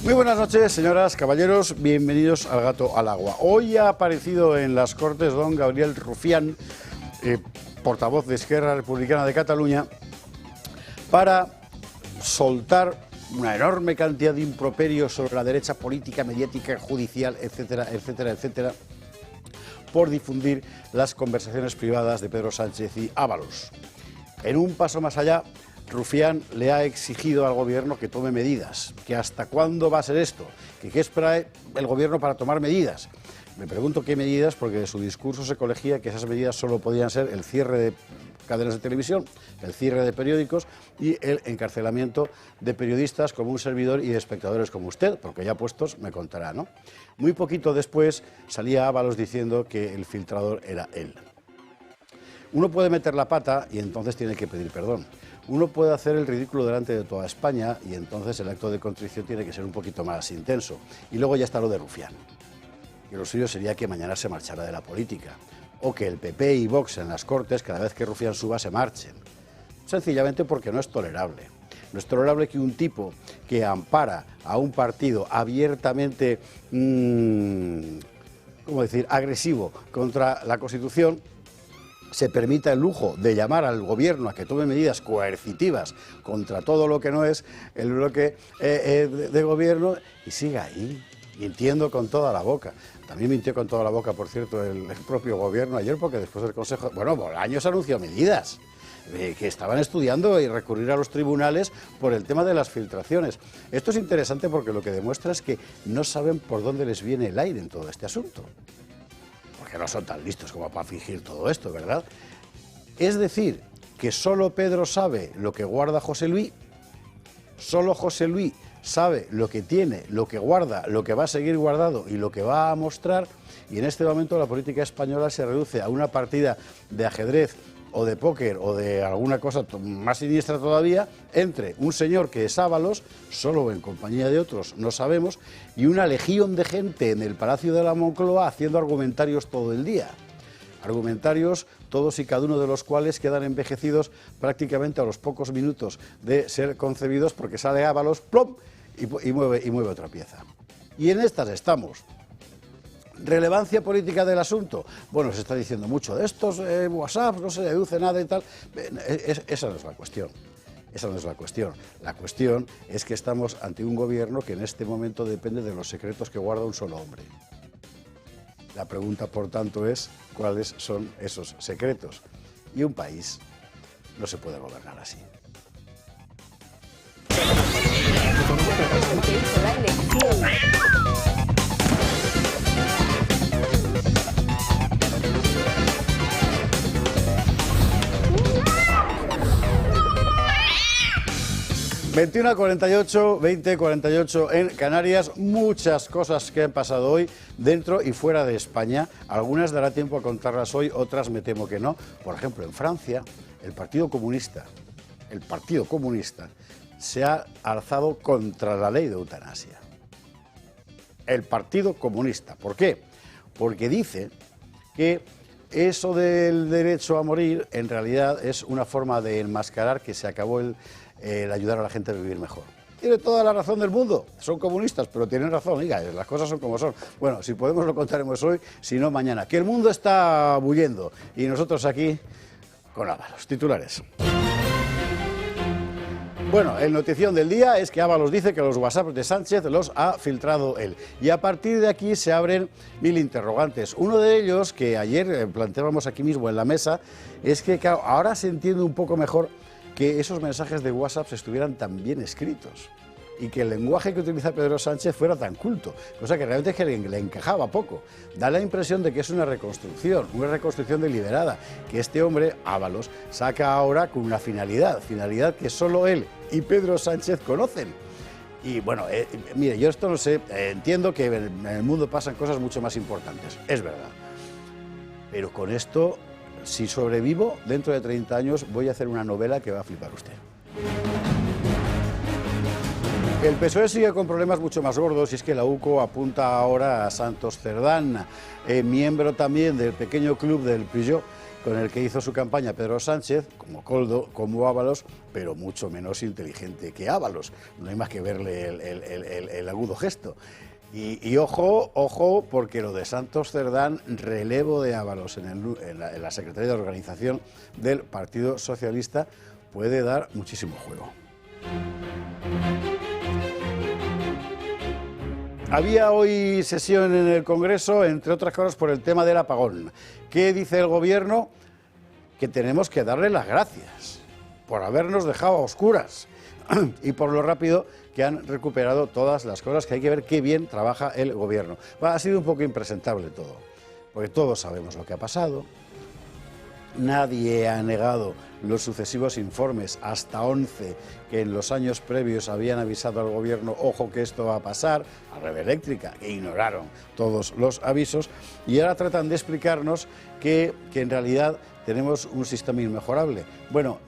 Muy buenas noches, señoras, caballeros, bienvenidos al Gato al Agua. Hoy ha aparecido en las Cortes don Gabriel Rufián, portavoz de Esquerra Republicana de Cataluña, para soltar una enorme cantidad de improperios sobre la derecha política, mediática, judicial, etcétera, etcétera, etcétera, por difundir las conversaciones privadas de Pedro Sánchez y Ábalos. En un paso más allá, Rufián le ha exigido al gobierno que tome medidas, que hasta cuándo va a ser esto, que qué espera el gobierno para tomar medidas. Me pregunto qué medidas, porque de su discurso se colegía que esas medidas solo podían ser el cierre de cadenas de televisión, el cierre de periódicos y el encarcelamiento de periodistas como un servidor y de espectadores como usted, porque ya puestos me contará, ¿no? Muy poquito después salía Ábalos diciendo que el filtrador era él. Uno puede meter la pata y entonces tiene que pedir perdón. Uno puede hacer el ridículo delante de toda España y entonces el acto de contrición tiene que ser un poquito más intenso. Y luego ya está lo de Rufián. Y lo suyo sería que mañana se marchara de la política. O que el PP y Vox en las Cortes, cada vez que Rufián suba, se marchen. Sencillamente porque no es tolerable. No es tolerable que un tipo que ampara a un partido abiertamente, ¿cómo decir?, agresivo contra la Constitución, se permita el lujo de llamar al gobierno a que tome medidas coercitivas contra todo lo que no es el bloque de gobierno y siga ahí, mintiendo con toda la boca. También mintió con toda la boca, por cierto, el propio gobierno ayer, porque después del Consejo... Bueno, Bolaños anunció medidas que estaban estudiando y recurrir a los tribunales por el tema de las filtraciones. Esto es interesante porque lo que demuestra es que no saben por dónde les viene el aire en todo este asunto. Que no son tan listos como para fingir todo esto, ¿verdad? Es decir, que solo Pedro sabe lo que guarda José Luis, solo José Luis sabe lo que tiene, lo que guarda, lo que va a seguir guardado y lo que va a mostrar, y en este momento la política española se reduce a una partida de ajedrez o de póker o de alguna cosa más siniestra todavía, entre un señor que es Ábalos, solo en compañía de otros, no sabemos, y una legión de gente en el Palacio de la Moncloa haciendo argumentarios todo el día. Argumentarios, todos y cada uno de los cuales quedan envejecidos prácticamente a los pocos minutos de ser concebidos, porque sale Ábalos, ¡plom!, y mueve otra pieza. Y en estas estamos. ¿Relevancia política del asunto? Bueno, se está diciendo mucho de estos WhatsApp, no se deduce nada y tal. Esa no es la cuestión. Esa no es la cuestión. La cuestión es que estamos ante un gobierno que en este momento depende de los secretos que guarda un solo hombre. La pregunta, por tanto, es ¿cuáles son esos secretos? Y un país no se puede gobernar así. 21:48, 20:48 en Canarias. Muchas cosas que han pasado hoy dentro y fuera de España. Algunas dará tiempo a contarlas hoy, otras me temo que no. Por ejemplo, en Francia, el Partido Comunista se ha alzado contra la ley de eutanasia. El Partido Comunista. ¿Por qué? Porque dice que eso del derecho a morir en realidad es una forma de enmascarar que se acabó el ayudar a la gente a vivir mejor. Tiene toda la razón del mundo, son comunistas, pero tienen razón, oiga, las cosas son como son. Bueno, si podemos lo contaremos hoy, si no mañana. Que el mundo está bullendo y nosotros aquí con Ábalos. Titulares. Bueno, el notición del día es que Ábalos dice que los WhatsApp de Sánchez los ha filtrado él. Y a partir de aquí se abren mil interrogantes. Uno de ellos, que ayer planteábamos aquí mismo en la mesa, es que claro, ahora se entiende un poco mejor que esos mensajes de WhatsApp estuvieran tan bien escritos y que el lenguaje que utiliza Pedro Sánchez fuera tan culto, cosa que realmente es que le encajaba poco. Da la impresión de que es una reconstrucción deliberada, que este hombre, Ábalos, saca ahora con una finalidad que solo él y Pedro Sánchez conocen. Y bueno, mire, yo esto no sé, entiendo que en el mundo pasan cosas mucho más importantes, es verdad, pero con esto... Si sobrevivo, dentro de 30 años voy a hacer una novela que va a flipar usted. El PSOE sigue con problemas mucho más gordos y es que la UCO apunta ahora a Santos Cerdán, miembro también del pequeño club del Peugeot, con el que hizo su campaña Pedro Sánchez, como Koldo, como Ábalos, pero mucho menos inteligente que Ábalos. No hay más que verle el agudo gesto. Y ojo, porque lo de Santos Cerdán, relevo de Ábalos en la Secretaría de Organización del Partido Socialista, puede dar muchísimo juego. Había hoy sesión en el Congreso, entre otras cosas, por el tema del apagón. ¿Qué dice el Gobierno? Que tenemos que darle las gracias por habernos dejado a oscuras y por lo rápido que han recuperado todas las cosas, que hay que ver qué bien trabaja el Gobierno. Ha sido un poco impresentable todo, porque todos sabemos lo que ha pasado. Nadie ha negado los sucesivos informes, hasta 11, que en los años previos habían avisado al Gobierno, ojo que esto va a pasar, a Red Eléctrica, que ignoraron todos los avisos, y ahora tratan de explicarnos que en realidad tenemos un sistema inmejorable. Bueno,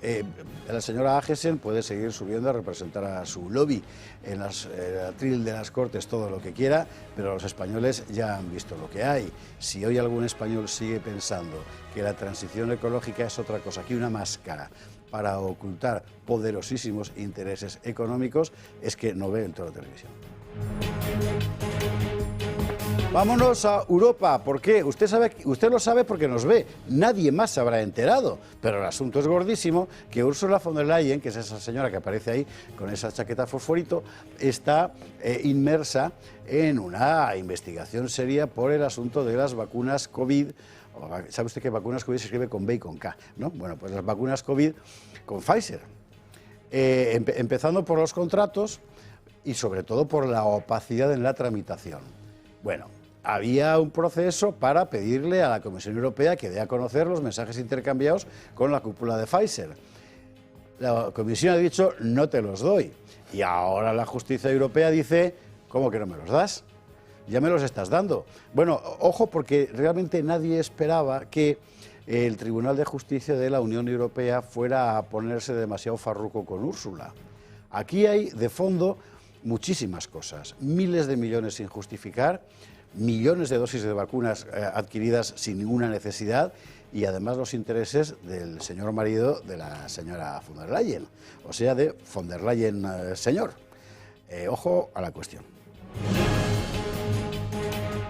la señora Agesen puede seguir subiendo a representar a su lobby en el atril de las Cortes, todo lo que quiera, pero los españoles ya han visto lo que hay. Si hoy algún español sigue pensando que la transición ecológica es otra cosa que una máscara para ocultar poderosísimos intereses económicos, es que no ve el Toro Televisión. Vámonos a Europa. ¿Por qué? Usted lo sabe porque nos ve. Nadie más se habrá enterado. Pero el asunto es gordísimo, que Ursula von der Leyen, que es esa señora que aparece ahí con esa chaqueta fosforito, está inmersa en una investigación seria por el asunto de las vacunas COVID. ¿Sabe usted que vacunas COVID se escribe con B y con K, ¿no? Bueno, pues las vacunas COVID con Pfizer. Empezando por los contratos y sobre todo por la opacidad en la tramitación. Bueno, había un proceso para pedirle a la Comisión Europea que dé a conocer los mensajes intercambiados con la cúpula de Pfizer. La Comisión ha dicho, no te los doy. Y ahora la justicia europea dice, ¿cómo que no me los das? Ya me los estás dando. Bueno, ojo, porque realmente nadie esperaba que el Tribunal de Justicia de la Unión Europea fuera a ponerse demasiado farruco con Úrsula. Aquí hay, de fondo, muchísimas cosas. Miles de millones sin justificar, millones de dosis de vacunas adquiridas sin ninguna necesidad y además los intereses del señor marido de la señora von der Leyen, o sea, de von der Leyen señor. Ojo a la cuestión.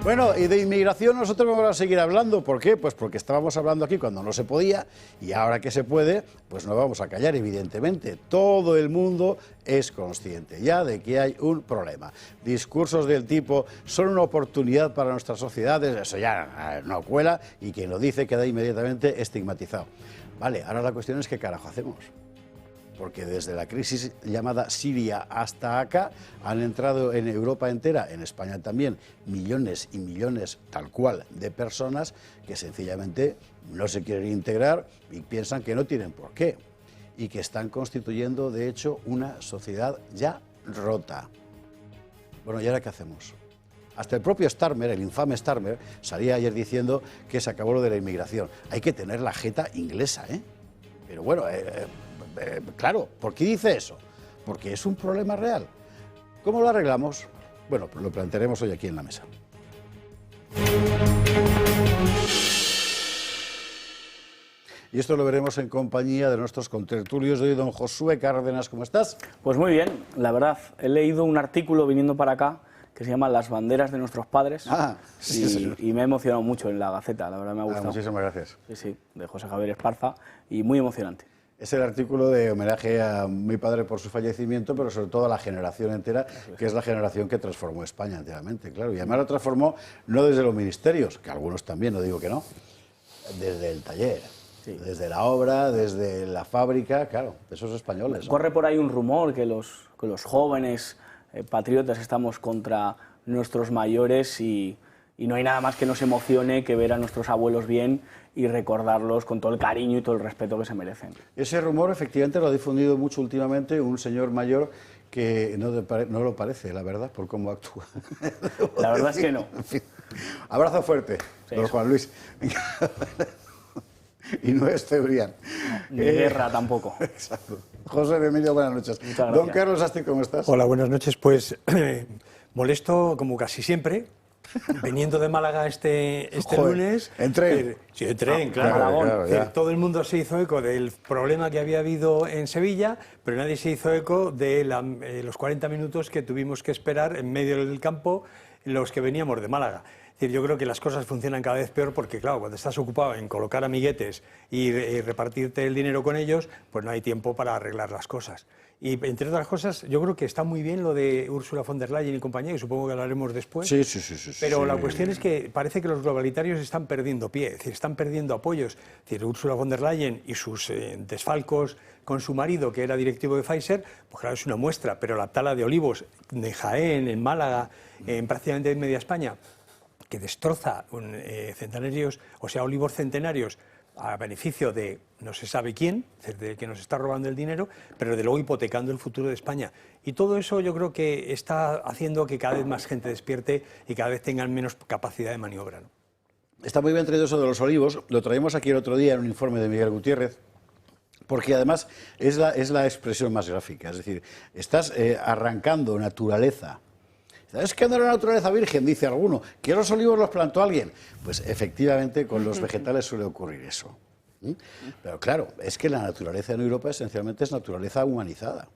Bueno, y de inmigración nosotros vamos a seguir hablando. ¿Por qué? Pues porque estábamos hablando aquí cuando no se podía y ahora que se puede, pues no vamos a callar, evidentemente. Todo el mundo es consciente ya de que hay un problema. Discursos del tipo, son una oportunidad para nuestras sociedades, eso ya no cuela y quien lo dice queda inmediatamente estigmatizado. Vale, ahora la cuestión es qué carajo hacemos. Porque desde la crisis llamada Siria hasta acá han entrado en Europa entera, en España también, millones y millones tal cual de personas que sencillamente no se quieren integrar y piensan que no tienen por qué y que están constituyendo de hecho una sociedad ya rota. Bueno, ¿y ahora qué hacemos? Hasta el propio Starmer, el infame Starmer, salía ayer diciendo que se acabó lo de la inmigración. Hay que tener la jeta inglesa, ¿eh? Pero bueno, claro, ¿por qué dice eso? Porque es un problema real. ¿Cómo lo arreglamos? Bueno, pues lo plantearemos hoy aquí en la mesa. Y esto lo veremos en compañía de nuestros contertulios de hoy, don Josué Cárdenas. ¿Cómo estás? Pues muy bien, la verdad. He leído un artículo viniendo para acá que se llama Las banderas de nuestros padres. Sí, y me ha emocionado mucho en la Gaceta, la verdad me ha gustado. Muchísimas gracias. Sí, de José Javier Esparza, y muy emocionante. Es el artículo de homenaje a mi padre por su fallecimiento, pero sobre todo a la generación entera, que es la generación que transformó España enteramente, claro. Y además lo transformó no desde los ministerios, que algunos también, no digo que no, desde el taller, sí, desde la obra, desde la fábrica, claro, de esos españoles, ¿no? Corre por ahí un rumor que los jóvenes patriotas estamos contra nuestros mayores y no hay nada más que nos emocione que ver a nuestros abuelos bien y recordarlos con todo el cariño y todo el respeto que se merecen. Ese rumor efectivamente lo ha difundido mucho últimamente un señor mayor que no lo parece, la verdad, por cómo actúa. La verdad es que no. En fin. Abrazo fuerte, sí, don Juan Luis. Y no es Cebrián. Ni guerra tampoco. Exacto. José, bienvenido, buenas noches. Muchas gracias. Don Carlos Asti, ¿cómo estás? Hola, buenas noches. Pues molesto como casi siempre, viniendo de Málaga este Joder, lunes... en tren. Sí, en tren, claro. Claro, todo el mundo se hizo eco del problema que había habido en Sevilla, pero nadie se hizo eco de los 40 minutos que tuvimos que esperar en medio del campo los que veníamos de Málaga. Es decir, yo creo que las cosas funcionan cada vez peor porque, claro, cuando estás ocupado en colocar amiguetes y repartirte el dinero con ellos, pues no hay tiempo para arreglar las cosas. Y, entre otras cosas, yo creo que está muy bien lo de Ursula von der Leyen y compañía, que supongo que hablaremos después. Sí. Pero la cuestión es que parece que los globalitarios están perdiendo pie, es decir, están perdiendo apoyos. Es decir, Ursula von der Leyen y sus desfalcos con su marido, que era directivo de Pfizer, pues claro, es una muestra, pero la tala de olivos de Jaén, en Málaga, en prácticamente media España, que destroza centenarios, o sea, olivos centenarios, a beneficio de no se sabe quién, de que nos está robando el dinero, pero de luego hipotecando el futuro de España. Y todo eso yo creo que está haciendo que cada vez más gente despierte y cada vez tengan menos capacidad de maniobra, ¿no? Está muy bien traído eso de los olivos, lo traímos aquí el otro día en un informe de Miguel Gutiérrez, porque además es la expresión más gráfica, es decir, estás arrancando naturaleza. ¿Sabes qué no era la naturaleza virgen? Dice alguno. ¿Que los olivos los plantó alguien? Pues efectivamente con los vegetales suele ocurrir eso. Pero claro, es que la naturaleza en Europa esencialmente es naturaleza humanizada.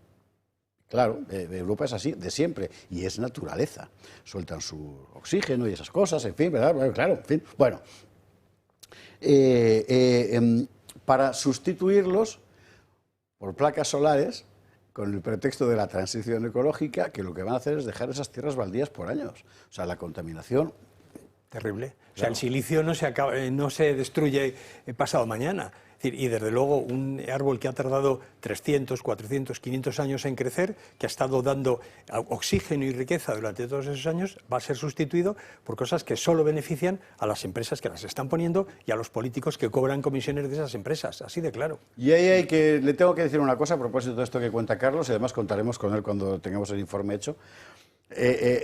Claro, Europa es así de siempre y es naturaleza. Sueltan su oxígeno y esas cosas, en fin, ¿verdad? Claro, en fin. Bueno, para sustituirlos por placas solares, con el pretexto de la transición ecológica, que lo que van a hacer es dejar esas tierras baldías por años. O sea, la contaminación... Terrible. O sea, el silicio no se destruye pasado mañana. Es decir, y desde luego un árbol que ha tardado 300, 400, 500 años en crecer, que ha estado dando oxígeno y riqueza durante todos esos años, va a ser sustituido por cosas que solo benefician a las empresas que las están poniendo y a los políticos que cobran comisiones de esas empresas, así de claro. Y ahí le tengo que decir una cosa a propósito de esto que cuenta Carlos, y además contaremos con él cuando tengamos el informe hecho.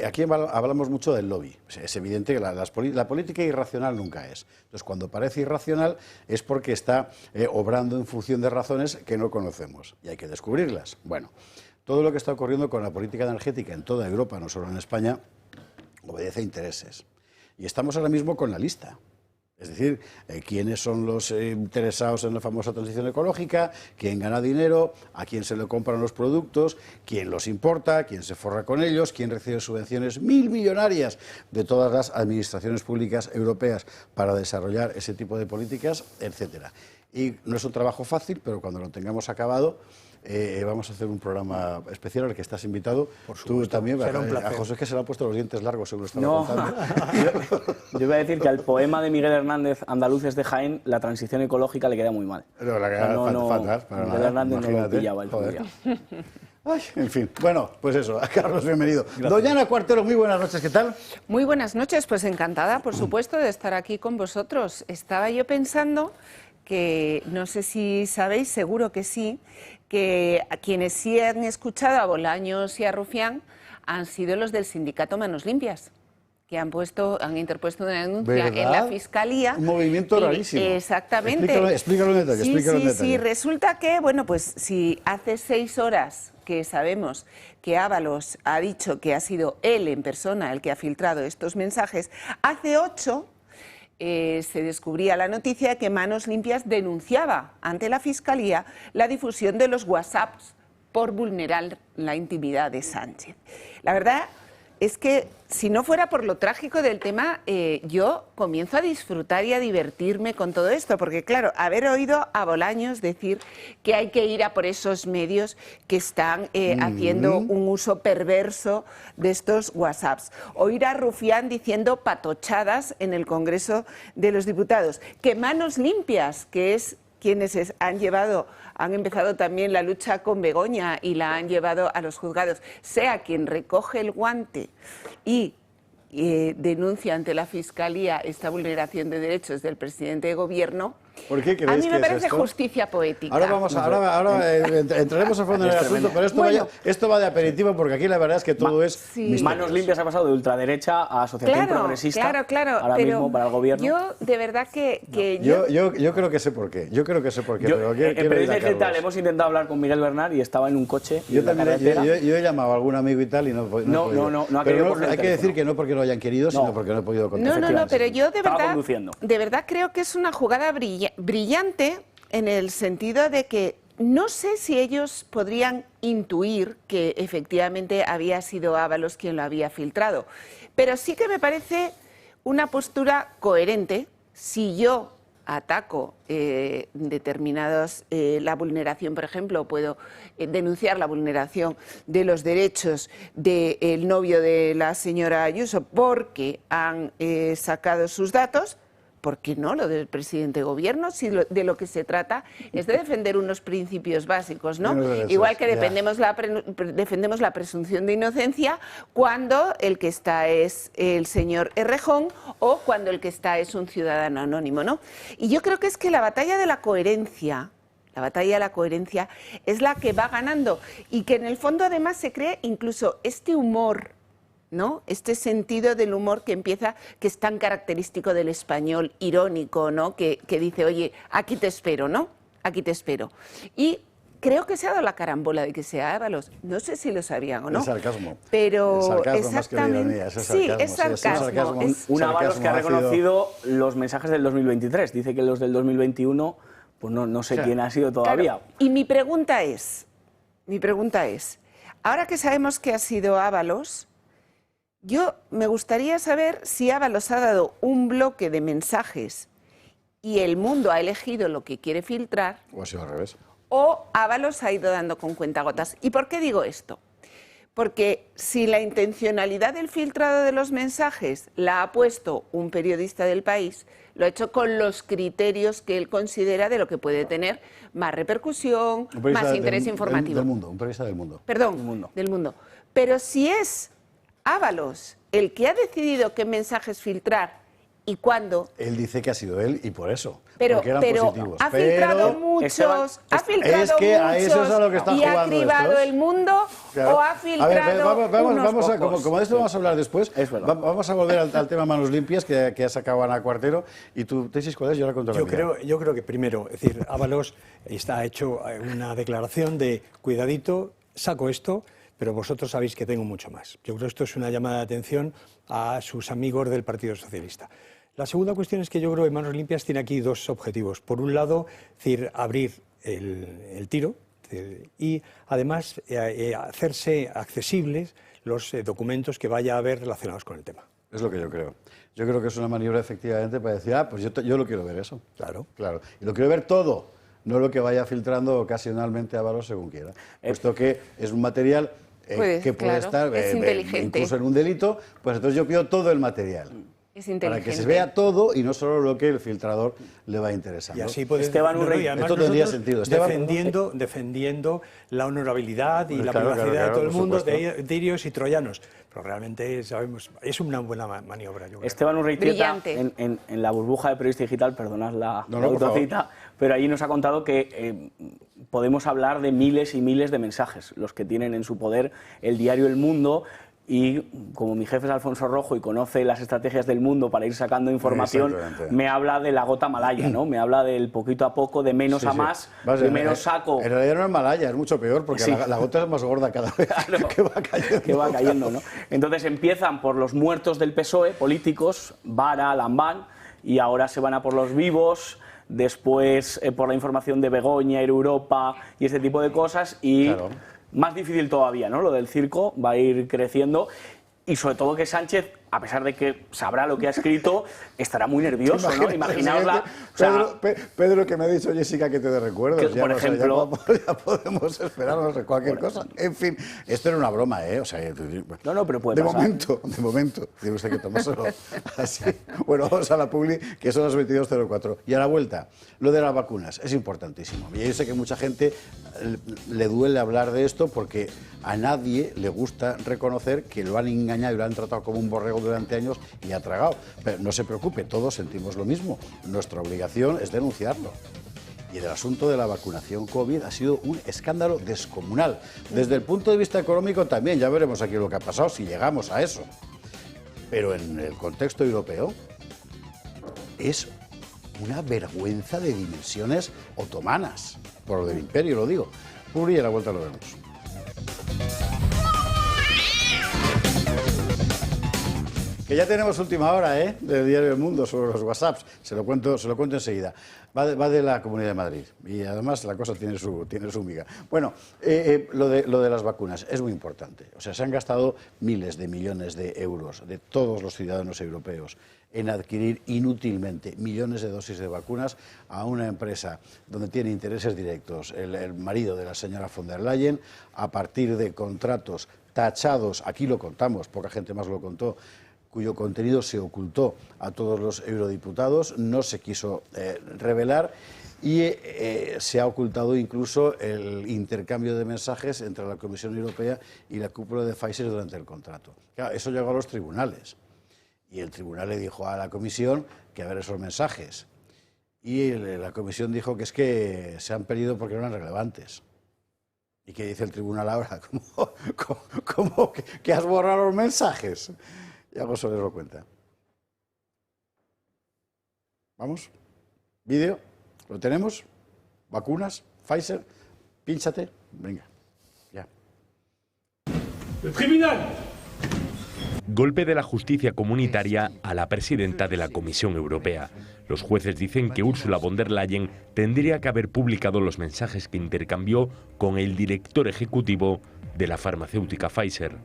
Aquí hablamos mucho del lobby. Es evidente que la política irracional nunca es. Entonces, cuando parece irracional es porque está obrando en función de razones que no conocemos y hay que descubrirlas. Bueno, todo lo que está ocurriendo con la política energética en toda Europa, no solo en España, obedece a intereses. Y estamos ahora mismo con la lista. Es decir, quiénes son los interesados en la famosa transición ecológica, quién gana dinero, a quién se le compran los productos, quién los importa, quién se forra con ellos, quién recibe subvenciones millonarias de todas las administraciones públicas europeas para desarrollar ese tipo de políticas, etcétera. Y no es un trabajo fácil, pero cuando lo tengamos acabado, vamos a hacer un programa especial al que estás invitado. Por supuesto, tú también. será un placer. A José es que se le han puesto los dientes largos, según estaba No, contando. yo iba a decir que al poema de Miguel Hernández, Andaluces de Jaén, la transición ecológica le queda muy mal. No, la queda fatal. Miguel Hernández no lo pillaba el joder. día. Ay, en fin, bueno, pues eso, Carlos, bienvenido. Doña Ana Cuartero, muy buenas noches, ¿qué tal? Muy buenas noches, pues encantada, por supuesto, de estar aquí con vosotros. Estaba yo pensando que, no sé si sabéis, seguro que sí, que a quienes sí han escuchado a Bolaños y a Rufián han sido los del sindicato Manos Limpias, que han interpuesto una denuncia ¿verdad? en la Fiscalía. Un movimiento rarísimo. Exactamente. Explícalo en detalle, Sí, resulta que, bueno, pues si hace 6 horas que sabemos que Ábalos ha dicho que ha sido él en persona el que ha filtrado estos mensajes, hace 8 se descubría la noticia que Manos Limpias denunciaba ante la Fiscalía la difusión de los WhatsApps por vulnerar la intimidad de Sánchez. La verdad es que, si no fuera por lo trágico del tema, yo comienzo a disfrutar y a divertirme con todo esto, porque claro, haber oído a Bolaños decir que hay que ir a por esos medios que están haciendo un uso perverso de estos WhatsApps, oír a Rufián diciendo patochadas en el Congreso de los Diputados, que Manos Limpias, que es quienes han empezado también la lucha con Begoña y la han llevado a los juzgados, sea quien recoge el guante y denuncia ante la Fiscalía esta vulneración de derechos del presidente de Gobierno, ¿Por qué A creéis mí que me es parece esto? justicia poética. Ahora entraremos a fondo en el asunto, pero esto va de aperitivo porque aquí la verdad es que todo es misterioso. Manos limpias ha pasado de ultraderecha a asociación progresista. Claro, ahora pero mismo para el gobierno. Yo, de verdad Yo creo que sé por qué. Yo creo que sé por qué. Pero en Periodista Digital hemos intentado hablar con Miguel Bernard y estaba en un coche. Yo he llamado a algún amigo y tal y no he podido. No ha pero querido hay que decir que no porque no hayan querido, sino porque no he podido contestar. No, pero yo de verdad creo que es una jugada brillante en el sentido de que no sé si ellos podrían intuir que efectivamente había sido Ábalos quien lo había filtrado, pero sí que me parece una postura coherente. Si yo ataco la vulneración, por ejemplo, puedo denunciar la vulneración de los derechos del novio de la señora Ayuso porque han sacado sus datos. ¿Por qué no lo del presidente de gobierno? Si de lo que se trata es de defender unos principios básicos, ¿no? Igual que defendemos la presunción de inocencia cuando el que está es el señor Errejón o cuando el que está es un ciudadano anónimo, ¿no? Y yo creo que es que la batalla de la coherencia es la que va ganando y que en el fondo además se cree incluso este humor, ¿no? Este sentido del humor que es tan característico del español irónico, ¿no? Que dice, oye, aquí te espero, ¿no? Aquí te espero. Y creo que se ha dado la carambola de que sea Ábalos. No sé si lo sabían o no. Es sarcasmo. Pero es sarcasmo exactamente. Más que la ironía, es sarcasmo. Sí, es sarcasmo. Un Ábalos que ha reconocido los mensajes del 2023. Dice que los del 2021, pues no sé quién ha sido todavía. Claro. Y mi pregunta es, ahora que sabemos que ha sido Ábalos, yo me gustaría saber si Ábalos ha dado un bloque de mensajes y el mundo ha elegido lo que quiere filtrar. O ha sido al revés. O Ábalos ha ido dando con cuentagotas. ¿Y por qué digo esto? Porque si la intencionalidad del filtrado de los mensajes la ha puesto un periodista del País, lo ha hecho con los criterios que él considera de lo que puede tener más repercusión, más interés informativo. Un periodista del Mundo. Perdón, del Mundo. Pero si es Ábalos el que ha decidido qué mensajes filtrar y cuándo. Él dice que ha sido él y por eso. Pero porque eran positivos. Ha filtrado muchos, y ha cribado el mundo, claro. O ha filtrado vamos como de esto vamos a hablar después. Vamos a volver al tema manos limpias que ha sacado Ana Cuartero. ¿Y tu tesis cuál es? Yo la cuento la mía. Yo creo que primero, es decir, Ábalos ha hecho una declaración de cuidadito, saco esto, pero vosotros sabéis que tengo mucho más. Yo creo que esto es una llamada de atención a sus amigos del Partido Socialista. La segunda cuestión es que yo creo que Manos Limpias tiene aquí dos objetivos. Por un lado, abrir el tiro y además hacerse accesibles los documentos que vaya a haber relacionados con el tema. Es lo que yo creo. Yo creo que es una maniobra efectivamente para decir, pues yo lo quiero ver eso. Claro. Y lo quiero ver todo, no lo que vaya filtrando ocasionalmente Ábalos según quiera. Puesto que es un material que puede estar incluso en un delito, pues entonces yo pido todo el material. Para que se vea todo y no solo lo que el filtrador le va interesando. Y así puede Esteban Urrey, esto tendría sentido. Defendiendo la honorabilidad y la privacidad de todo el mundo, de tirios y troyanos. Pero realmente sabemos, es una buena maniobra. Yo creo. Esteban Urreitieta, en la burbuja de Periodista Digital, perdonad la autocita, pero allí nos ha contado que podemos hablar de miles y miles de mensajes, los que tienen en su poder el diario El Mundo. Y como mi jefe es Alfonso Rojo y conoce las estrategias del mundo para ir sacando información, me habla de la gota malaya, ¿no? Me habla del poquito a poco, de menos a más, primero saco... En realidad no es malaya, es mucho peor, porque la gota es más gorda cada vez que va cayendo. ¿no? Entonces empiezan por los muertos del PSOE, políticos, Vara, Lambán, y ahora se van a por los vivos, después por la información de Begoña, Europa y ese tipo de cosas, y... Claro. Más difícil todavía, ¿no? Lo del circo va a ir creciendo y sobre todo que Sánchez, a pesar de que sabrá lo que ha escrito, estará muy nervioso, ¿no? Imaginaosla... Pedro, que me ha dicho Jessica que te dé recuerdos. Por ejemplo... ya podemos esperarnos de cualquier cosa. En fin, esto era una broma, ¿eh? O sea, no, pero puede pasar. De momento. Tiene usted que tomárselo así. Bueno, vamos a la publi, que son las 22:04. Y a la vuelta, lo de las vacunas es importantísimo. Y yo sé que mucha gente le duele hablar de esto porque a nadie le gusta reconocer que lo han engañado y lo han tratado como un borrego tragado durante años y ha tragado. Pero no se preocupe, todos sentimos lo mismo. Nuestra obligación es denunciarlo. Y el asunto de la vacunación COVID ha sido un escándalo descomunal. Desde el punto de vista económico también, ya veremos aquí lo que ha pasado si llegamos a eso. Pero en el contexto europeo es una vergüenza de dimensiones otomanas, por lo del imperio lo digo. Publi y a la vuelta lo vemos. Que ya tenemos última hora, del Diario El Mundo sobre los WhatsApps. Se lo cuento enseguida. Va de la Comunidad de Madrid y además la cosa tiene su miga. Bueno, lo de las vacunas es muy importante. O sea, se han gastado miles de millones de euros de todos los ciudadanos europeos en adquirir inútilmente millones de dosis de vacunas a una empresa donde tiene intereses directos el marido de la señora von der Leyen, a partir de contratos tachados, aquí lo contamos, poca gente más lo contó, cuyo contenido se ocultó a todos los eurodiputados, no se quiso revelar y se ha ocultado incluso el intercambio de mensajes entre la Comisión Europea y la cúpula de Pfizer durante el contrato. Claro, eso llegó a los tribunales y el tribunal le dijo a la Comisión que a ver esos mensajes y la Comisión dijo que es que se han perdido porque no eran relevantes. ¿Y qué dice el tribunal ahora? ¿Cómo que has borrado los mensajes? Y algo sobre lo cuenta. ¿Vamos? ¿Vídeo? ¿Lo tenemos? ¿Vacunas? ¿Pfizer? Pínchate. Venga, ya. ¡El tribunal! Golpe de la justicia comunitaria a la presidenta de la Comisión Europea. Los jueces dicen que Ursula von der Leyen tendría que haber publicado los mensajes que intercambió con el director ejecutivo de la farmacéutica Pfizer.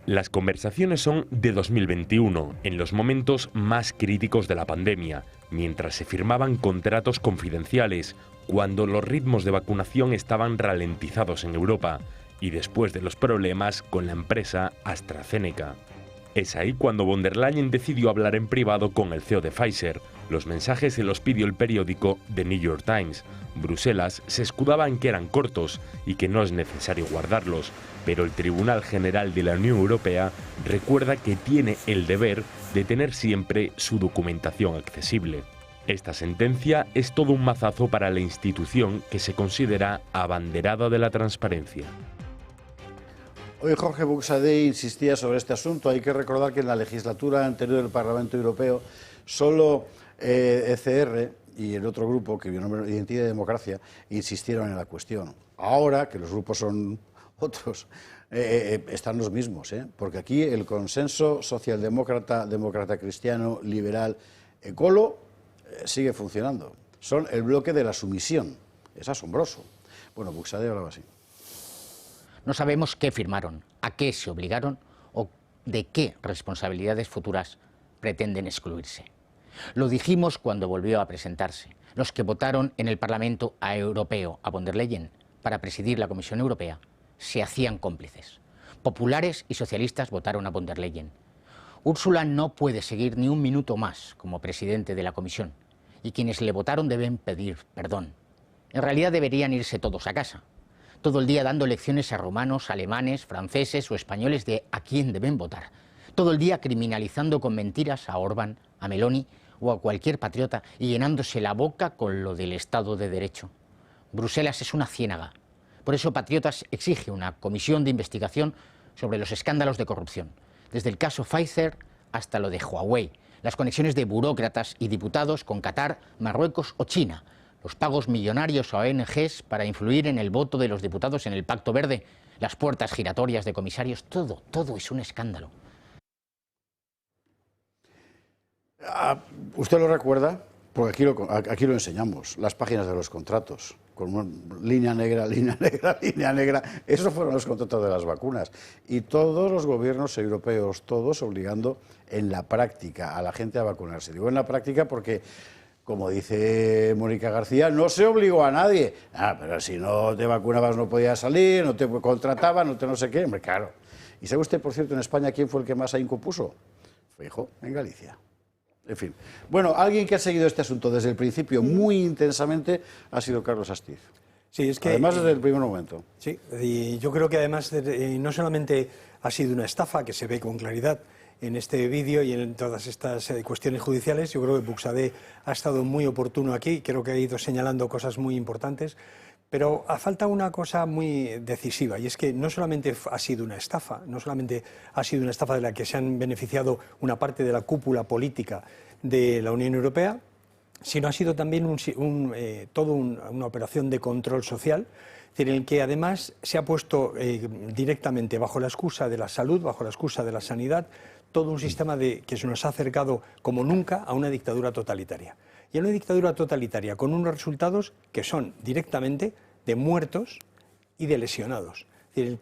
Las conversaciones son de 2021, en los momentos más críticos de la pandemia, mientras se firmaban contratos confidenciales, cuando los ritmos de vacunación estaban ralentizados en Europa y después de los problemas con la empresa AstraZeneca. Es ahí cuando von der Leyen decidió hablar en privado con el CEO de Pfizer. Los mensajes se los pidió el periódico The New York Times. Bruselas se escudaba en que eran cortos y que no es necesario guardarlos, pero el Tribunal General de la Unión Europea recuerda que tiene el deber de tener siempre su documentación accesible. Esta sentencia es todo un mazazo para la institución que se considera abanderada de la transparencia. Hoy Jorge Buxadé insistía sobre este asunto. Hay que recordar que en la legislatura anterior del Parlamento Europeo solo ECR y el otro grupo, que vio nombre Identidad y Democracia, insistieron en la cuestión. Ahora, que los grupos son otros, están los mismos, porque aquí el consenso socialdemócrata, demócrata cristiano, liberal, ecolo, sigue funcionando. Son el bloque de la sumisión. Es asombroso. Bueno, Buxadé hablaba así. No sabemos qué firmaron, a qué se obligaron o de qué responsabilidades futuras pretenden excluirse. Lo dijimos cuando volvió a presentarse. Los que votaron en el Parlamento Europeo a von der Leyen para presidir la Comisión Europea se hacían cómplices. Populares y socialistas votaron a von der Leyen. Úrsula no puede seguir ni un minuto más como presidente de la Comisión y quienes le votaron deben pedir perdón. En realidad deberían irse todos a casa. Todo el día dando lecciones a rumanos, alemanes, franceses o españoles de a quién deben votar. Todo el día criminalizando con mentiras a Orbán, a Meloni o a cualquier patriota y llenándose la boca con lo del Estado de Derecho. Bruselas es una ciénaga. Por eso Patriotas exige una comisión de investigación sobre los escándalos de corrupción, desde el caso Pfizer hasta lo de Huawei, las conexiones de burócratas y diputados con Qatar, Marruecos o China, los pagos millonarios a ONGs para influir en el voto de los diputados en el Pacto Verde, las puertas giratorias de comisarios, todo es un escándalo. ¿Usted lo recuerda? Porque aquí lo enseñamos, las páginas de los contratos, con una línea negra, línea negra, línea negra. Esos fueron los contratos de las vacunas. Y todos los gobiernos europeos, todos obligando en la práctica a la gente a vacunarse. Digo en la práctica porque, como dice Mónica García, no se obligó a nadie. Pero si no te vacunabas no podías salir, no te contrataban, no sé qué. Hombre, claro. ¿Y sabe usted, por cierto, en España quién fue el que más ahínco puso? Feijóo, en Galicia. En fin. Bueno, alguien que ha seguido este asunto desde el principio muy intensamente ha sido Carlos Astiz. Sí, es que, además desde el primer momento. Sí, y yo creo que además no solamente ha sido una estafa, que se ve con claridad en este vídeo y en todas estas cuestiones judiciales. Yo creo que Buxadé ha estado muy oportuno aquí, creo que ha ido señalando cosas muy importantes, pero falta una cosa muy decisiva, y es que no solamente ha sido una estafa, no solamente ha sido una estafa de la que se han beneficiado una parte de la cúpula política de la Unión Europea, sino ha sido también una operación de control social, en el que además se ha puesto directamente bajo la excusa de la salud, bajo la excusa de la sanidad, todo un sistema que se nos ha acercado como nunca a una dictadura totalitaria. Y a una dictadura totalitaria con unos resultados que son directamente de muertos y de lesionados.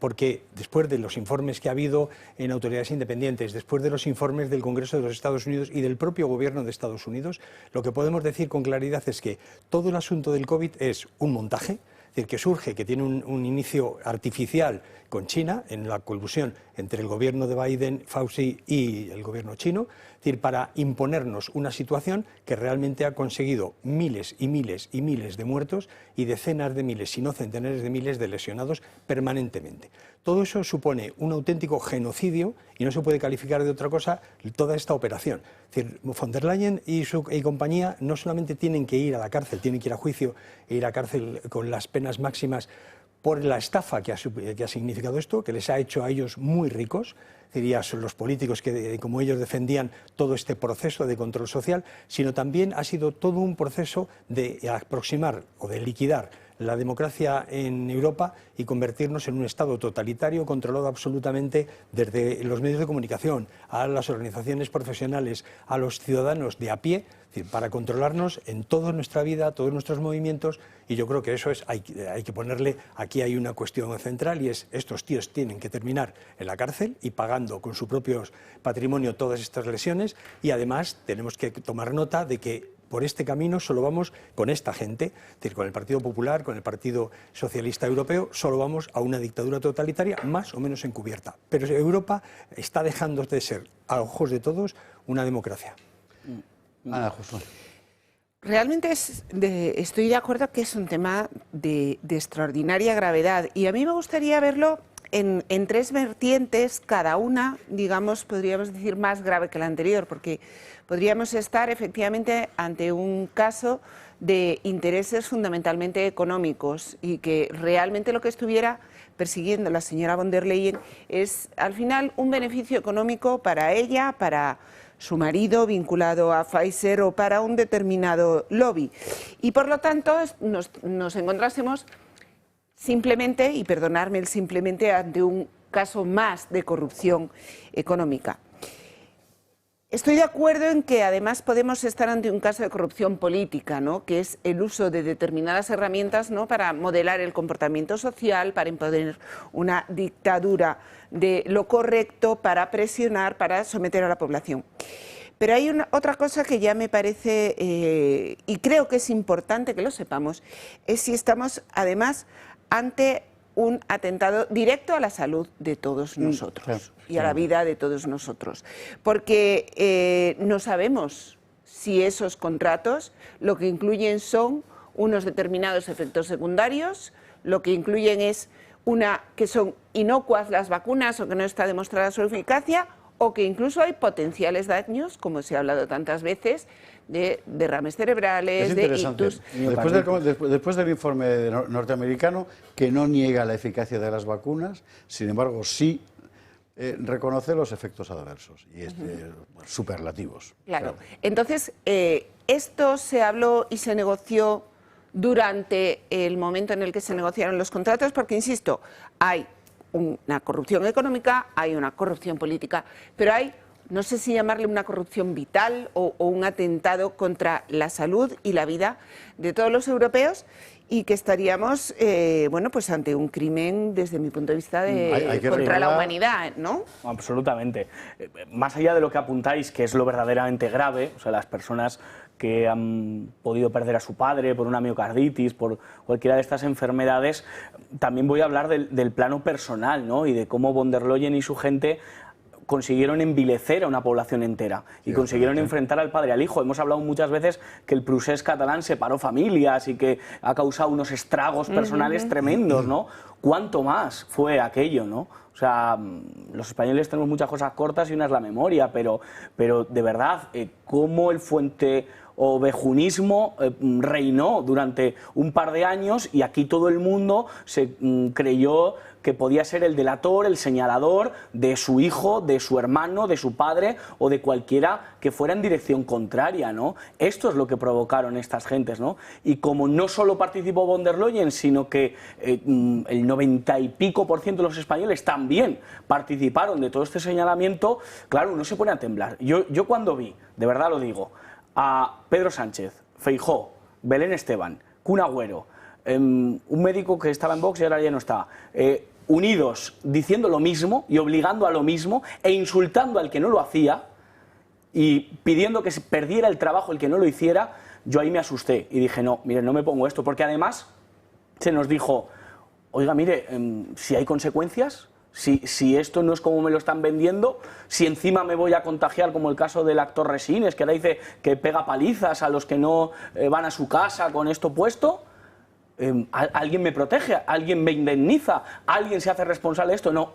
Porque después de los informes que ha habido en autoridades independientes, después de los informes del Congreso de los Estados Unidos y del propio gobierno de Estados Unidos, lo que podemos decir con claridad es que todo el asunto del COVID es un montaje, es decir, que surge, que tiene un inicio artificial con China, en la colusión entre el gobierno de Biden, Fauci y el gobierno chino, es decir, para imponernos una situación que realmente ha conseguido miles y miles y miles de muertos y decenas de miles, si no centenares de miles de lesionados permanentemente. Todo eso supone un auténtico genocidio y no se puede calificar de otra cosa toda esta operación. Es decir, von der Leyen y compañía no solamente tienen que ir a la cárcel, tienen que ir a juicio e ir a cárcel con las penas máximas por la estafa que ha significado esto, que les ha hecho a ellos muy ricos, diría, son los políticos que, como ellos defendían todo este proceso de control social, sino también ha sido todo un proceso de aproximar o de liquidar la democracia en Europa y convertirnos en un Estado totalitario controlado absolutamente desde los medios de comunicación, a las organizaciones profesionales, a los ciudadanos de a pie, es decir, para controlarnos en toda nuestra vida, todos nuestros movimientos, y yo creo que eso hay que ponerle, aquí hay una cuestión central, y es estos tíos tienen que terminar en la cárcel y pagando con su propio patrimonio todas estas lesiones, y además tenemos que tomar nota de que por este camino solo vamos con esta gente, es decir, con el Partido Popular, con el Partido Socialista Europeo, solo vamos a una dictadura totalitaria más o menos encubierta. Pero Europa está dejando de ser, a ojos de todos, una democracia. Ana, Josué. Realmente estoy de acuerdo que es un tema de extraordinaria gravedad, y a mí me gustaría verlo en tres vertientes, cada una, digamos, podríamos decir más grave que la anterior, porque podríamos estar efectivamente ante un caso de intereses fundamentalmente económicos, y que realmente lo que estuviera persiguiendo la señora von der Leyen es al final un beneficio económico para ella, para su marido vinculado a Pfizer o para un determinado lobby. Y por lo tanto nos encontrásemos simplemente, y perdonadme el simplemente, ante un caso más de corrupción económica. Estoy de acuerdo en que además podemos estar ante un caso de corrupción política, ¿no?, que es el uso de determinadas herramientas, ¿no?, para modelar el comportamiento social, para imponer una dictadura de lo correcto, para presionar, para someter a la población. Pero hay otra cosa que ya me parece, y creo que es importante que lo sepamos, es si estamos además ante un atentado directo a la salud de todos nosotros y a la vida de todos nosotros. Porque no sabemos si esos contratos lo que incluyen son unos determinados efectos secundarios, lo que incluyen es que son inocuas las vacunas o que no está demostrada su eficacia, o que incluso hay potenciales daños, como se ha hablado tantas veces, de derrames cerebrales, de ictus. Después del informe norteamericano, que no niega la eficacia de las vacunas, sin embargo sí reconoce los efectos adversos y superlativos. Claro. Entonces, esto se habló y se negoció durante el momento en el que se negociaron los contratos, porque, insisto, hay una corrupción económica, hay una corrupción política, pero hay, no sé si llamarle una corrupción vital o un atentado contra la salud y la vida de todos los europeos, y que estaríamos, bueno, pues ante un crimen, desde mi punto de vista, contra la humanidad, ¿no? Absolutamente. Más allá de lo que apuntáis, que es lo verdaderamente grave, o sea, las personas que han podido perder a su padre por una miocarditis, por cualquiera de estas enfermedades, también voy a hablar del plano personal, ¿no?, y de cómo von der Leyen y su gente consiguieron envilecer a una población entera y consiguieron enfrentar al padre al hijo. Hemos hablado muchas veces que el procés catalán separó familias y que ha causado unos estragos personales tremendos, ¿no? ¿Cuánto más fue aquello, no? O sea, los españoles tenemos muchas cosas cortas y una es la memoria, pero de verdad, cómo el fuenteovejunismo reinó durante un par de años y aquí todo el mundo se creyó que podía ser el delator, el señalador de su hijo, de su hermano, de su padre o de cualquiera que fuera en dirección contraria, ¿no? Esto es lo que provocaron estas gentes, ¿no? Y como no solo participó von der Leyen, sino que el 90 y pico % de los españoles también participaron de todo este señalamiento, claro, uno se pone a temblar. Yo cuando vi, de verdad lo digo, a Pedro Sánchez, Feijóo, Belén Esteban, Kun Agüero, un médico que estaba en Vox y ahora ya no está, unidos diciendo lo mismo y obligando a lo mismo e insultando al que no lo hacía y pidiendo que se perdiera el trabajo el que no lo hiciera, yo ahí me asusté y dije, no, mire, no me pongo esto, porque además se nos dijo, oiga, mire, si hay consecuencias, si esto no es como me lo están vendiendo, si encima me voy a contagiar como el caso del actor Resines, que ahora dice que pega palizas a los que no van a su casa con esto puesto, ¿alguien me protege? ¿Alguien me indemniza? ¿Alguien se hace responsable de esto? No.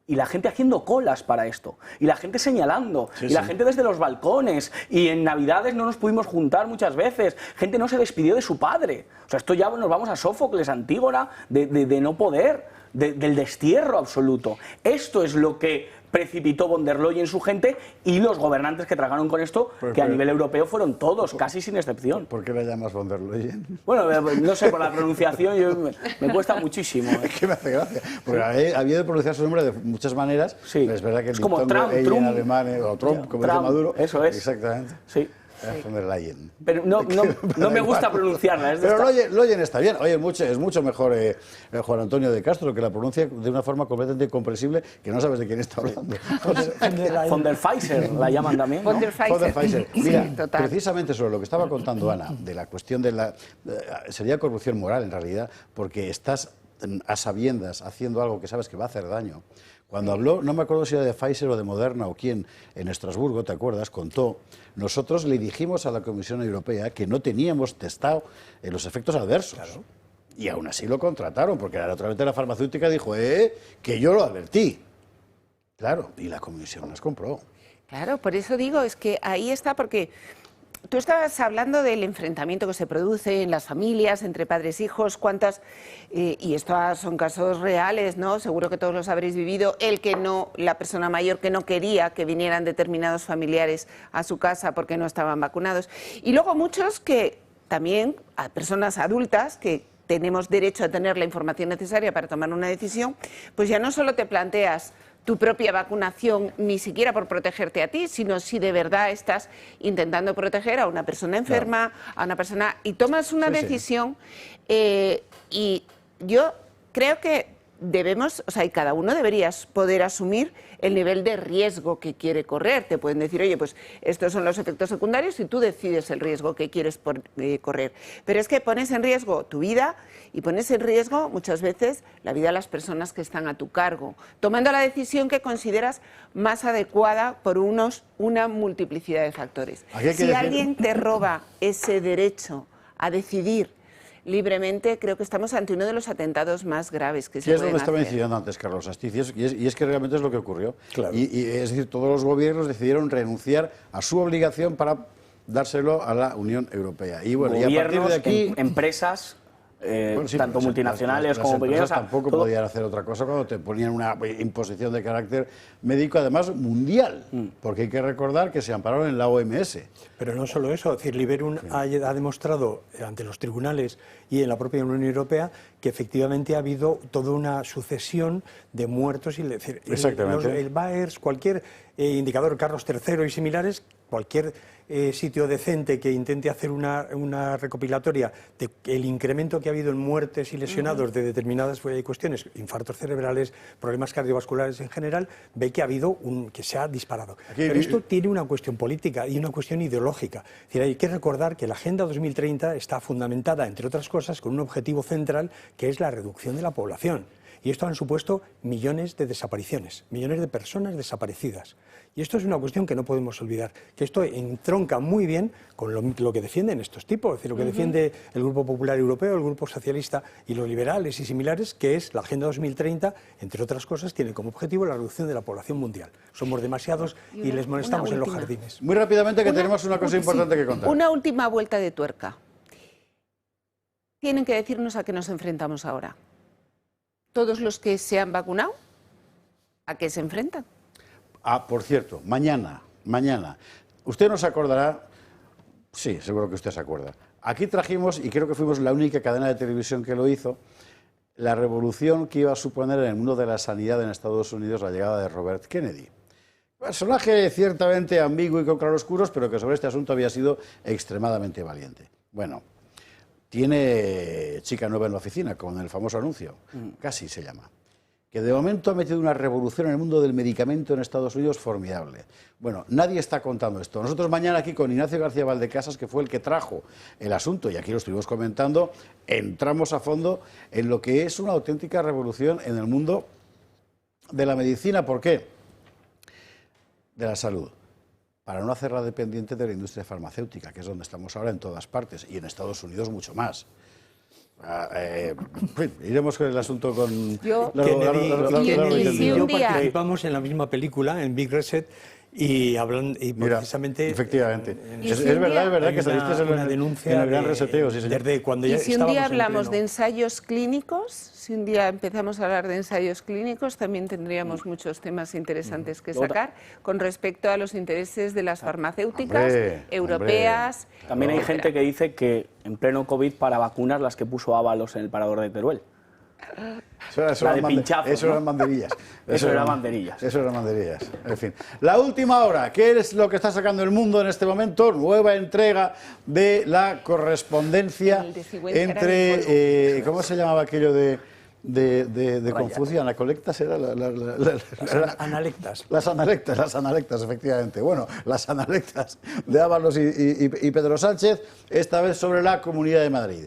Y la gente haciendo colas para esto, y la gente señalando, y la gente desde los balcones, y en Navidades no nos pudimos juntar muchas veces, gente no se despidió de su padre. O sea, esto ya nos vamos a Sófocles, Antígona, de no poder, del destierro absoluto. Esto es lo que precipitó von der Leyen y su gente y los gobernantes que tragaron con esto, que a nivel europeo fueron todos, casi sin excepción. ¿Por qué la llamas von der Leyen? Bueno, no sé, por la pronunciación me cuesta muchísimo. Es que me hace gracia, porque había de pronunciar su nombre de muchas maneras, sí. Pero es verdad que es como Trump, en alemán, o Trump, como dice Maduro. Eso es. Exactamente. Sí. Von der Leyen. Pero no me gusta pronunciarla. Pero Leyen está bien. Oye, es mucho mejor Juan Antonio de Castro, que la pronuncia de una forma completamente incomprensible, que no sabes de quién está hablando. Von der Pfizer la llaman también, ¿no? Von der Pfizer. Mira, Sí, total. precisamente sobre lo que estaba contando Ana, de la cuestión de la... sería corrupción moral, en realidad, porque estás a sabiendas haciendo algo que sabes que va a hacer daño. Cuando habló, no me acuerdo si era de Pfizer o de Moderna o quién, en Estrasburgo, ¿te acuerdas? Contó, nosotros le dijimos a la Comisión Europea que no teníamos testado los efectos adversos. Claro. Y aún así lo contrataron, porque naturalmente la farmacéutica dijo, que yo lo advertí. Claro, y la Comisión las compró. Claro, por eso digo, es que ahí está, porque tú estabas hablando del enfrentamiento que se produce en las familias, entre padres e hijos, cuántas, y estos son casos reales, ¿no? Seguro que todos los habréis vivido, la persona mayor que no quería que vinieran determinados familiares a su casa porque no estaban vacunados. Y luego muchos que también, a personas adultas que tenemos derecho a tener la información necesaria para tomar una decisión, pues ya no solo te planteas tu propia vacunación, ni siquiera por protegerte a ti, sino si de verdad estás intentando proteger a una persona enferma, a una persona, y tomas una decisión, y yo creo que debemos, o sea, y cada uno debería poder asumir el nivel de riesgo que quiere correr. Te pueden decir, oye, pues estos son los efectos secundarios y tú decides el riesgo que quieres correr. Pero es que pones en riesgo tu vida y pones en riesgo muchas veces la vida de las personas que están a tu cargo, tomando la decisión que consideras más adecuada por una multiplicidad de factores. Si alguien te roba ese derecho a decidir libremente, creo que estamos ante uno de los atentados más graves que se pueden hacer. Es lo que estaba incidiendo antes Carlos Astiz, y es que realmente es lo que ocurrió. Claro. Y es decir, todos los gobiernos decidieron renunciar a su obligación para dárselo a la Unión Europea. Y bueno, gobiernos, y a partir de aquí... empresas... tanto multinacionales como pequeñas. Tampoco podían hacer otra cosa cuando te ponían una imposición de carácter médico, además mundial, porque hay que recordar que se ampararon en la OMS. Pero no solo eso, es decir, Liberum ha demostrado ante los tribunales y en la propia Unión Europea que efectivamente ha habido toda una sucesión de muertos. Exactamente. El Baers, cualquier indicador, Carlos III y similares, cualquier sitio decente que intente hacer una recopilatoria del incremento que ha habido en muertes y lesionados de determinadas cuestiones, infartos cerebrales, problemas cardiovasculares en general, ve que ha habido que se ha disparado. Pero esto tiene una cuestión política y una cuestión ideológica. Es decir, hay que recordar que la Agenda 2030 está fundamentada, entre otras cosas, con un objetivo central que es la reducción de la población. Y esto han supuesto millones de desapariciones, millones de personas desaparecidas. Y esto es una cuestión que no podemos olvidar, que esto entronca muy bien con lo que defienden estos tipos, es decir, lo que defiende el Grupo Popular Europeo, el Grupo Socialista y los liberales y similares, que es la Agenda 2030, entre otras cosas, tiene como objetivo la reducción de la población mundial. Somos demasiados y les molestamos en los jardines. Muy rápidamente, que tenemos una cosa importante que contar. Una última vuelta de tuerca. Tienen que decirnos a qué nos enfrentamos ahora. Todos los que se han vacunado, ¿a qué se enfrentan? Ah, por cierto, mañana, usted nos acordará, sí, seguro que usted se acuerda, aquí trajimos, y creo que fuimos la única cadena de televisión que lo hizo, la revolución que iba a suponer en el mundo de la sanidad en Estados Unidos la llegada de Robert Kennedy. Personaje ciertamente ambiguo y con claroscuros, pero que sobre este asunto había sido extremadamente valiente. Bueno, tiene chica nueva en la oficina, con el famoso anuncio, casi se llama, que de momento ha metido una revolución en el mundo del medicamento en Estados Unidos formidable. Bueno, nadie está contando esto. Nosotros mañana aquí con Ignacio García Valdecasas, que fue el que trajo el asunto, y aquí lo estuvimos comentando, entramos a fondo en lo que es una auténtica revolución en el mundo de la medicina. ¿Por qué? De la salud. Para no hacerla dependiente de la industria farmacéutica, que es donde estamos ahora en todas partes, y en Estados Unidos mucho más. Iremos con el asunto con... Yo participamos en la misma película, en Big Reset, y hablan y precisamente... Efectivamente. Es verdad que saliste en la denuncia en el Gran Reseteo. Sí, señor. Desde cuando y si un día hablamos de ensayos clínicos, si un día empezamos a hablar de ensayos clínicos, también tendríamos muchos temas interesantes que sacar con respecto a los intereses de las farmacéuticas europeas. También hay gente que dice que en pleno COVID para vacunas las que puso Ábalos en el Parador de Teruel. Eso eran banderillas. Eso eran banderillas. Eso eran banderillas. En fin. La última hora. ¿Qué es lo que está sacando el mundo en este momento? Nueva entrega de la correspondencia entre... ¿cómo se llamaba aquello de Confucio? ¿Anacolectas era? Analectas. Las analectas, efectivamente. Bueno, las analectas de Ábalos y Pedro Sánchez, esta vez sobre la Comunidad de Madrid.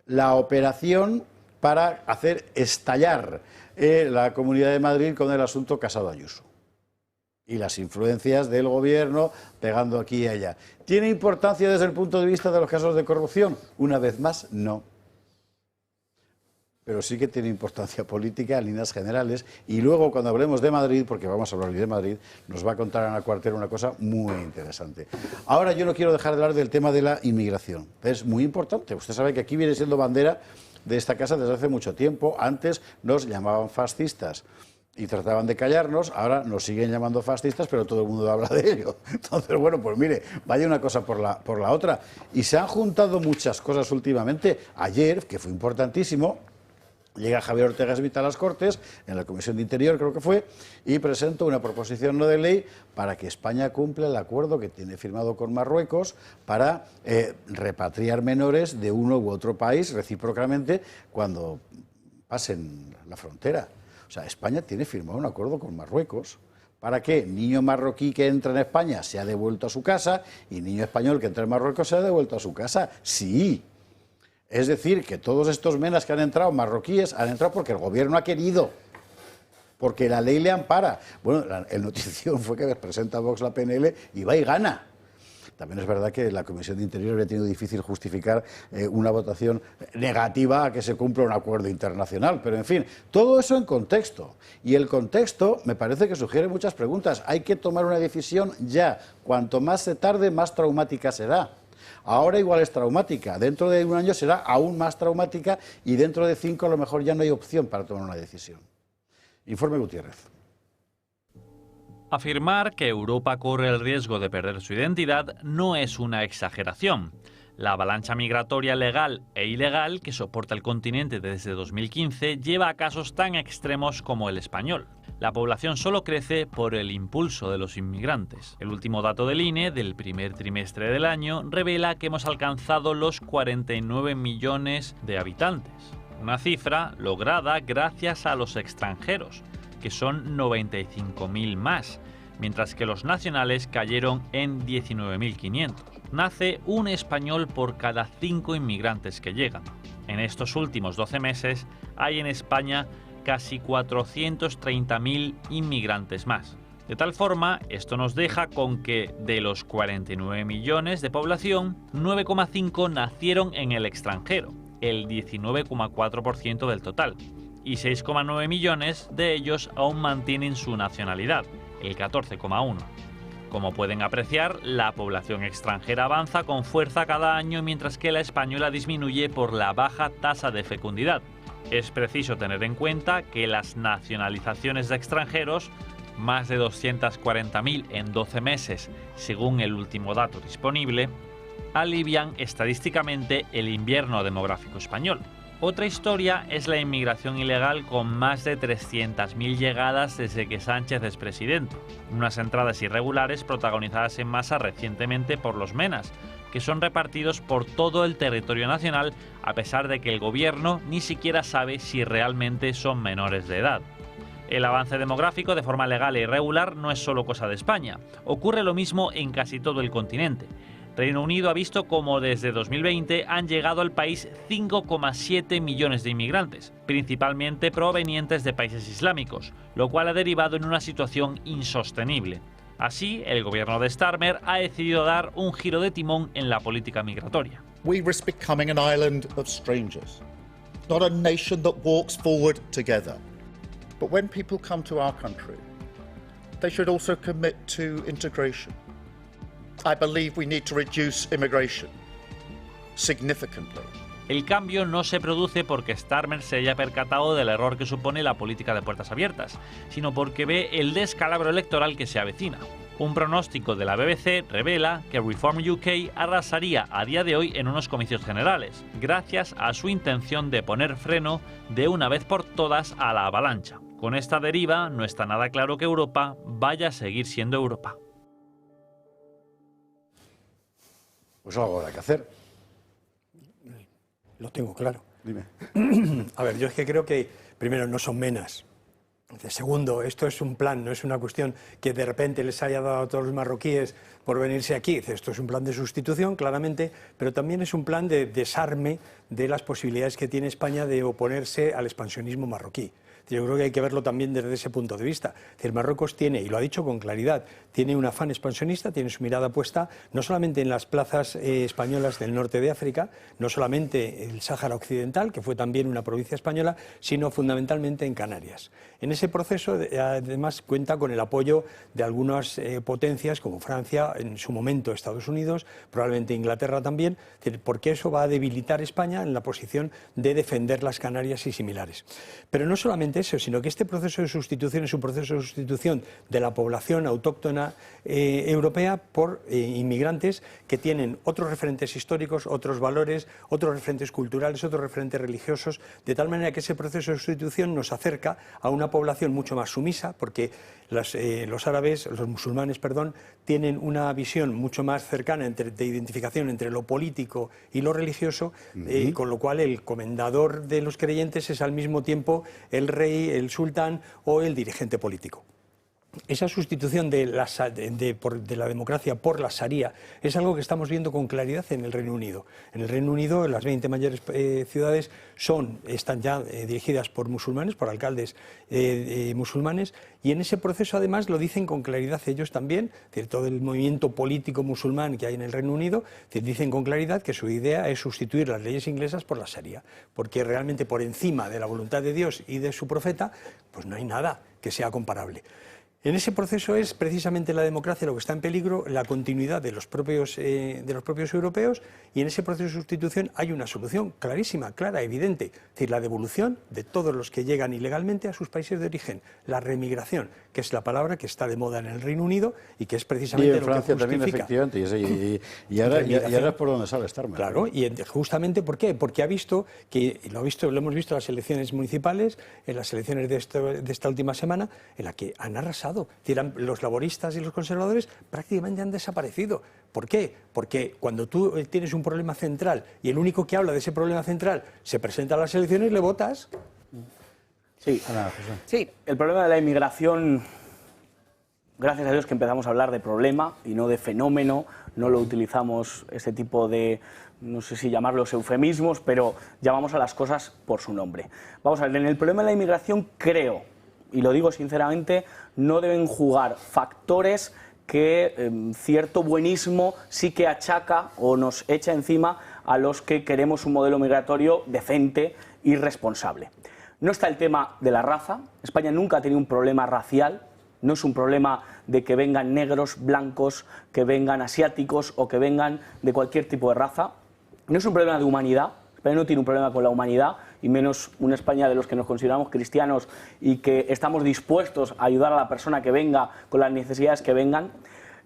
La operación para hacer estallar la Comunidad de Madrid con el asunto Casado-Ayuso. Y las influencias del gobierno pegando aquí y allá. ¿Tiene importancia desde el punto de vista de los casos de corrupción? Una vez más, no. Pero sí que tiene importancia política en líneas generales. Y luego, cuando hablemos de Madrid, porque vamos a hablar hoy de Madrid, nos va a contar Ana Cuartero una cosa muy interesante. Ahora, yo no quiero dejar de hablar del tema de la inmigración. Es muy importante. Usted sabe que aquí viene siendo bandera de esta casa desde hace mucho tiempo. Antes nos llamaban fascistas y trataban de callarnos, ahora nos siguen llamando fascistas, pero todo el mundo habla de ello. Entonces, bueno, pues mire, vaya una cosa por la otra. Y se han juntado muchas cosas últimamente. Ayer, que fue importantísimo, llega Javier Ortega Smith a las Cortes, en la Comisión de Interior creo que fue, y presenta una proposición no de ley para que España cumpla el acuerdo que tiene firmado con Marruecos para repatriar menores de uno u otro país recíprocamente cuando pasen la frontera. O sea, España tiene firmado un acuerdo con Marruecos para que niño marroquí que entra en España sea devuelto a su casa y niño español que entra en Marruecos sea devuelto a su casa. Sí. Es decir, que todos estos menas que han entrado, marroquíes, han entrado porque el gobierno ha querido, porque la ley le ampara. Bueno, el notición fue que presenta Vox la PNL y va y gana. También es verdad que la Comisión de Interior había tenido difícil justificar una votación negativa a que se cumpla un acuerdo internacional. Pero, en fin, todo eso en contexto. Y el contexto me parece que sugiere muchas preguntas. Hay que tomar una decisión ya. Cuanto más se tarde, más traumática será. Ahora igual es traumática, dentro de un año será aún más traumática y dentro de 5 a lo mejor ya no hay opción para tomar una decisión. Informe Gutiérrez. Afirmar que Europa corre el riesgo de perder su identidad no es una exageración. La avalancha migratoria legal e ilegal que soporta el continente desde 2015 lleva a casos tan extremos como el español. La población solo crece por el impulso de los inmigrantes. El último dato del INE del primer trimestre del año revela que hemos alcanzado los 49 millones de habitantes. Una cifra lograda gracias a los extranjeros, que son 95.000 más, mientras que los nacionales cayeron en 19.500. Nace un español por cada 5 inmigrantes que llegan. En estos últimos 12 meses hay en España casi 430.000 inmigrantes más. De tal forma, esto nos deja con que de los 49 millones de población, 9,5 nacieron en el extranjero, el 19,4% del total, y 6,9 millones de ellos aún mantienen su nacionalidad, el 14,1%. Como pueden apreciar, la población extranjera avanza con fuerza cada año mientras que la española disminuye por la baja tasa de fecundidad. Es preciso tener en cuenta que las nacionalizaciones de extranjeros, más de 240.000 en 12 meses, según el último dato disponible, alivian estadísticamente el invierno demográfico español. Otra historia es la inmigración ilegal con más de 300.000 llegadas desde que Sánchez es presidente. Unas entradas irregulares protagonizadas en masa recientemente por los MENAs, que son repartidos por todo el territorio nacional a pesar de que el gobierno ni siquiera sabe si realmente son menores de edad. El avance demográfico de forma legal e irregular no es solo cosa de España. Ocurre lo mismo en casi todo el continente. Reino Unido ha visto cómo desde 2020 han llegado al país 5,7 millones de inmigrantes, principalmente provenientes de países islámicos, lo cual ha derivado en una situación insostenible. Así, el gobierno de Starmer ha decidido dar un giro de timón en la política migratoria. We risk becoming an island of strangers, not a nation that walks forward together. But when people come to our country, they should also commit to integration. I believe we need to reduce immigration significantly. El cambio no se produce porque Starmer se haya percatado del error que supone la política de puertas abiertas, sino porque ve el descalabro electoral que se avecina. Un pronóstico de la BBC revela que Reform UK arrasaría a día de hoy en unos comicios generales, gracias a su intención de poner freno de una vez por todas a la avalancha. Con esta deriva no está nada claro que Europa vaya a seguir siendo Europa. Pues algo habrá que hacer. Lo tengo claro. Dime. A ver, yo es que creo que, primero, no son menas. Segundo, esto es un plan, no es una cuestión que de repente les haya dado a todos los marroquíes por venirse aquí. Esto es un plan de sustitución, claramente, pero también es un plan de desarme de las posibilidades que tiene España de oponerse al expansionismo marroquí. Yo creo que hay que verlo también desde ese punto de vista. Es decir, Marruecos tiene, y lo ha dicho con claridad, tiene un afán expansionista, tiene su mirada puesta no solamente en las plazas españolas del norte de África, no solamente el Sáhara Occidental, que fue también una provincia española, sino fundamentalmente en Canarias. En ese proceso, además, cuenta con el apoyo de algunas potencias como Francia, en su momento Estados Unidos, probablemente Inglaterra también, porque eso va a debilitar España en la posición de defender las Canarias y similares. Pero no solamente eso, sino que este proceso de sustitución es un proceso de sustitución de la población autóctona europea por inmigrantes que tienen otros referentes históricos, otros valores, otros referentes culturales, otros referentes religiosos, de tal manera que ese proceso de sustitución nos acerca a una población mucho más sumisa, porque los árabes, los musulmanes, perdón, tienen una visión mucho más cercana de identificación entre lo político y lo religioso, con lo cual el comendador de los creyentes es al mismo tiempo el rey, el sultán o el dirigente político. Esa sustitución de la democracia por la Sharia es algo que estamos viendo con claridad en el Reino Unido. En el Reino Unido, las 20 mayores ciudades están ya dirigidas por musulmanes, por alcaldes musulmanes, y en ese proceso además lo dicen con claridad ellos también, es decir, todo el movimiento político musulmán que hay en el Reino Unido, dicen con claridad que su idea es sustituir las leyes inglesas por la Sharia, porque realmente por encima de la voluntad de Dios y de su profeta, pues no hay nada que sea comparable. En ese proceso es precisamente la democracia lo que está en peligro, la continuidad de los propios europeos, y en ese proceso de sustitución hay una solución clarísima, clara, evidente, es decir, la devolución de todos los que llegan ilegalmente a sus países de origen, la remigración, que es la palabra que está de moda en el Reino Unido y que es precisamente y en Francia lo que justifica. también, efectivamente, y ahora es por donde sale Starmer. Claro, y justamente ¿por qué? Porque ha visto que, lo hemos visto en las elecciones municipales, en las elecciones de esta última semana, en la que han arrasado. Los laboristas y los conservadores prácticamente han desaparecido. ¿Por qué? Porque cuando tú tienes un problema central y el único que habla de ese problema central se presenta a las elecciones, le votas. Sí, sí. El problema de la inmigración gracias a Dios que empezamos a hablar de problema y no de fenómeno, no lo utilizamos ese tipo de, no sé si llamarlos eufemismos, pero llamamos a las cosas por su nombre. Vamos a ver, en el problema de la inmigración creo, y lo digo sinceramente, no deben jugar factores que cierto buenismo sí que achaca o nos echa encima a los que queremos un modelo migratorio decente y responsable. No está el tema de la raza. España nunca ha tenido un problema racial. No es un problema de que vengan negros, blancos, que vengan asiáticos o que vengan de cualquier tipo de raza. No es un problema de humanidad. España no tiene un problema con la humanidad, y menos una España de los que nos consideramos cristianos y que estamos dispuestos a ayudar a la persona que venga con las necesidades que vengan.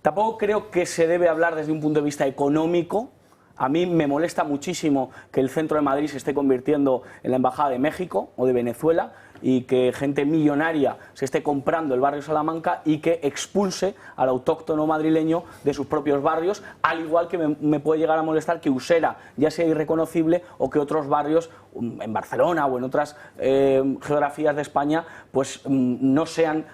Tampoco creo que se debe hablar desde un punto de vista económico. A mí me molesta muchísimo que el centro de Madrid se esté convirtiendo en la Embajada de México o de Venezuela, y que gente millonaria se esté comprando el barrio Salamanca y que expulse al autóctono madrileño de sus propios barrios, al igual que me puede llegar a molestar que Usera ya sea irreconocible o que otros barrios en Barcelona o en otras geografías de España pues no sean,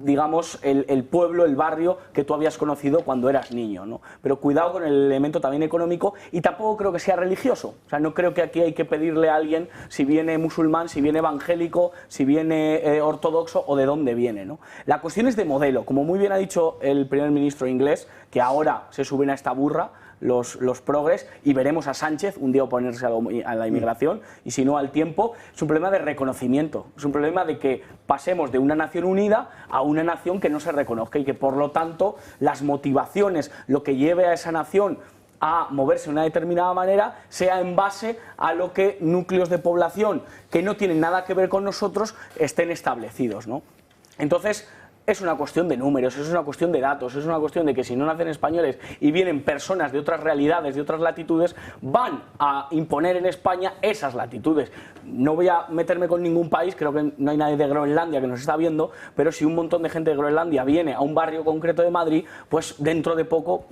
digamos, el pueblo, el barrio que tú habías conocido cuando eras niño, ¿no? Pero cuidado con el elemento también económico, y tampoco creo que sea religioso. O sea, no creo que aquí hay que pedirle a alguien si viene musulmán, si viene evangélico, si viene ortodoxo o de dónde viene, ¿no? La cuestión es de modelo. Como muy bien ha dicho el primer ministro inglés, que ahora se suben a esta burra los progres, y veremos a Sánchez un día oponerse a la inmigración, y si no al tiempo. Es un problema de reconocimiento, es un problema de que pasemos de una nación unida a una nación que no se reconozca, y que por lo tanto las motivaciones, lo que lleve a esa nación a moverse de una determinada manera, sea en base a lo que núcleos de población que no tienen nada que ver con nosotros estén establecidos, ¿no? Entonces, es una cuestión de números, es una cuestión de datos, es una cuestión de que si no nacen españoles y vienen personas de otras realidades, de otras latitudes, van a imponer en España esas latitudes. No voy a meterme con ningún país, creo que no hay nadie de Groenlandia que nos está viendo, pero si un montón de gente de Groenlandia viene a un barrio concreto de Madrid, pues dentro de poco,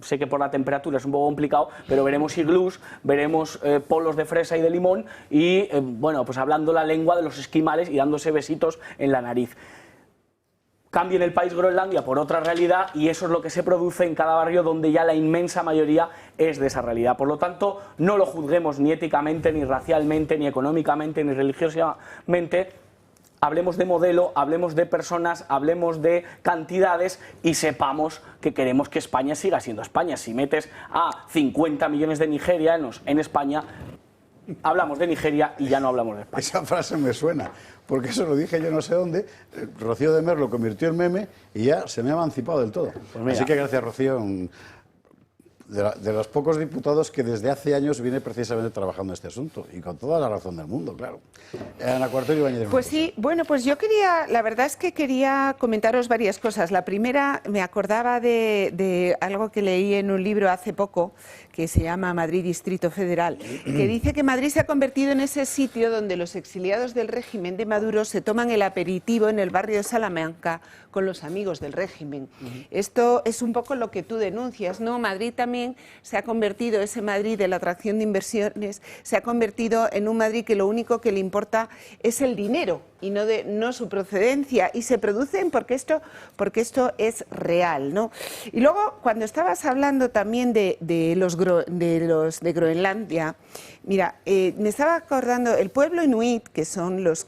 sé que por la temperatura es un poco complicado, pero veremos iglús, veremos polos de fresa y de limón y, bueno, pues hablando la lengua de los esquimales y dándose besitos en la nariz. Cambien el país Groenlandia por otra realidad, y eso es lo que se produce en cada barrio donde ya la inmensa mayoría es de esa realidad. Por lo tanto, no lo juzguemos ni éticamente, ni racialmente, ni económicamente, ni religiosamente. Hablemos de modelo, hablemos de personas, hablemos de cantidades y sepamos que queremos que España siga siendo España. Si metes a 50 millones de nigerianos en España, hablamos de Nigeria y ya no hablamos de España. Esa frase me suena, porque eso lo dije yo no sé dónde. Rocío de Mer lo convirtió en meme y ya se me ha emancipado del todo. Pues así que gracias, Rocío, de los pocos diputados que desde hace años viene precisamente trabajando en este asunto, y con toda la razón del mundo, claro. Ana Cuartero Ibáñez. Pues sí, bueno, pues yo quería, la verdad es que quería comentaros varias cosas. La primera, me acordaba de algo que leí en un libro hace poco, que se llama Madrid Distrito Federal, que dice que Madrid se ha convertido en ese sitio donde los exiliados del régimen de Maduro se toman el aperitivo en el barrio de Salamanca con los amigos del régimen. Esto es un poco lo que tú denuncias, ¿no? Madrid también se ha convertido, ese Madrid de la atracción de inversiones, se ha convertido en un Madrid que lo único que le importa es el dinero y no su procedencia, y se producen porque esto es real, ¿no? Y luego, cuando estabas hablando también de los de Groenlandia, mira, me estaba acordando, el pueblo inuit, que son los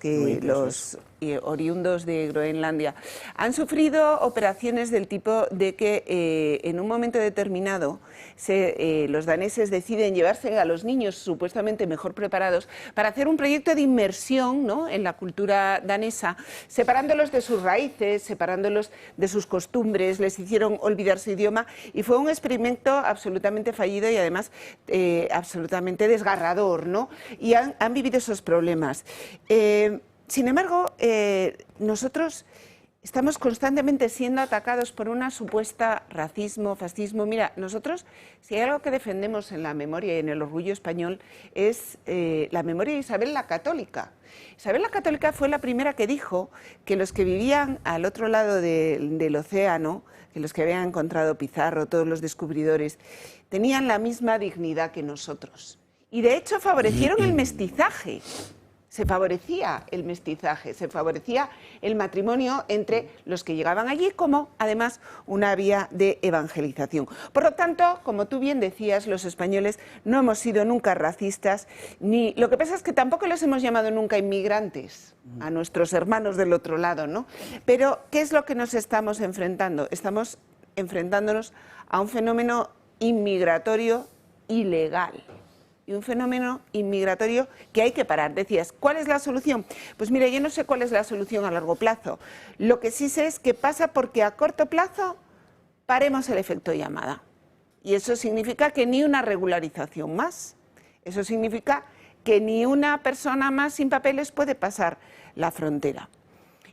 oriundos de Groenlandia, han sufrido operaciones del tipo de que en un momento determinado los daneses deciden llevarse a los niños supuestamente mejor preparados para hacer un proyecto de inmersión, ¿no?, en la cultura danesa, separándolos de sus raíces, separándolos de sus costumbres, les hicieron olvidar su idioma, y fue un experimento absolutamente fallido y además absolutamente desgarrador, ¿no? Y han vivido esos problemas. Sin embargo, nosotros estamos constantemente siendo atacados por una supuesta racismo, fascismo. Mira, nosotros, si hay algo que defendemos en la memoria y en el orgullo español, es la memoria de Isabel la Católica. Isabel la Católica fue la primera que dijo que los que vivían al otro lado del océano, que los que habían encontrado Pizarro, todos los descubridores, tenían la misma dignidad que nosotros. Y de hecho favorecieron el mestizaje. se favorecía el mestizaje, se favorecía el matrimonio entre los que llegaban allí como, además, una vía de evangelización. Por lo tanto, como tú bien decías, los españoles no hemos sido nunca racistas, ni lo que pasa es que tampoco los hemos llamado nunca inmigrantes a nuestros hermanos del otro lado, ¿no? Pero, ¿qué es lo que nos estamos enfrentando? Estamos enfrentándonos a un fenómeno inmigratorio ilegal. Y un fenómeno inmigratorio que hay que parar. Decías, ¿cuál es la solución? Pues mira, yo no sé cuál es la solución a largo plazo. Lo que sí sé es que pasa porque a corto plazo paremos el efecto llamada. Y eso significa que ni una regularización más. Eso significa que ni una persona más sin papeles puede pasar la frontera.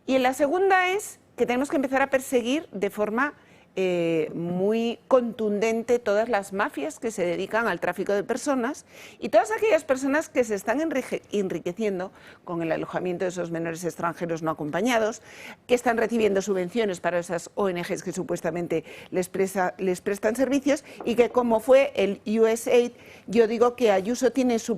Y la segunda es que tenemos que empezar a perseguir de forma muy contundente todas las mafias que se dedican al tráfico de personas y todas aquellas personas que se están enriqueciendo con el alojamiento de esos menores extranjeros no acompañados, que están recibiendo subvenciones para esas ONGs que supuestamente les prestan servicios y que, como fue el USAID, yo digo que Ayuso tiene su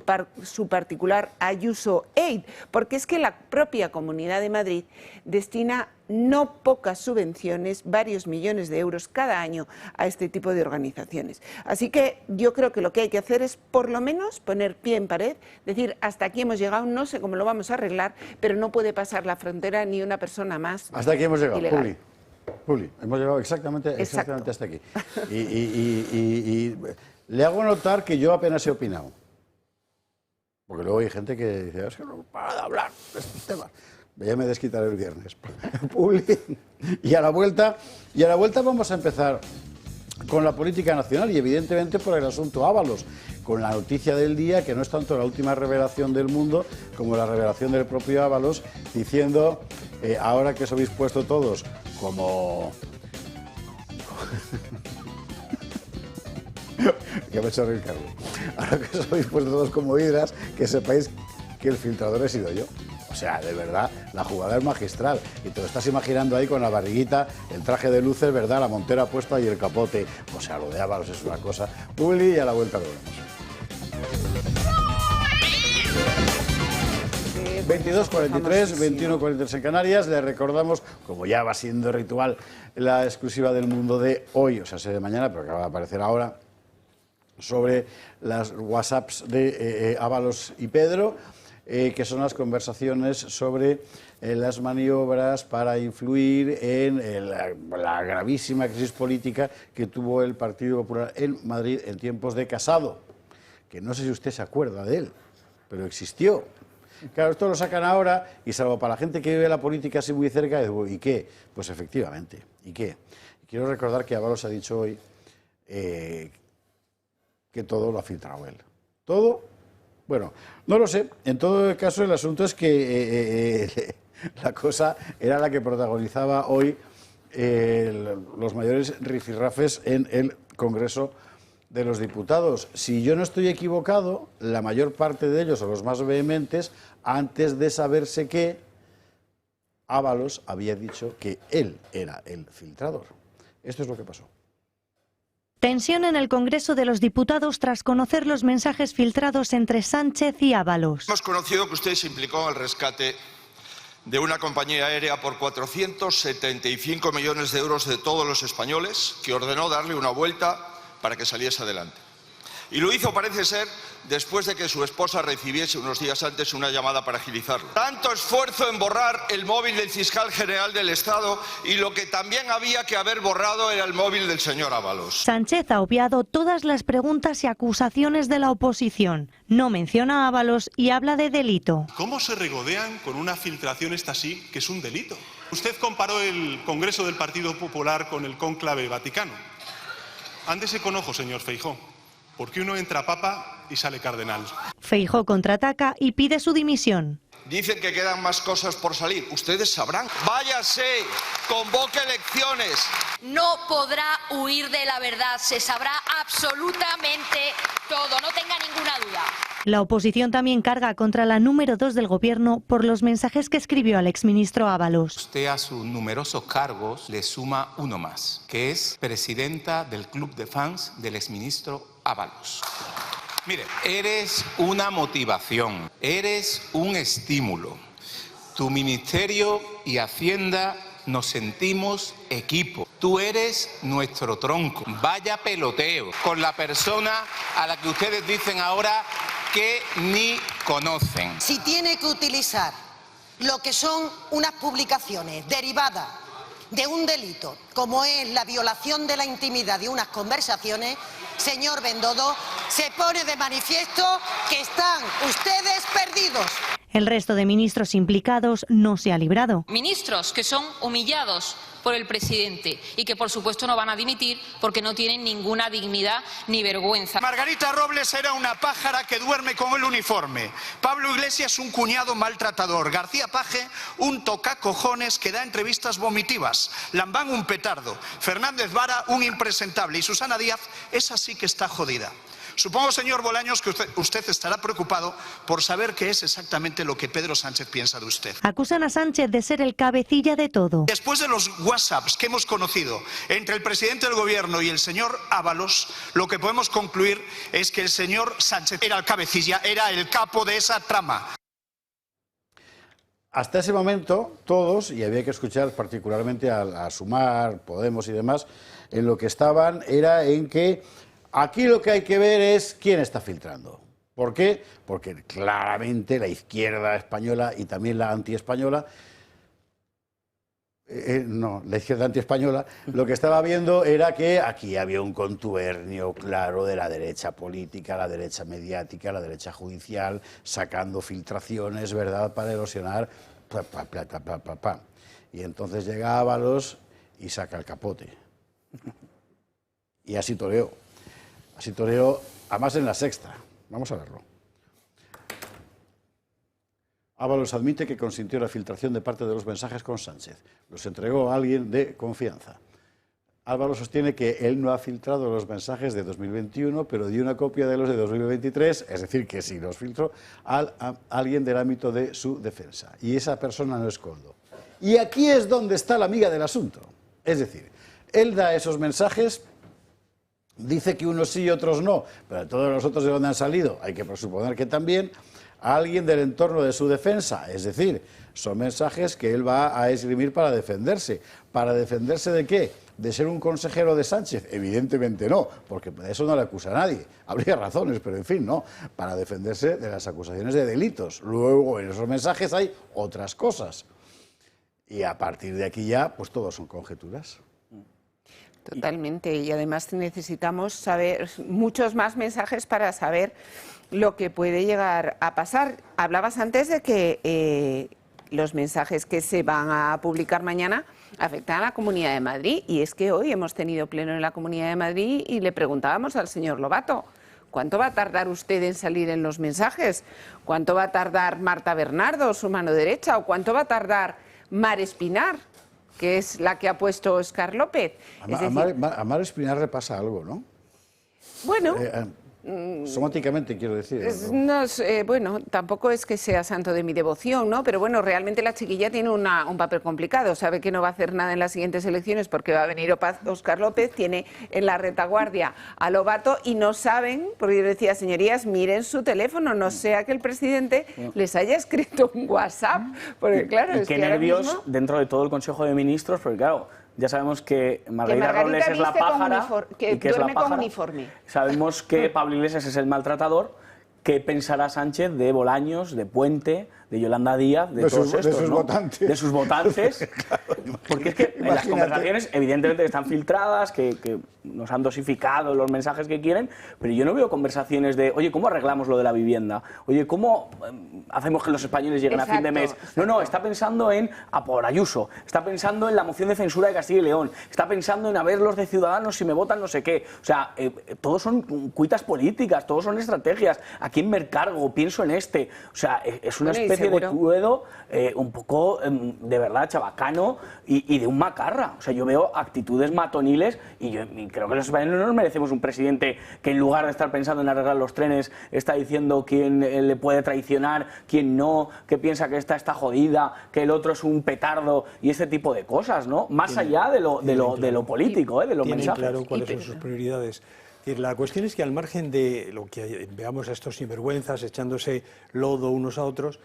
particular Ayuso Aid, porque es que la propia Comunidad de Madrid destina no pocas subvenciones, varios millones de euros cada año a este tipo de organizaciones. Así que yo creo que lo que hay que hacer es por lo menos poner pie en pared, decir hasta aquí hemos llegado, no sé cómo lo vamos a arreglar, pero no puede pasar la frontera ni una persona más. Hasta aquí hemos llegado, ilegal. Juli, hemos llegado exactamente hasta aquí. Y le hago notar que yo apenas he opinado. Porque luego hay gente que dice, es que no para de hablar de estos temas. Ya me desquitaré el viernes. Y a la vuelta vamos a empezar con la política nacional y evidentemente por el asunto Ábalos, con la noticia del día, que no es tanto la última revelación del mundo como la revelación del propio Ábalos, diciendo, ahora que os habéis puesto todos como... que me he hecho reír, Carlos. Ahora que os habéis puesto todos como hidras, que sepáis que el filtrador he sido yo. O sea, de verdad, la jugada es magistral. Y te lo estás imaginando ahí con la barriguita, el traje de luces, ¿verdad? La montera puesta y el capote. O sea, lo de Ábalos es una cosa. Publi, y a la vuelta lo vemos. 22:43, 21:43 en Canarias. Les recordamos, como ya va siendo ritual, la exclusiva del Mundo de hoy, o sea, de mañana, pero acaba de aparecer ahora, sobre las WhatsApps de Ábalos y Pedro, que son las conversaciones sobre las maniobras para influir en la gravísima crisis política que tuvo el Partido Popular en Madrid en tiempos de Casado, que no sé si usted se acuerda de él, pero existió. Claro, esto lo sacan ahora y salvo para la gente que vive la política así muy cerca, ¿y qué? Pues efectivamente, ¿y qué? Quiero recordar que Ábalos ha dicho hoy que todo lo ha filtrado él. ¿Todo? Bueno, no lo sé. En todo caso, el asunto es que la cosa era la que protagonizaba hoy los mayores rifirrafes en el Congreso de los Diputados. Si yo no estoy equivocado, la mayor parte de ellos, o los más vehementes, antes de saberse que Ábalos había dicho que él era el filtrador. Esto es lo que pasó. Tensión en el Congreso de los Diputados tras conocer los mensajes filtrados entre Sánchez y Ábalos. Hemos conocido que usted se implicó en el rescate de una compañía aérea por 475 millones de euros de todos los españoles, que ordenó darle una vuelta para que saliese adelante. Y lo hizo, parece ser, después de que su esposa recibiese unos días antes una llamada para agilizarlo. Tanto esfuerzo en borrar el móvil del fiscal general del Estado y lo que también había que haber borrado era el móvil del señor Ábalos. Sánchez ha obviado todas las preguntas y acusaciones de la oposición. No menciona a Ábalos y habla de delito. ¿Cómo se regodean con una filtración esta así, que es un delito? Usted comparó el Congreso del Partido Popular con el cónclave vaticano. Ándese con ojo, señor Feijóo, porque uno entra papa y sale cardenal. Feijóo contraataca y pide su dimisión. Dicen que quedan más cosas por salir. Ustedes sabrán. Váyase, convoque elecciones. No podrá huir de la verdad. Se sabrá absolutamente todo. No tenga ninguna duda. La oposición también carga contra la número 2 del gobierno por los mensajes que escribió al exministro Ábalos. Usted a sus numerosos cargos le suma uno más, que es presidenta del club de fans del exministro Ábalos. Mire, eres una motivación, eres un estímulo. Tu ministerio y Hacienda nos sentimos equipo. Tú eres nuestro tronco. Vaya peloteo con la persona a la que ustedes dicen ahora que ni conocen. Si tiene que utilizar lo que son unas publicaciones derivadas de un delito, como es la violación de la intimidad de unas conversaciones, señor Bendodo, se pone de manifiesto que están ustedes perdidos. El resto de ministros implicados no se ha librado. Ministros que son humillados por el presidente y que por supuesto no van a dimitir porque no tienen ninguna dignidad ni vergüenza. Margarita Robles era una pájara que duerme con el uniforme. Pablo Iglesias un cuñado maltratador. García Paje un tocacojones que da entrevistas vomitivas. Lambán un petardo. Fernández Vara un impresentable. Y Susana Díaz, esa sí que está jodida. Supongo, señor Bolaños, que usted estará preocupado por saber qué es exactamente lo que Pedro Sánchez piensa de usted. Acusan a Sánchez de ser el cabecilla de todo. Después de los WhatsApps que hemos conocido entre el presidente del gobierno y el señor Ábalos, lo que podemos concluir es que el señor Sánchez era el cabecilla, era el capo de esa trama. Hasta ese momento, todos, y había que escuchar particularmente a Sumar, Podemos y demás, en lo que estaban era en que aquí lo que hay que ver es quién está filtrando. ¿Por qué? Porque claramente la izquierda española y también la antiespañola, la izquierda antiespañola, lo que estaba viendo era que aquí había un contubernio claro de la derecha política, la derecha mediática, la derecha judicial, sacando filtraciones, ¿verdad?, para erosionar. Y entonces llega Ábalos y saca el capote. Y así toreó. Así toreó, además en La Sexta. Vamos a verlo. Ábalos admite que consintió la filtración de parte de los mensajes con Sánchez. Los entregó a alguien de confianza. Ábalos sostiene que él no ha filtrado los mensajes de 2021, pero dio una copia de los de 2023, es decir, que sí los filtró a alguien del ámbito de su defensa. Y esa persona no es Koldo. Y aquí es donde está la miga del asunto. Es decir, él da esos mensajes. Dice que unos sí y otros no, pero todos los otros de dónde han salido, hay que presuponer que también a alguien del entorno de su defensa, es decir, son mensajes que él va a esgrimir para defenderse. ¿Para defenderse de qué? ¿De ser un consejero de Sánchez? Evidentemente no, porque de eso no le acusa a nadie. Habría razones, pero en fin, no. Para defenderse de las acusaciones de delitos. Luego en esos mensajes hay otras cosas. Y a partir de aquí ya, pues todos son conjeturas. Totalmente, y además necesitamos saber muchos más mensajes para saber lo que puede llegar a pasar. Hablabas antes de que los mensajes que se van a publicar mañana afectan a la Comunidad de Madrid, y es que hoy hemos tenido pleno en la Comunidad de Madrid y le preguntábamos al señor Lobato: ¿cuánto va a tardar usted en salir en los mensajes? ¿Cuánto va a tardar Marta Bernardo, su mano derecha? ¿O cuánto va a tardar Mar Espinar, que es la que ha puesto Óscar López? A Mar Espinar le pasa algo, ¿no? Bueno, somáticamente, quiero decir. No, bueno, tampoco es que sea santo de mi devoción, ¿no? Pero bueno, realmente la chiquilla tiene un papel complicado. Sabe que no va a hacer nada en las siguientes elecciones porque va a venir Óscar López, tiene en la retaguardia a Lobato y no saben, porque yo decía, señorías, miren su teléfono, no sea que el presidente les haya escrito un WhatsApp. Porque claro, y es qué que nervios mismo... dentro de todo el Consejo de Ministros, porque claro, ya sabemos que Margarita Robles es la pájara. Que duerme con uniforme. Sabemos que Pablo Iglesias es el maltratador. ¿Qué pensará Sánchez de Bolaños, de Puente, de Yolanda Díaz, de todos estos, de sus ¿no? votantes? De sus votantes. Claro, porque es que las conversaciones, evidentemente, están filtradas, que nos han dosificado los mensajes que quieren, pero yo no veo conversaciones de, oye, ¿cómo arreglamos lo de la vivienda? Oye, ¿cómo hacemos que los españoles lleguen a fin de mes? No, está pensando en a por Ayuso, está pensando en la moción de censura de Castilla y León, está pensando en a ver los de Ciudadanos si me votan no sé qué. O sea, todos son cuitas políticas, todos son estrategias. ¿A quién me cargo? Pienso en este. O sea, es una especie de cluedo un poco, de verdad, chabacano y de un macarra. O sea, yo veo actitudes matoniles y creo que los españoles no nos merecemos un presidente que en lugar de estar pensando en arreglar los trenes está diciendo quién le puede traicionar, quién no, que piensa que esta está jodida, que el otro es un petardo y ese tipo de cosas, ¿no? Más allá de lo político, de los mensajes. Claro cuáles son sus prioridades. Es decir, la cuestión es que al margen de lo que veamos a estos sinvergüenzas echándose lodo unos a otros,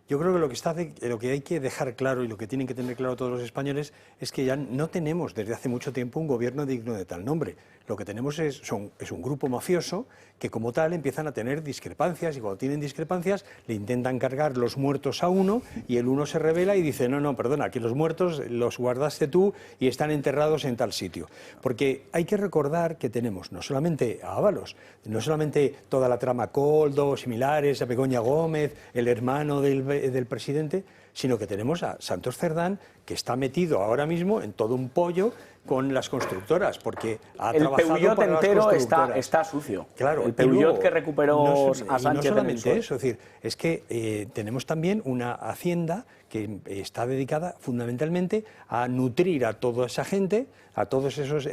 yo creo que lo que hay que dejar claro y lo que tienen que tener claro todos los españoles es que ya no tenemos desde hace mucho tiempo un gobierno digno de tal nombre. Lo que tenemos es un grupo mafioso que como tal empiezan a tener discrepancias y cuando tienen discrepancias le intentan cargar los muertos a uno y el uno se revela y dice no, perdona, que los muertos los guardaste tú y están enterrados en tal sitio. Porque hay que recordar que tenemos no solamente a Ábalos, no solamente toda la trama Koldo, similares, a Begoña Gómez, el hermano del presidente, sino que tenemos a Santos Cerdán, que está metido ahora mismo en todo un pollo con las constructoras, porque ha trabajado Peugeot para las entero constructoras. está sucio. Claro, el Peugeot que recuperó a Sánchez. Y no solamente en el eso, es decir, es que tenemos también una hacienda que está dedicada fundamentalmente a nutrir a toda esa gente, a todos esos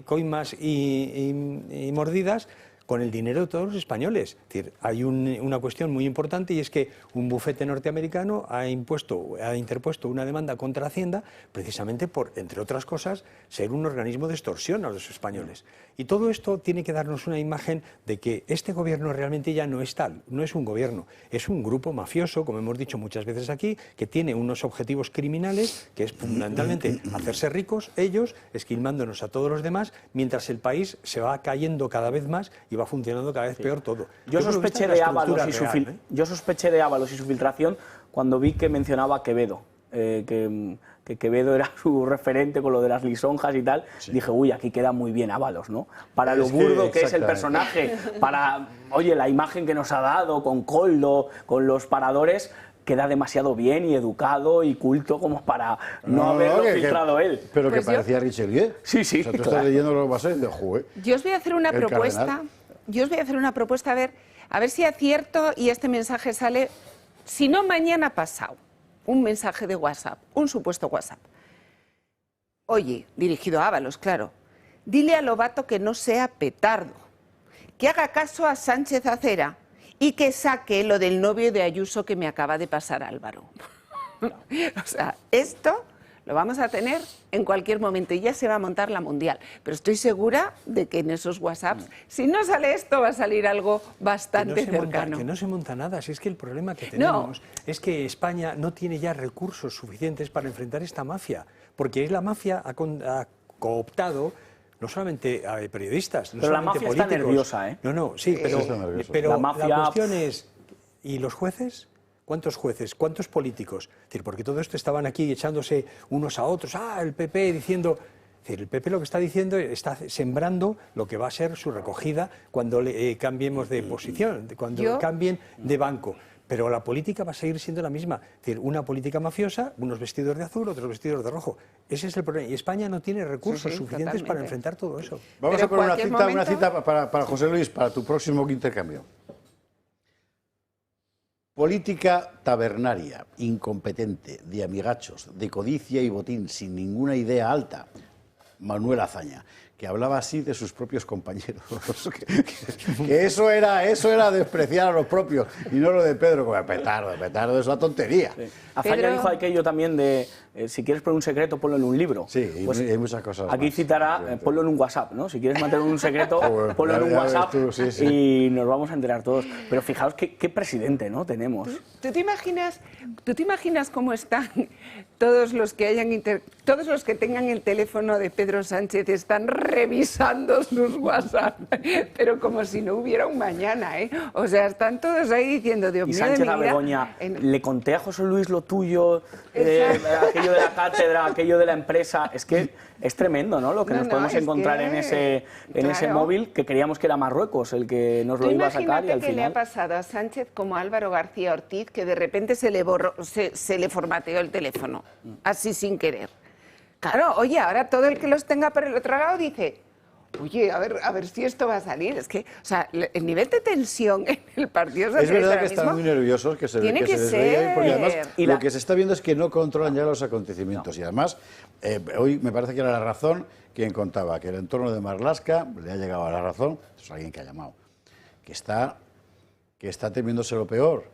coimas y mordidas, con el dinero de todos los españoles. Es decir, hay una cuestión muy importante y es que un bufete norteamericano ha interpuesto una demanda contra Hacienda precisamente por, entre otras cosas, ser un organismo de extorsión a los españoles. Y todo esto tiene que darnos una imagen de que este gobierno realmente ya no es tal, no es un gobierno, es un grupo mafioso, como hemos dicho muchas veces aquí, que tiene unos objetivos criminales, que es fundamentalmente hacerse ricos ellos, esquilmándonos a todos los demás, mientras el país se va cayendo cada vez más y va funcionando cada vez peor todo. Yo sospeché de Ábalos y su filtración cuando vi que mencionaba a Quevedo, que Quevedo era su referente con lo de las lisonjas y tal. Sí. Dije, uy, aquí queda muy bien Ábalos, ¿no? Para lo burdo que es el personaje, para, oye, la imagen que nos ha dado con Koldo, con los paradores, queda demasiado bien y educado y culto como para no haberlo filtrado él. Pero pues que parecía Richelieu. Sí, o sea, tú estás leyendo lo que pasa y de jugué. Yo os voy a hacer una propuesta. Yo os voy a hacer una propuesta, a ver si acierto y este mensaje sale, si no mañana pasado, un mensaje de WhatsApp, un supuesto WhatsApp. Oye, dirigido a Ábalos, claro, dile a Lobato que no sea petardo, que haga caso a Sánchez Acera y que saque lo del novio de Ayuso que me acaba de pasar Álvaro. O sea, esto lo vamos a tener en cualquier momento y ya se va a montar la mundial. Pero estoy segura de que en esos WhatsApps, si no sale esto, va a salir algo bastante cercano. Que no se monta nada. Si es que el problema que tenemos es que España no tiene ya recursos suficientes para enfrentar esta mafia. Porque la mafia ha cooptado no solamente a periodistas, no pero solamente la mafia políticos. Está nerviosa, ¿eh? No, sí, pero la cuestión es, ¿y los jueces? ¿Cuántos jueces? ¿Cuántos políticos? Es decir, porque todo esto estaban aquí echándose unos a otros. El PP diciendo... Es decir, el PP lo que está diciendo, está sembrando lo que va a ser su recogida cuando cambiemos de posición, cuando cambien de banco. Pero la política va a seguir siendo la misma. Es decir, una política mafiosa, unos vestidos de azul, otros vestidos de rojo. Ese es el problema. Y España no tiene recursos suficientes para enfrentar todo eso. Vamos a poner una cita para José Luis, para tu próximo intercambio. Política tabernaria, incompetente, de amigachos, de codicia y botín, sin ninguna idea alta. Manuel Azaña, que hablaba así de sus propios compañeros. que eso era despreciar a los propios y no lo de Pedro, como petardo es una tontería. Sí. Azaña dijo aquello también de, si quieres poner un secreto, ponlo en un libro. Sí, pues hay muchas cosas aquí más. Citará, ponlo en un WhatsApp, ¿no? Si quieres mantener un secreto, ponlo en un WhatsApp y nos vamos a enterar todos. Pero fijaos qué presidente, ¿no? Tenemos. ¿Tú te imaginas cómo están todos los que tengan el teléfono de Pedro Sánchez están revisando sus WhatsApp, pero como si no hubiera un mañana, ¿eh? O sea, están todos ahí diciendo, Dios mío, Sánchez a Begoña, le conté a José Luis lo tuyo, aquello de la cátedra, aquello de la empresa. Es que es tremendo, ¿no? Lo que nos podemos encontrar en ese móvil, que creíamos que era Marruecos el que nos lo iba a sacar y al final... ¿Qué le ha pasado a Sánchez como a Álvaro García Ortiz, que de repente se le formateó el teléfono, así sin querer? Claro, oye, ahora todo el que los tenga por el otro lado dice, oye, a ver si esto va a salir. Es que, o sea, el nivel de tensión en el Partido Socialista es verdad que están muy nerviosos, que se les veía, porque además lo que se está viendo es que no controlan ya los acontecimientos. Y además, hoy me parece que era La Razón quien contaba que el entorno de Marlaska, le ha llegado a La Razón, es alguien que ha llamado, que está temiéndose lo peor.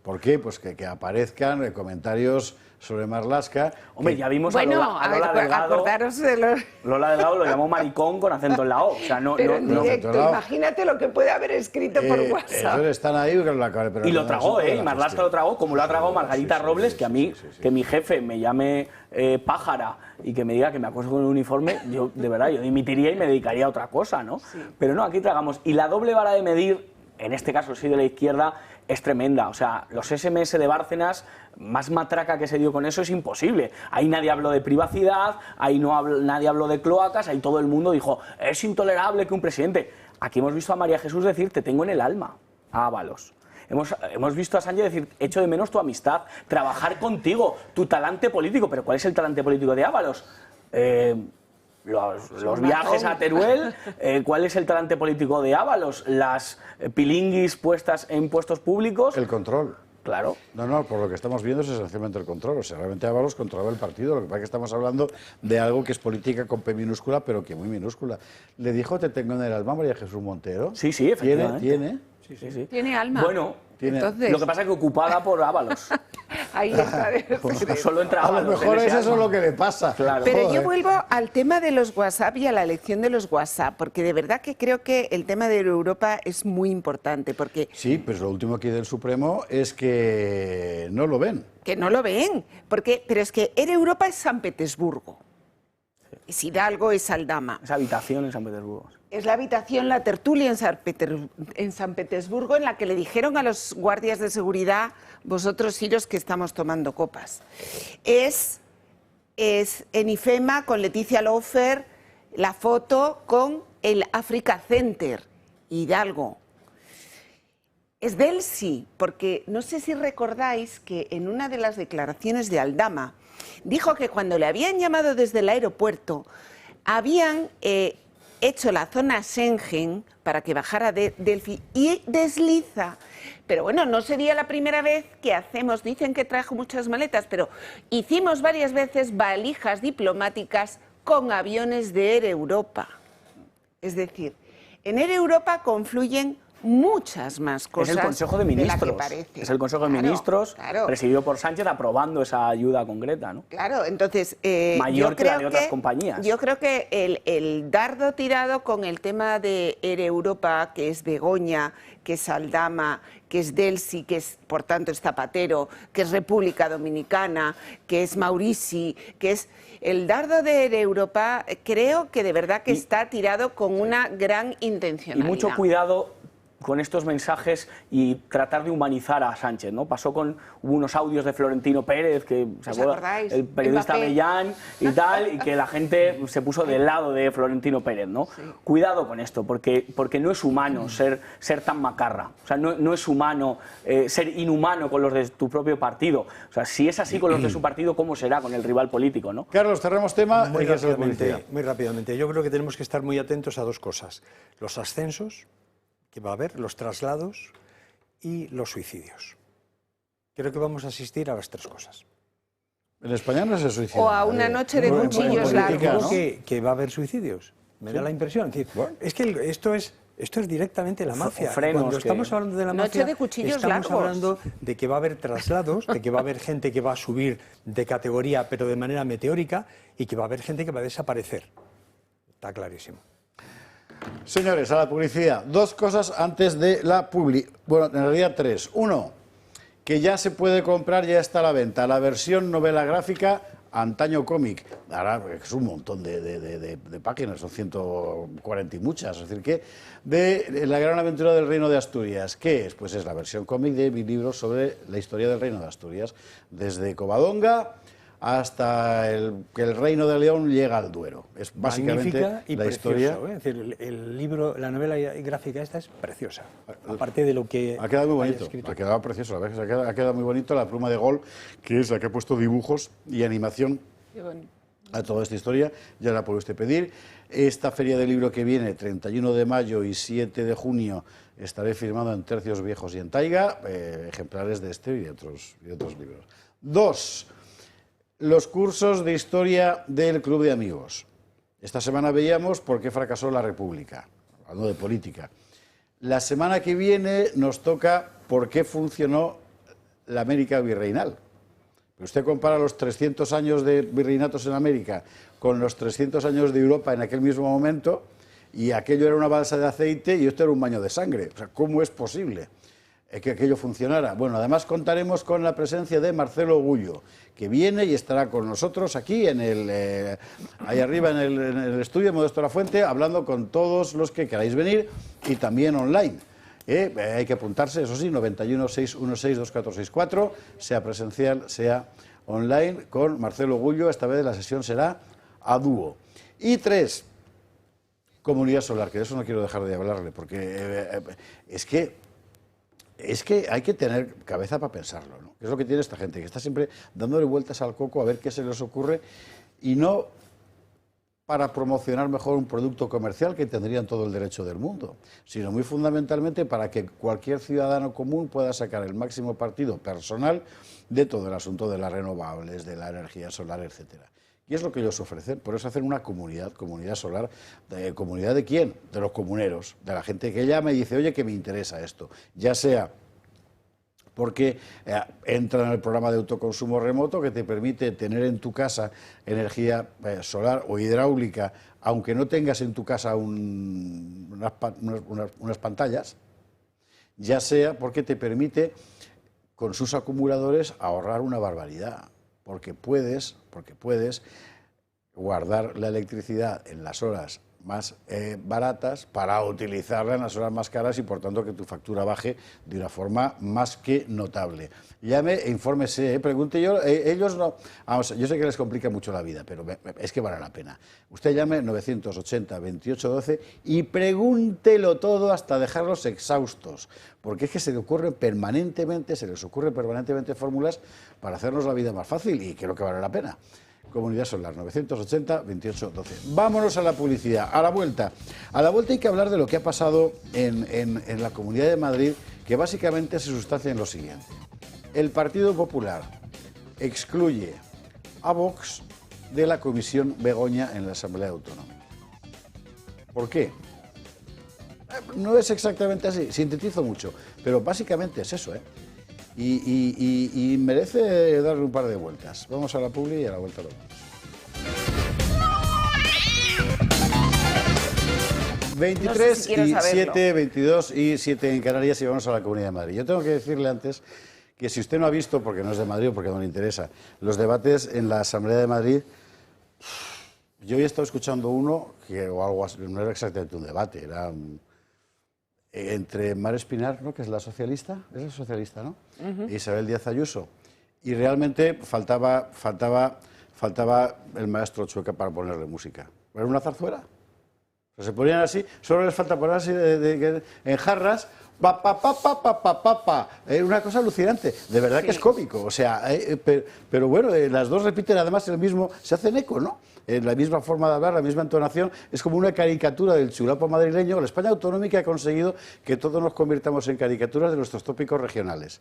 ¿Por qué? Pues que aparezcan comentarios sobre Marlaska. Hombre, ya vimos bueno, a Lola Delgado. Acordaros de los... Lola Delgado lo llamó maricón con acento en la O. O sea, no, pero en no, directo, imagínate lo que puede haber escrito por WhatsApp. Entonces están ahí... Y lo tragó, y Marlaska lo tragó, como lo ha tragado Margarita Robles, que a mí, que mi jefe me llame pájara y que me diga que me acuesto con el uniforme, yo, de verdad, yo dimitiría y me dedicaría a otra cosa, ¿no? Sí. Pero no, aquí tragamos. Y la doble vara de medir, en este caso sí de la izquierda, es tremenda. O sea, los SMS de Bárcenas, más matraca que se dio con eso es imposible. Ahí nadie habló de privacidad, ahí nadie habló de cloacas, ahí todo el mundo dijo, es intolerable que un presidente... Aquí hemos visto a María Jesús decir, te tengo en el alma, a Ábalos. Hemos visto a Sánchez decir, echo de menos tu amistad, trabajar contigo, tu talante político. ¿Pero cuál es el talante político de Ábalos? Los viajes a Teruel. ¿Cuál es el talante político de Ábalos? Las pilinguis puestas en puestos públicos. El control. Claro. No, por lo que estamos viendo es esencialmente el control. O sea, realmente Ábalos controlaba el partido. Lo que pasa es que estamos hablando de algo que es política con P minúscula, pero que muy minúscula. ¿Le dijo te tengo en el alma María Jesús Montero? Sí, efectivamente. ¿Tiene? Sí. Tiene alma. Bueno, entonces... lo que pasa es que ocupada por Ábalos. Ahí está. Solo entra Ábalos. A lo mejor es eso lo que le pasa. Claro. Pero yo vuelvo al tema de los WhatsApp y a la elección de los WhatsApp, porque de verdad que creo que el tema de Europa es muy importante. Porque sí, pues lo último aquí del Supremo es que no lo ven. Que no lo ven. Pero es que Europa es San Petersburgo. Es Hidalgo, es Aldama. Es habitación en San Petersburgo. Es la habitación, la tertulia en San Petersburgo, en la que le dijeron a los guardias de seguridad, vosotros iros que estamos tomando copas. Es en IFEMA con Leticia Lofer, la foto con el Africa Center, Hidalgo. Es Delsi, porque no sé si recordáis que en una de las declaraciones de Aldama dijo que cuando le habían llamado desde el aeropuerto habían hecho la zona Schengen para que bajara de Delphi y desliza. Pero bueno, no sería la primera vez que hacemos, dicen que trajo muchas maletas, pero hicimos varias veces valijas diplomáticas con aviones de Air Europa. Es decir, en Air Europa confluyen muchas más cosas. Es el Consejo de Ministros. Es el Consejo de Ministros, presidido por Sánchez, aprobando esa ayuda concreta, ¿no? Claro, entonces... mayor que la de otras compañías. Yo creo que el dardo tirado con el tema de Air Europa, que es Begoña, que es Aldama, que es Delsi, que es, por tanto, es Zapatero, que es República Dominicana, que es Maurici, que es... El dardo de Air Europa creo que de verdad que está tirado con una gran intencionalidad. Y mucho cuidado con estos mensajes y tratar de humanizar a Sánchez, ¿no? Hubo unos audios de Florentino Pérez, que ¿se acuerda? El periodista Mellán y tal, y que la gente se puso del lado de Florentino Pérez, ¿no? Sí. Cuidado con esto, porque no es humano ser tan macarra. O sea, no es humano ser inhumano con los de tu propio partido. O sea, si es así con los de su partido, ¿cómo será con el rival político, no? Carlos, cerramos tema. Muy rápidamente. Yo creo que tenemos que estar muy atentos a dos cosas. Los ascensos que va a haber, los traslados y los suicidios. Creo que vamos a asistir a las tres cosas. En España no se suicida. O a una noche de cuchillos largos. Creo que va a haber suicidios. Me da la impresión. Es que esto es directamente la mafia. Cuando estamos hablando de la mafia, estamos hablando de que va a haber traslados, de que va a haber gente que va a subir de categoría, pero de manera meteórica, y que va a haber gente que va a desaparecer. Está clarísimo. Señores, a la publicidad. Dos cosas antes de la publi. Bueno, en realidad tres. Uno, que ya se puede comprar, ya está a la venta, la versión novela gráfica Antaño Cómic. Ahora es un montón de páginas, son 140 y muchas. Es decir, que de La gran aventura del Reino de Asturias. ¿Qué es? Pues es la versión cómic de mi libro sobre la historia del Reino de Asturias. Desde Covadonga hasta que el Reino de León llega al Duero. Es básicamente y la historia. Es decir, el libro, la novela gráfica esta es preciosa. Aparte de lo que ha quedado muy bonito, ha quedado precioso, la verdad, ha quedado muy bonito la pluma de Gol, que es la que ha puesto dibujos y animación a toda esta historia. Ya la puede usted pedir. Esta feria del libro que viene, 31 de mayo y 7 de junio, estaré firmado en Tercios Viejos y en Taiga, ejemplares de este y de otros libros. Dos, los cursos de historia del Club de Amigos. Esta semana veíamos por qué fracasó la República, hablando de política. La semana que viene nos toca por qué funcionó la América virreinal. Usted compara los 300 años de virreinatos en América con los 300 años de Europa en aquel mismo momento, y aquello era una balsa de aceite y esto era un baño de sangre. O sea, ¿cómo es posible que aquello funcionara? Bueno, además contaremos con la presencia de Marcelo Gullo, que viene y estará con nosotros aquí, ahí arriba en el estudio Modesto Lafuente, hablando con todos los que queráis venir y también online. Hay que apuntarse, eso sí, 91 616 2464, sea presencial, sea online, con Marcelo Gullo. Esta vez la sesión será a dúo. Y 3, Comunidad Solar, que de eso no quiero dejar de hablarle, porque es que hay que tener cabeza para pensarlo, ¿no? Es lo que tiene esta gente, que está siempre dándole vueltas al coco a ver qué se les ocurre, y no para promocionar mejor un producto comercial que tendrían todo el derecho del mundo, sino muy fundamentalmente para que cualquier ciudadano común pueda sacar el máximo partido personal de todo el asunto de las renovables, de la energía solar, etcétera. Y es lo que ellos ofrecen. Por eso hacen una comunidad solar. ¿Comunidad de quién? De los comuneros, de la gente que llama y dice, oye, que me interesa esto, ya sea porque entra en el programa de autoconsumo remoto que te permite tener en tu casa energía solar o hidráulica, aunque no tengas en tu casa unas pantallas, ya sea porque te permite con sus acumuladores ahorrar una barbaridad, porque puedes guardar la electricidad en las horas más baratas para utilizarla en las horas más caras y por tanto que tu factura baje de una forma más que notable. Llame e infórmese, pregunte. Ellos no, vamos, yo sé que les complica mucho la vida, pero es que vale la pena. Usted llame 980-2812 y pregúntelo todo hasta dejarlos exhaustos, porque es que se les ocurren permanentemente fórmulas para hacernos la vida más fácil y creo que vale la pena. Comunidad Solar, 980-2812. Vámonos a la publicidad. A la vuelta hay que hablar de lo que ha pasado en la Comunidad de Madrid, que básicamente se sustancia en lo siguiente. El Partido Popular excluye a Vox de la Comisión Begoña en la Asamblea Autonómica. ¿Por qué? No es exactamente así, sintetizo mucho, pero básicamente es eso, Y merece darle un par de vueltas. Vamos a la publi y a la vuelta lo vemos. 23 y 7, 22 y 7 en Canarias y vamos a la Comunidad de Madrid. Yo tengo que decirle antes que si usted no ha visto, porque no es de Madrid o porque no le interesa, los debates en la Asamblea de Madrid, yo he estado escuchando uno que o algo así, no era exactamente un debate, era entre Mar Espinar, ¿no?, que es la socialista, ¿no? E Isabel Díaz Ayuso. Y realmente faltaba el maestro Chueca para ponerle música. ¿Era una zarzuela? O sea, se ponían así, solo les falta poner así en jarras, una cosa alucinante. De verdad que es cómico. O sea, pero bueno, las dos repiten además el mismo, se hacen eco, ¿no? La misma forma de hablar, la misma entonación, es como una caricatura del chulapo madrileño. La España autonómica ha conseguido que todos nos convirtamos en caricaturas de nuestros tópicos regionales.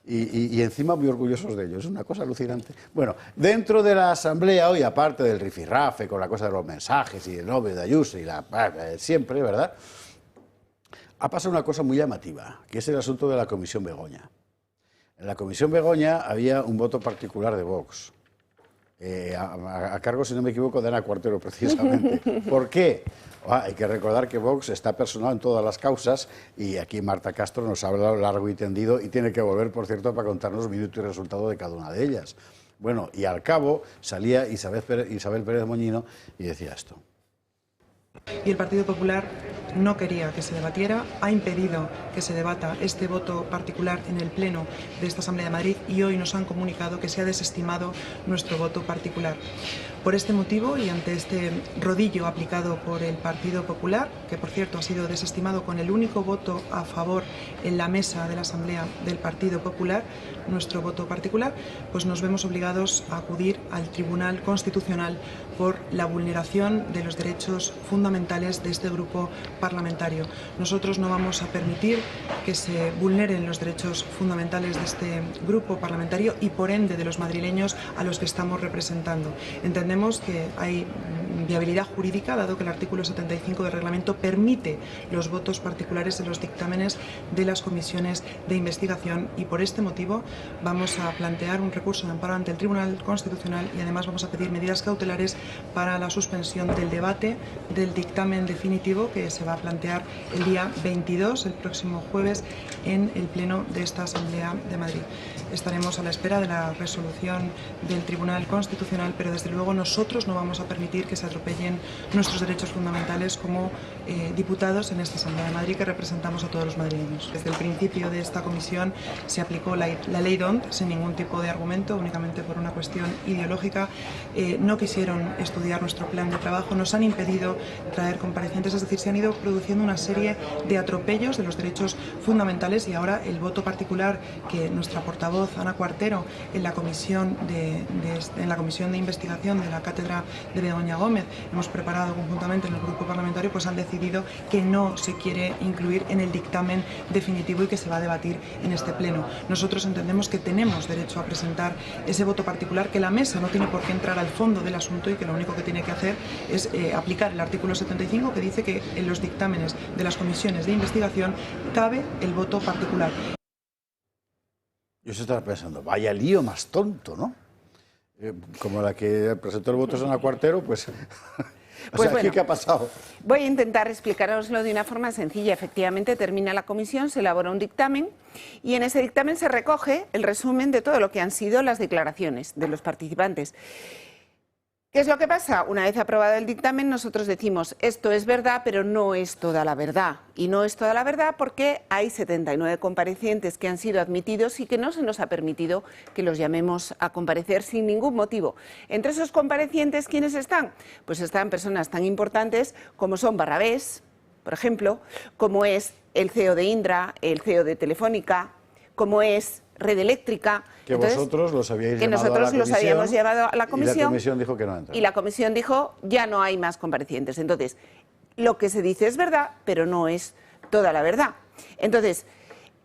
Y encima muy orgullosos de ellos, es una cosa alucinante. Bueno, dentro de la Asamblea hoy, aparte del rifirrafe con la cosa de los mensajes y el novio de Ayuso y siempre, ¿verdad?, ha pasado una cosa muy llamativa, que es el asunto de la Comisión Begoña. En la Comisión Begoña había un voto particular de Vox, a cargo, si no me equivoco, de Ana Cuartero, precisamente. ¿Por qué? Hay que recordar que Vox está personado en todas las causas y aquí Marta Castro nos ha hablado largo y tendido y tiene que volver, por cierto, para contarnos minuto y resultado de cada una de ellas. Bueno, y al cabo salía Isabel Pérez Moñino y decía esto. Y el Partido Popular no quería que se debatiera, ha impedido que se debata este voto particular en el Pleno de esta Asamblea de Madrid y hoy nos han comunicado que se ha desestimado nuestro voto particular. Por este motivo y ante este rodillo aplicado por el Partido Popular, que por cierto ha sido desestimado con el único voto a favor en la mesa de la Asamblea del Partido Popular, nuestro voto particular, pues nos vemos obligados a acudir al Tribunal Constitucional por la vulneración de los derechos fundamentales de este grupo parlamentario. Nosotros no vamos a permitir que se vulneren los derechos fundamentales de este grupo parlamentario y por ende de los madrileños a los que estamos representando. Entendemos que hay viabilidad jurídica, dado que el artículo 75 del reglamento permite los votos particulares en los dictámenes de las comisiones de investigación, y por este motivo vamos a plantear un recurso de amparo ante el Tribunal Constitucional y además vamos a pedir medidas cautelares para la suspensión del debate del dictamen definitivo que se va a plantear el día 22, el próximo jueves, en el Pleno de esta Asamblea de Madrid. Estaremos a la espera de la resolución del Tribunal Constitucional, pero desde luego nosotros no vamos a permitir que se atropellen nuestros derechos fundamentales como diputados en esta Asamblea de Madrid, que representamos a todos los madrileños. Desde el principio de esta comisión se aplicó la ley DONT sin ningún tipo de argumento, únicamente por una cuestión ideológica. No quisieron estudiar nuestro plan de trabajo, nos han impedido traer comparecientes, es decir, se han ido produciendo una serie de atropellos de los derechos fundamentales, y ahora el voto particular que nuestra portavoz Ana Cuartero en la comisión de investigación de la cátedra de Begoña Gómez hemos preparado conjuntamente en el grupo parlamentario, pues han decidido que no se quiere incluir en el dictamen definitivo y que se va a debatir en este pleno. Nosotros entendemos que tenemos derecho a presentar ese voto particular, que la mesa no tiene por qué entrar al fondo del asunto y que lo único que tiene que hacer es aplicar el artículo 75, que dice que en los dictámenes de las comisiones de investigación cabe el voto particular. Yo se estaba pensando, vaya lío más tonto, ¿no? Como la que presentó el voto Ana Cuartero, pues... Pues bueno, ¿qué ha pasado? Voy a intentar explicároslo de una forma sencilla. Efectivamente, termina la comisión, se elabora un dictamen y en ese dictamen se recoge el resumen de todo lo que han sido las declaraciones de los participantes. ¿Qué es lo que pasa? Una vez aprobado el dictamen, nosotros decimos esto es verdad, pero no es toda la verdad. Y no es toda la verdad porque hay 79 comparecientes que han sido admitidos y que no se nos ha permitido que los llamemos a comparecer sin ningún motivo. Entre esos comparecientes, ¿quiénes están? Pues están personas tan importantes como son Barrabés, por ejemplo, como es el CEO de Indra, el CEO de Telefónica, como es Red Eléctrica. Que entonces, vosotros los habíais que llamado nosotros a la los habíamos llevado a la comisión. Y la comisión dijo que no entra. Y la comisión dijo, ya no hay más comparecientes. Entonces, lo que se dice es verdad, pero no es toda la verdad. Entonces,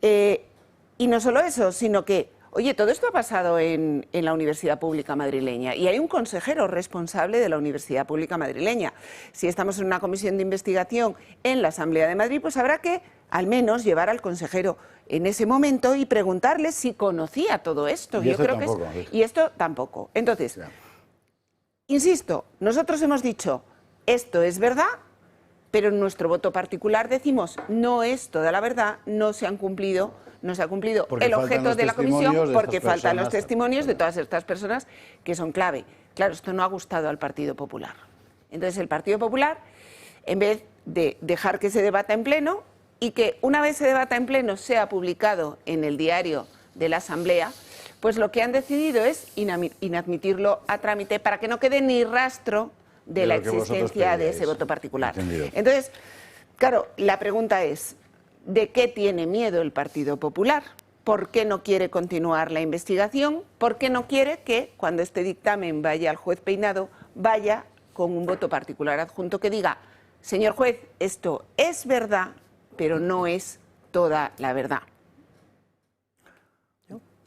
y no solo eso, sino que, oye, todo esto ha pasado en la Universidad Pública Madrileña y hay un consejero responsable de la Universidad Pública Madrileña. Si estamos en una comisión de investigación en la Asamblea de Madrid, pues habrá que al menos llevar al consejero en ese momento y preguntarle si conocía todo esto. Y esto tampoco. Entonces, insisto, nosotros hemos dicho, esto es verdad, pero en nuestro voto particular decimos, no es toda la verdad, no se ha cumplido el objeto de la comisión porque faltan los testimonios de todas estas personas que son clave. Claro, esto no ha gustado al Partido Popular. Entonces el Partido Popular, en vez de dejar que se debata en pleno y que una vez se debata en pleno sea publicado en el diario de la Asamblea, pues lo que han decidido es inadmitirlo a trámite para que no quede ni rastro de la existencia de ese voto particular. Entendido. Entonces, claro, la pregunta es, ¿de qué tiene miedo el Partido Popular? ¿Por qué no quiere continuar la investigación? ¿Por qué no quiere que cuando este dictamen vaya al juez Peinado vaya con un voto particular adjunto que diga, señor juez, esto es verdad, pero no es toda la verdad?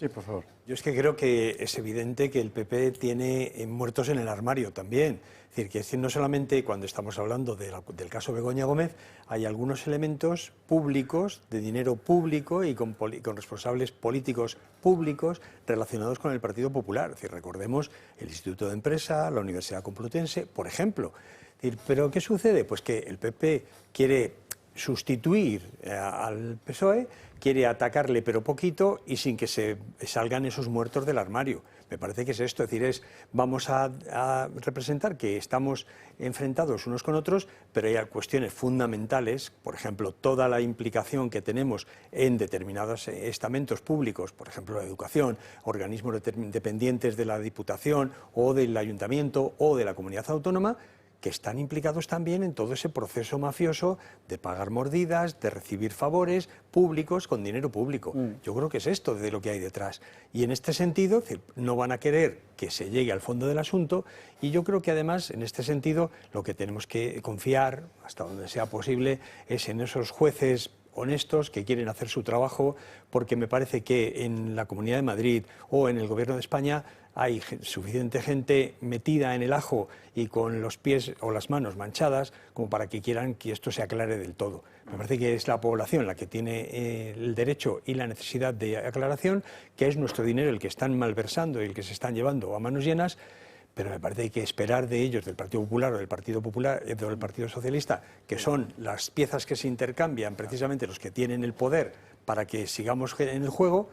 Sí, por favor. Yo es que creo que es evidente que el PP tiene muertos en el armario también. Es decir, que no solamente cuando estamos hablando del caso Begoña Gómez, hay algunos elementos públicos, de dinero público y con responsables políticos públicos relacionados con el Partido Popular. Es decir, recordemos el Instituto de Empresa, la Universidad Complutense, por ejemplo. Es decir, ¿pero qué sucede? Pues que el PP quiere sustituir al PSOE, quiere atacarle pero poquito y sin que se salgan esos muertos del armario. Me parece que es esto, es decir, vamos a representar que estamos enfrentados unos con otros, pero hay cuestiones fundamentales, por ejemplo, toda la implicación que tenemos en determinados estamentos públicos, por ejemplo, la educación, organismos dependientes de la Diputación o del Ayuntamiento o de la Comunidad Autónoma, que están implicados también en todo ese proceso mafioso de pagar mordidas, de recibir favores públicos con dinero público. Yo creo que es esto de lo que hay detrás. Y en este sentido, no van a querer que se llegue al fondo del asunto y yo creo que además, en este sentido, lo que tenemos que confiar, hasta donde sea posible, es en esos jueces honestos, que quieren hacer su trabajo, porque me parece que en la Comunidad de Madrid o en el Gobierno de España hay suficiente gente metida en el ajo y con los pies o las manos manchadas como para que quieran que esto se aclare del todo. Me parece que es la población la que tiene el derecho y la necesidad de aclaración, que es nuestro dinero el que están malversando y el que se están llevando a manos llenas, pero me parece que hay que esperar de ellos, del Partido Popular o del Partido Popular o del Partido Socialista, que son las piezas que se intercambian, precisamente los que tienen el poder para que sigamos en el juego.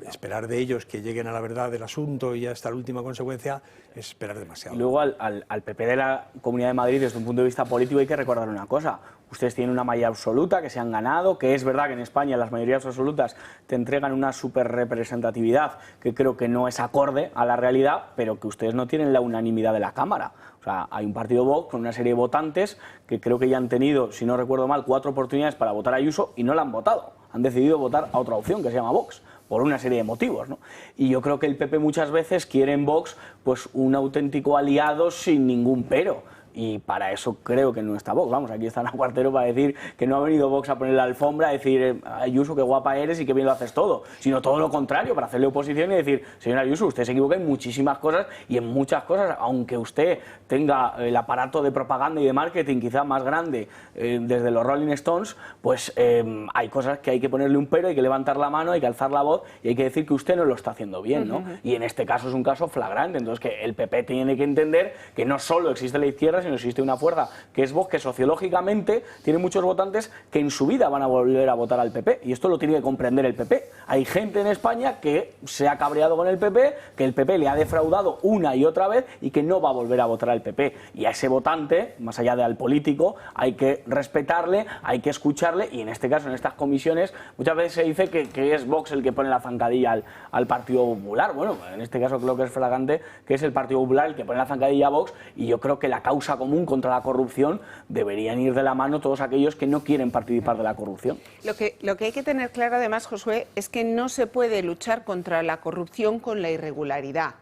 Esperar de ellos que lleguen a la verdad del asunto y hasta la última consecuencia es esperar demasiado. Y luego al PP de la Comunidad de Madrid, desde un punto de vista político, hay que recordar una cosa. Ustedes tienen una mayoría absoluta que se han ganado, que es verdad que en España las mayorías absolutas te entregan una superrepresentatividad que creo que no es acorde a la realidad, pero que ustedes no tienen la unanimidad de la Cámara. O sea, hay un partido Vox con una serie de votantes que creo que ya han tenido, si no recuerdo mal, 4 oportunidades para votar a Ayuso y no la han votado. Han decidido votar a otra opción que se llama Vox, por una serie de motivos, ¿no? Y yo creo que el PP muchas veces quiere en Vox pues un auténtico aliado sin ningún pero. Y para eso creo que no está Vox. Vamos, aquí está Ana Cuartero para decir que no ha venido Vox a poner la alfombra, a decir, Ayuso, qué guapa eres y qué bien lo haces todo, sino todo lo contrario, para hacerle oposición y decir, señor Ayuso, usted se equivoca en muchísimas cosas y en muchas cosas, aunque usted tenga el aparato de propaganda y de marketing quizá más grande desde los Rolling Stones, pues hay cosas que hay que ponerle un pero, hay que levantar la mano, hay que alzar la voz y hay que decir que usted no lo está haciendo bien, ¿no? Y en este caso es un caso flagrante, entonces que el PP tiene que entender que no solo existe la izquierda, sino existe una fuerza que es Vox, que sociológicamente tiene muchos votantes que en su vida van a volver a votar al PP, y esto lo tiene que comprender el PP. Hay gente en España que se ha cabreado con el PP, que el PP le ha defraudado una y otra vez y que no va a volver a votar al PP, y a ese votante, más allá de al político, hay que respetarle, hay que escucharle, y en este caso, en estas comisiones, muchas veces se dice que es Vox el que pone la zancadilla al Partido Popular. Bueno, en este caso creo que es flagrante que es el Partido Popular el que pone la zancadilla a Vox, y yo creo que la causa común contra la corrupción deberían ir de la mano todos aquellos que no quieren participar de la corrupción. Lo que hay que tener claro además, Josué, es que no se puede luchar contra la corrupción con la irregularidad.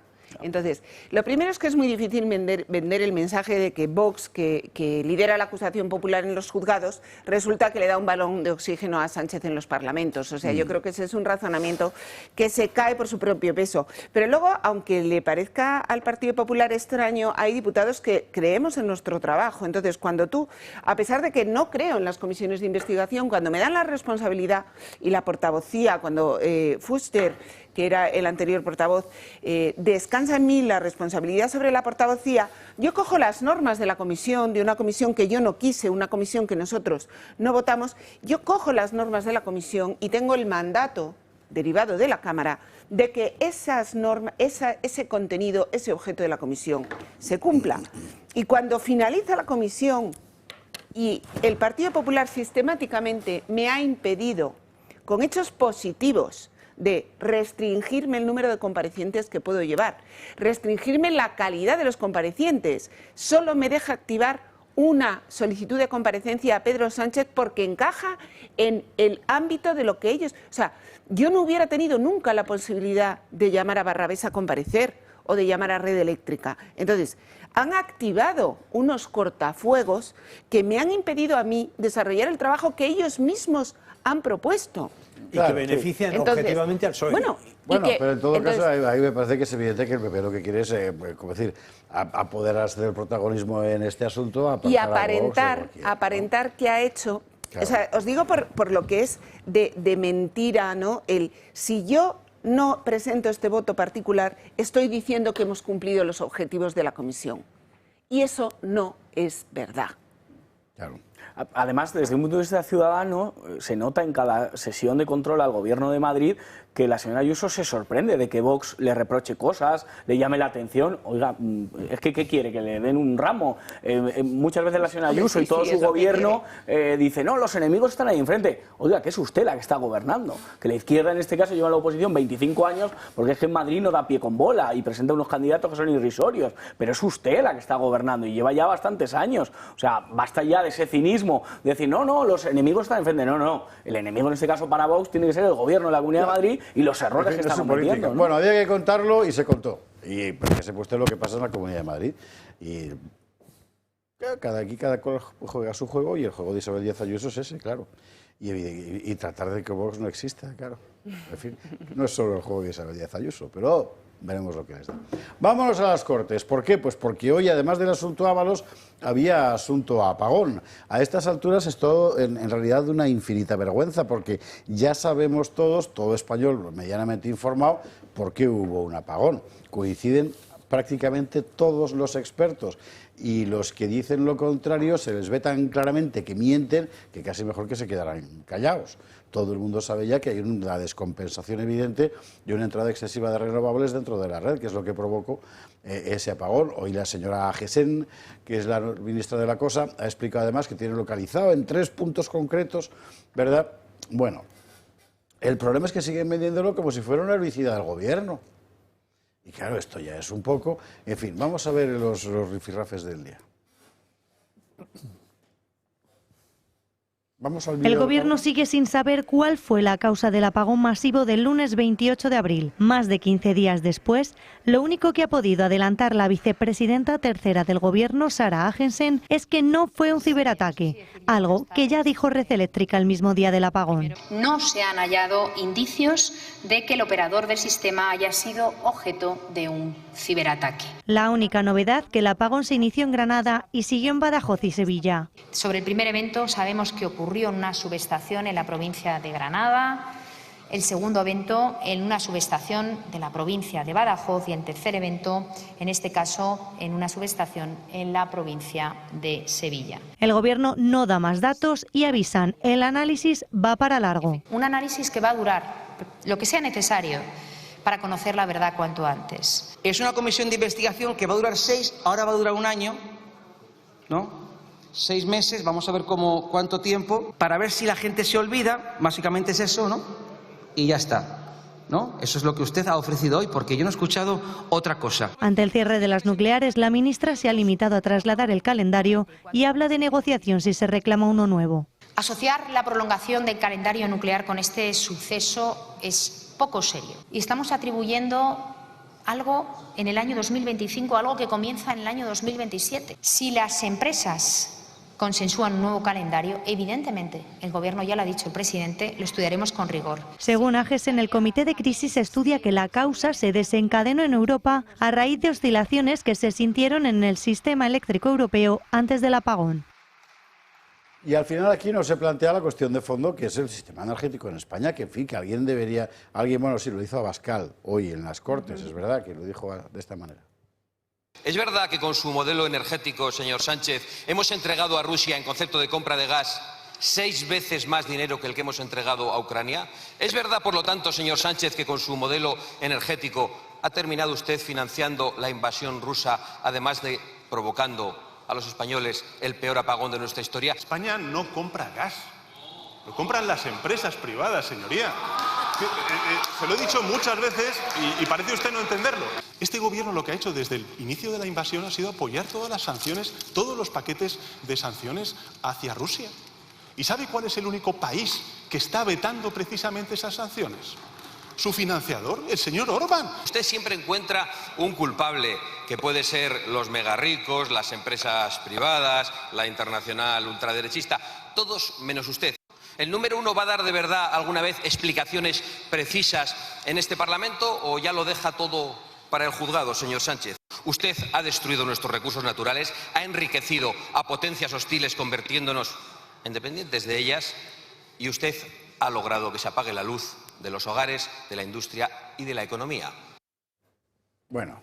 Entonces, lo primero es que es muy difícil vender el mensaje de que Vox, que lidera la acusación popular en los juzgados, resulta que le da un balón de oxígeno a Sánchez en los parlamentos. O sea, yo creo que ese es un razonamiento que se cae por su propio peso. Pero luego, aunque le parezca al Partido Popular extraño, hay diputados que creemos en nuestro trabajo. Entonces, cuando tú, a pesar de que no creo en las comisiones de investigación, cuando me dan la responsabilidad y la portavocía, cuando Fuster, que era el anterior portavoz, descansa en mí la responsabilidad sobre la portavocía, yo cojo las normas de la comisión, de una comisión que yo no quise, una comisión que nosotros no votamos, yo cojo las normas de la comisión y tengo el mandato derivado de la Cámara de que esas normas, ese contenido, ese objeto de la comisión se cumpla. Y cuando finaliza la comisión y el Partido Popular sistemáticamente me ha impedido, con hechos positivos, de restringirme el número de comparecientes que puedo llevar, restringirme la calidad de los comparecientes, solo me deja activar una solicitud de comparecencia a Pedro Sánchez porque encaja en el ámbito de lo que ellos... O sea, yo no hubiera tenido nunca la posibilidad de llamar a Barrabés a comparecer o de llamar a Red Eléctrica. Entonces, han activado unos cortafuegos que me han impedido a mí desarrollar el trabajo que ellos mismos han propuesto. Y claro, que benefician objetivamente al PSOE. Bueno, pero en todo caso, ahí me parece que es evidente que el PP lo que quiere es, como decir, apoderarse del protagonismo en este asunto. Y aparentar que ha hecho... Claro. O sea, os digo por lo que es de mentira, ¿no? Si yo no presento este voto particular, estoy diciendo que hemos cumplido los objetivos de la comisión. Y eso no es verdad. Claro. Además, desde un punto de vista ciudadano, se nota en cada sesión de control al Gobierno de Madrid que la señora Ayuso se sorprende de que Vox le reproche cosas, le llame la atención. Oiga, es que ¿qué quiere? ¿Que le den un ramo? Muchas veces la señora Ayuso y todo su gobierno dice, no, los enemigos están ahí enfrente. Oiga, que es usted la que está gobernando. Que la izquierda en este caso lleva a la oposición 25 años porque es que en Madrid no da pie con bola y presenta unos candidatos que son irrisorios. Pero es usted la que está gobernando y lleva ya bastantes años. O sea, basta ya de ese cinismo de decir, no, los enemigos están enfrente. No, el enemigo en este caso para Vox tiene que ser el gobierno de la Comunidad de Madrid y los errores que está cometiendo, ¿no? Bueno, había que contarlo y se contó. Y porque se puesto lo que pasa en la Comunidad de Madrid. Y Cada cual juega su juego y el juego de Isabel Díaz Ayuso es ese, claro. Y tratar de que Vox no exista, claro. En fin, no es solo el juego de Isabel Díaz Ayuso, pero veremos lo que les da. Vámonos a las Cortes. ¿Por qué? Pues porque hoy, además del asunto Ábalos, había asunto Apagón. A estas alturas es todo, en realidad, una infinita vergüenza, porque ya sabemos todos, todo español medianamente informado, por qué hubo un apagón. Coinciden prácticamente todos los expertos, y los que dicen lo contrario se les ve tan claramente que mienten que casi mejor que se quedaran callados. Todo el mundo sabe ya que hay una descompensación evidente y una entrada excesiva de renovables dentro de la red, que es lo que provocó ese apagón. Hoy la señora Gesen, que es la ministra de la Cosa, ha explicado además que tiene localizado en 3 puntos concretos, ¿verdad? Bueno, el problema es que siguen vendiéndolo como si fuera un herbicida del gobierno. Y claro, esto ya es un poco... En fin, vamos a ver los rifirrafes del día. El Gobierno sigue sin saber cuál fue la causa del apagón masivo del lunes 28 de abril. Más de 15 días después, lo único que ha podido adelantar la vicepresidenta tercera del Gobierno, Sara Agensen, es que no fue un ciberataque, algo que ya dijo Red Eléctrica el mismo día del apagón. No se han hallado indicios de que el operador del sistema haya sido objeto de un ciberataque. La única novedad, que el apagón se inició en Granada y siguió en Badajoz y Sevilla. Sobre el primer evento sabemos que ocurrió en una subestación en la provincia de Granada, el segundo evento en una subestación de la provincia de Badajoz y el tercer evento, en este caso, en una subestación en la provincia de Sevilla. El Gobierno no da más datos y avisan, el análisis va para largo. Un análisis que va a durar lo que sea necesario para conocer la verdad cuanto antes. Es una comisión de investigación que va a durar 6, ahora va a durar un año, ¿no? 6 meses, vamos a ver cuánto tiempo, para ver si la gente se olvida, básicamente es eso, ¿no? Y ya está, ¿no? Eso es lo que usted ha ofrecido hoy, porque yo no he escuchado otra cosa. Ante el cierre de las nucleares, la ministra se ha limitado a trasladar el calendario y habla de negociación si se reclama uno nuevo. Asociar la prolongación del calendario nuclear con este suceso es poco serio. Y estamos atribuyendo algo en el año 2025, algo que comienza en el año 2027. Si las empresas consensúan un nuevo calendario, evidentemente, el Gobierno, ya lo ha dicho el presidente, lo estudiaremos con rigor. Según Agensen, el Comité de Crisis estudia que la causa se desencadenó en Europa a raíz de oscilaciones que se sintieron en el sistema eléctrico europeo antes del apagón. Y al final aquí no se plantea la cuestión de fondo, que es el sistema energético en España, que en fin, que bueno, sí, lo hizo Abascal hoy en las Cortes, es verdad que lo dijo de esta manera. ¿Es verdad que con su modelo energético, señor Sánchez, hemos entregado a Rusia en concepto de compra de gas 6 veces más dinero que el que hemos entregado a Ucrania? ¿Es verdad, por lo tanto, señor Sánchez, que con su modelo energético ha terminado usted financiando la invasión rusa, además de provocando a los españoles el peor apagón de nuestra historia? España no compra gas, lo compran las empresas privadas, señoría. Se lo he dicho muchas veces y parece usted no entenderlo. Este gobierno lo que ha hecho desde el inicio de la invasión ha sido apoyar todas las sanciones, todos los paquetes de sanciones hacia Rusia. ¿Y sabe cuál es el único país que está vetando precisamente esas sanciones? Su financiador, el señor Orbán. Usted siempre encuentra un culpable, que puede ser los megarricos, las empresas privadas, la internacional ultraderechista, todos menos usted. ¿El número 1 va a dar de verdad alguna vez explicaciones precisas en este Parlamento o ya lo deja todo para el juzgado, señor Sánchez? Usted ha destruido nuestros recursos naturales, ha enriquecido a potencias hostiles convirtiéndonos en dependientes de ellas y usted ha logrado que se apague la luz de los hogares, de la industria y de la economía. Bueno,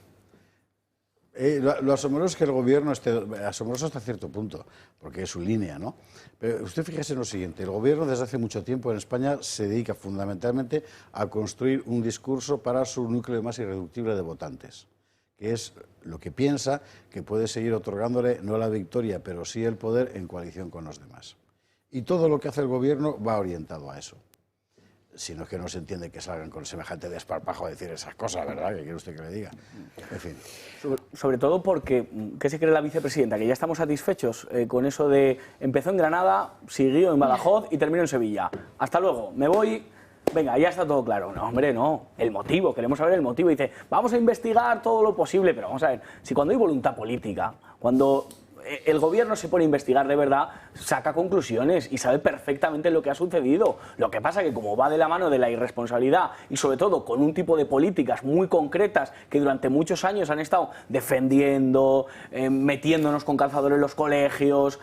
lo asombroso es que el Gobierno esté asombroso hasta cierto punto, porque es su línea, ¿no? Pero usted fíjese en lo siguiente, el Gobierno desde hace mucho tiempo en España se dedica fundamentalmente a construir un discurso para su núcleo más irreductible de votantes, que es lo que piensa que puede seguir otorgándole no la victoria, pero sí el poder en coalición con los demás. Y todo lo que hace el Gobierno va orientado a eso. Si no es que no se entiende que salgan con semejante desparpajo a decir esas cosas, ¿verdad? ¿Qué quiere usted que le diga? En fin. Sobre todo porque, ¿qué se cree la vicepresidenta? Que ya estamos satisfechos con eso de empezó en Granada, siguió en Badajoz y terminó en Sevilla. Hasta luego, me voy, venga, ya está todo claro. No, hombre, no. El motivo, queremos saber el motivo. Dice, vamos a investigar todo lo posible, pero vamos a ver, si cuando hay voluntad política, cuando el gobierno se pone a investigar de verdad, saca conclusiones y sabe perfectamente lo que ha sucedido. Lo que pasa es que como va de la mano de la irresponsabilidad y sobre todo con un tipo de políticas muy concretas que durante muchos años han estado defendiendo, metiéndonos con calzador en los colegios,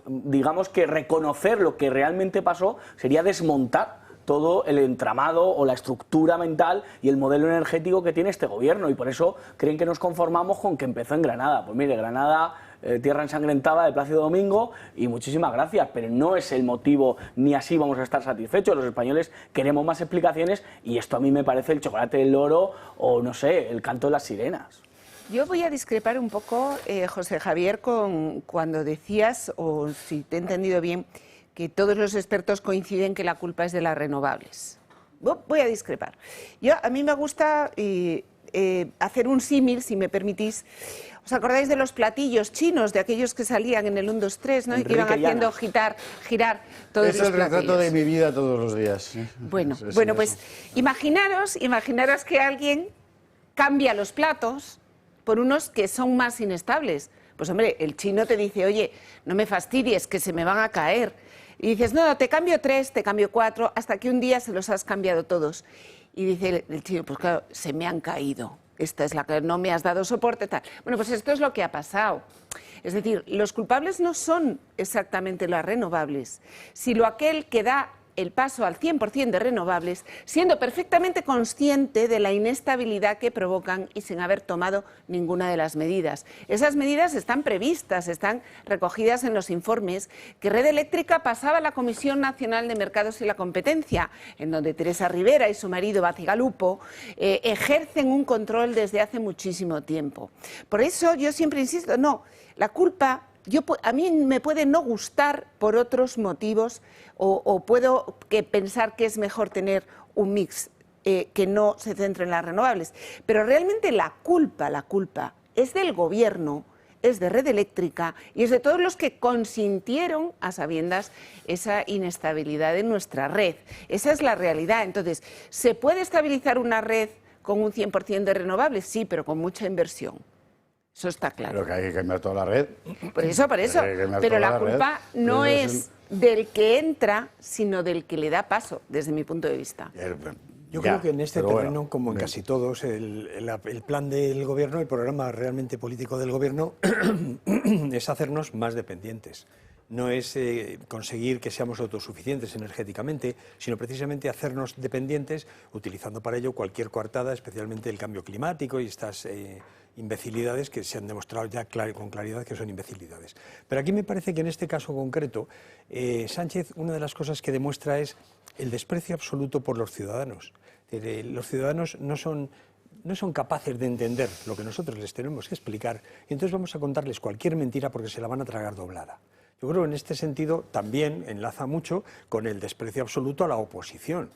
digamos que reconocer lo que realmente pasó sería desmontar todo el entramado o la estructura mental y el modelo energético que tiene este gobierno, y por eso creen que nos conformamos con que empezó en Granada. Pues mire, Granada, tierra ensangrentada de Plácido Domingo, y muchísimas gracias, pero no es el motivo ni así vamos a estar satisfechos. Los españoles queremos más explicaciones y esto a mí me parece el chocolate del loro o no sé, el canto de las sirenas. Yo voy a discrepar un poco, José Javier, con cuando decías, o si te he entendido bien, que todos los expertos coinciden que la culpa es de las renovables. Voy a discrepar. A mí me gusta hacer un símil, si me permitís. ¿Os acordáis de los platillos chinos, de aquellos que salían en el 1, 2, 3, ¿no? Y que iban haciendo girar todos los platillos? Es el retrato de mi vida todos los días. Bueno, pues imaginaros que alguien cambia los platos por unos que son más inestables. Pues hombre, el chino te dice, oye, no me fastidies, que se me van a caer. Y dices, no, te cambio 3, te cambio 4, hasta que un día se los has cambiado todos. Y dice el chino, pues claro, se me han caído. Esta es la que no me has dado soporte, tal. Bueno, pues esto es lo que ha pasado. Es decir, los culpables no son exactamente las renovables, sino aquel que da el paso al 100% de renovables, siendo perfectamente consciente de la inestabilidad que provocan y sin haber tomado ninguna de las medidas. Esas medidas están previstas, están recogidas en los informes que Red Eléctrica pasaba a la Comisión Nacional de Mercados y la Competencia, en donde Teresa Rivera y su marido Bacigalupo ejercen un control desde hace muchísimo tiempo. Por eso yo siempre insisto, no, la culpa... a mí me puede no gustar por otros motivos o puedo pensar que es mejor tener un mix que no se centre en las renovables. Pero realmente la culpa es del gobierno, es de Red Eléctrica y es de todos los que consintieron a sabiendas esa inestabilidad de nuestra red. Esa es la realidad. Entonces, ¿se puede estabilizar una red con un 100% de renovables? Sí, pero con mucha inversión. Eso está claro. Pero que hay que cambiar toda la red. Por eso. Pero la culpa no es del que entra, sino del que le da paso, desde mi punto de vista. Yo creo que en este terreno, como en casi todos, el plan del gobierno, el programa realmente político del gobierno es hacernos más dependientes. No es conseguir que seamos autosuficientes energéticamente, sino precisamente hacernos dependientes, utilizando para ello cualquier coartada, especialmente el cambio climático y estas imbecilidades que se han demostrado ya con claridad que son imbecilidades. Pero aquí me parece que en este caso concreto, Sánchez, una de las cosas que demuestra es el desprecio absoluto por los ciudadanos. Los ciudadanos no son capaces de entender lo que nosotros les tenemos que explicar, y entonces vamos a contarles cualquier mentira porque se la van a tragar doblada. Yo creo que en este sentido también enlaza mucho con el desprecio absoluto a la oposición.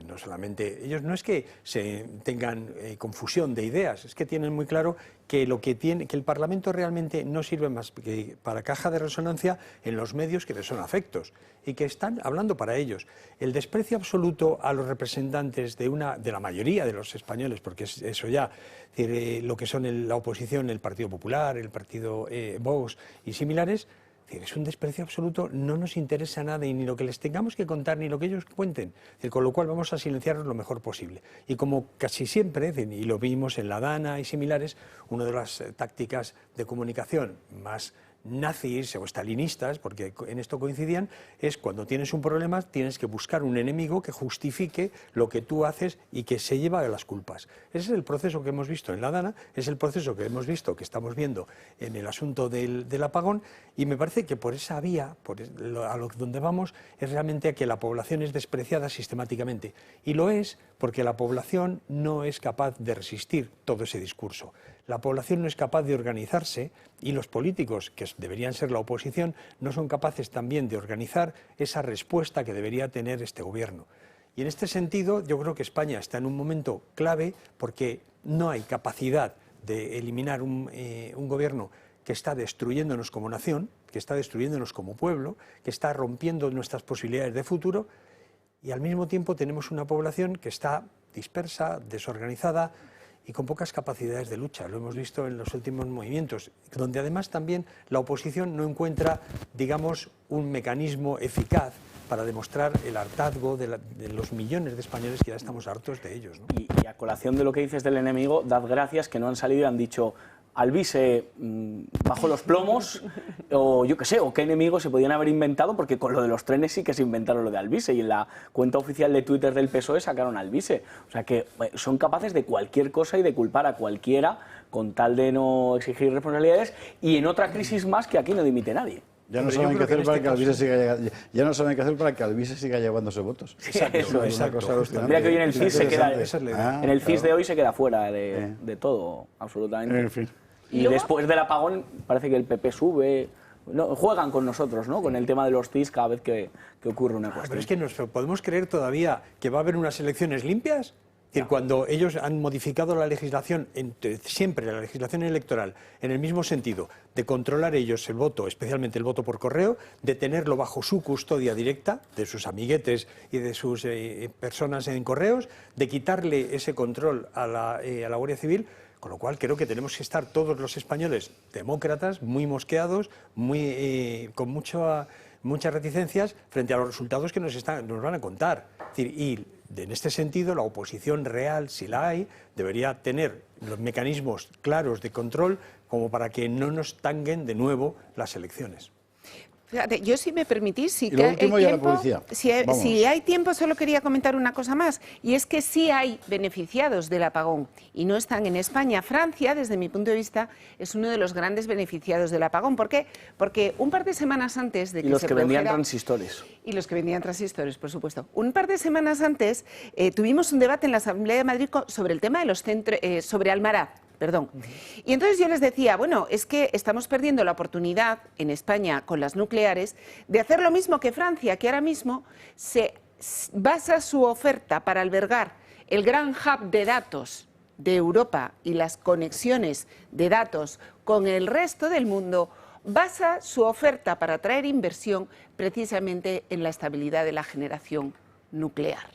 No solamente ellos, no es que se tengan confusión de ideas, es que tienen muy claro que que el Parlamento realmente no sirve más que para caja de resonancia en los medios que les son afectos y que están hablando para ellos. El desprecio absoluto a los representantes de la mayoría de los españoles, porque eso ya, lo que son la oposición, el Partido Popular, el Partido Vox y similares, es un desprecio absoluto, no nos interesa nada y ni lo que les tengamos que contar ni lo que ellos cuenten, con lo cual vamos a silenciarlos lo mejor posible. Y como casi siempre, y lo vimos en la Dana y similares, una de las tácticas de comunicación más nazis o estalinistas, porque en esto coincidían, es cuando tienes un problema tienes que buscar un enemigo que justifique lo que tú haces y que se lleva a las culpas. Ese es el proceso que hemos visto en la Dana, es el proceso que hemos visto, que estamos viendo en el asunto del apagón, y me parece que por esa vía, donde vamos, es realmente a que la población es despreciada sistemáticamente. Y lo es porque la población no es capaz de resistir todo ese discurso. La población no es capaz de organizarse y los políticos, que deberían ser la oposición, no son capaces también de organizar esa respuesta que debería tener este gobierno. Y en este sentido yo creo que España está en un momento clave porque no hay capacidad de eliminar un gobierno que está destruyéndonos como nación, que está destruyéndonos como pueblo, que está rompiendo nuestras posibilidades de futuro, y al mismo tiempo tenemos una población que está dispersa, desorganizada, y con pocas capacidades de lucha. Lo hemos visto en los últimos movimientos, donde además también la oposición no encuentra, digamos, un mecanismo eficaz para demostrar el hartazgo de los millones de españoles que ya estamos hartos de ellos, ¿no? Y a colación de lo que dices del enemigo, dad gracias que no han salido y han dicho Alvise bajo los plomos, o yo qué sé, o qué enemigos se podían haber inventado, porque con lo de los trenes sí que se inventaron lo de Alvise, y en la cuenta oficial de Twitter del PSOE sacaron Alvise. O sea que son capaces de cualquier cosa y de culpar a cualquiera con tal de no exigir responsabilidades, y en otra crisis más que aquí no dimite nadie. Ya no saben qué hacer para que Alvise siga llevándose votos. Eso es. Mira que hoy en el CIS en el CIS de hoy se queda fuera de todo, absolutamente. En fin. Y después del apagón parece que el PP sube. No, juegan con nosotros, ¿no? Con el tema de los CIS cada vez que ocurre una cuestión. Pero es que nos podemos creer todavía que va a haber unas elecciones limpias. Es decir, cuando ellos han modificado la legislación, siempre la legislación electoral, en el mismo sentido, de controlar ellos el voto, especialmente el voto por correo, de tenerlo bajo su custodia directa, de sus amiguetes y de sus personas en correos, de quitarle ese control a la Guardia Civil, con lo cual creo que tenemos que estar todos los españoles demócratas, muy mosqueados, con muchas reticencias frente a los resultados que nos van a contar. Es decir, y en este sentido, la oposición real, si la hay, debería tener los mecanismos claros de control como para que no nos tanguen de nuevo las elecciones. Fíjate, yo, si me permitís, si hay tiempo, solo quería comentar una cosa más, y es que sí hay beneficiados del apagón y no están en España. Francia, desde mi punto de vista, es uno de los grandes beneficiados del apagón. ¿Por qué? Porque un par de semanas antes de que los que vendían transistores. Y los que vendían transistores, por supuesto. Un par de semanas antes tuvimos un debate en la Asamblea de Madrid sobre el tema de los centros, sobre Almaraz. Perdón. Y entonces yo les decía, bueno, es que estamos perdiendo la oportunidad en España con las nucleares de hacer lo mismo que Francia, que ahora mismo se basa su oferta para albergar el gran hub de datos de Europa y las conexiones de datos con el resto del mundo, basa su oferta para atraer inversión precisamente en la estabilidad de la generación nuclear.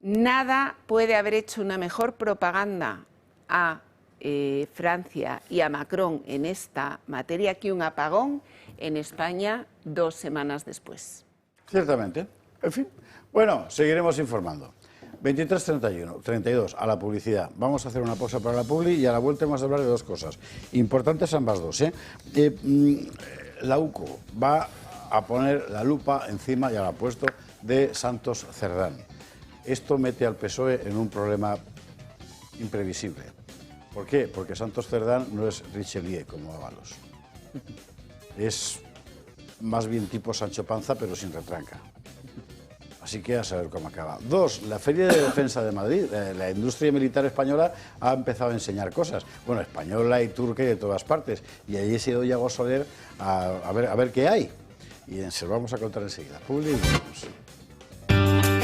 Nada puede haber hecho una mejor propaganda a Francia y a Macron en esta materia que un apagón en España 2 semanas después. Ciertamente. En fin. Bueno, seguiremos informando. 23:32, a la publicidad. Vamos a hacer una pausa para la publi y a la vuelta vamos a hablar de 2 cosas. Importantes ambas dos. La UCO va a poner la lupa encima, ya la ha puesto, de Santos Cerdán. Esto mete al PSOE en un problema imprevisible. ¿Por qué? Porque Santos Cerdán no es Richelieu como Ábalos. Es más bien tipo Sancho Panza, pero sin retranca. Así que a saber cómo acaba. 2, la Feria de Defensa de Madrid. La industria militar española ha empezado a enseñar cosas. Bueno, española y turca y de todas partes. Y allí se ha ido Yago Soler a ver qué hay. Y se lo vamos a contar enseguida. Publicamos.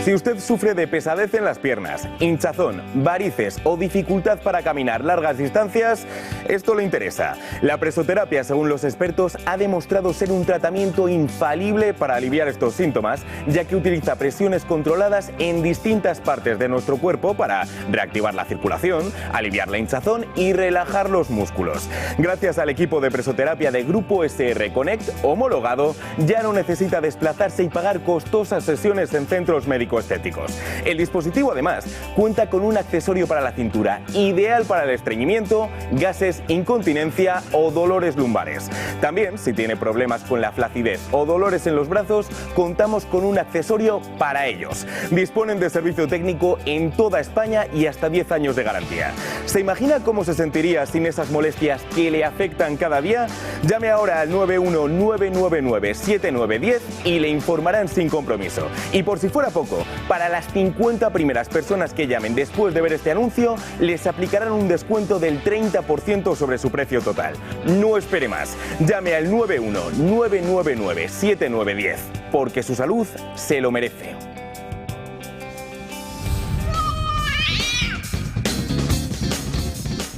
Si usted sufre de pesadez en las piernas, hinchazón, varices o dificultad para caminar largas distancias, esto le interesa. La presoterapia, según los expertos, ha demostrado ser un tratamiento infalible para aliviar estos síntomas, ya que utiliza presiones controladas en distintas partes de nuestro cuerpo para reactivar la circulación, aliviar la hinchazón y relajar los músculos. Gracias al equipo de presoterapia de Grupo SR Connect, homologado, ya no necesita desplazarse y pagar costosas sesiones en centros médicos estéticos. El dispositivo además cuenta con un accesorio para la cintura, ideal para el estreñimiento, gases, incontinencia o dolores lumbares. También, si tiene problemas con la flacidez o dolores en los brazos, contamos con un accesorio para ellos. Disponen de servicio técnico en toda España y hasta 10 años de garantía. ¿Se imagina cómo se sentiría sin esas molestias que le afectan cada día? Llame ahora al 919997910 y le informarán sin compromiso. Y por si fuera poco, para las 50 primeras personas que llamen después de ver este anuncio, les aplicarán un descuento del 30% sobre su precio total. No espere más. Llame al 919997910, porque su salud se lo merece.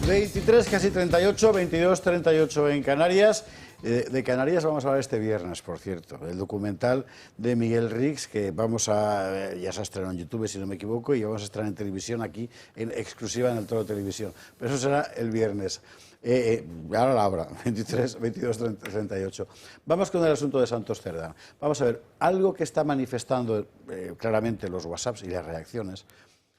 ...23, casi 38, 22:38 en Canarias... De Canarias vamos a hablar este viernes, por cierto, el documental de Miguel Rix, que ya se ha estrenado en YouTube, si no me equivoco, y vamos a estrenar en televisión aquí, en exclusiva en el Toro Televisión. Pero eso será el viernes. Ahora la hora, 22:38. Vamos con el asunto de Santos Cerdán. Vamos a ver, algo que está manifestando claramente los WhatsApps y las reacciones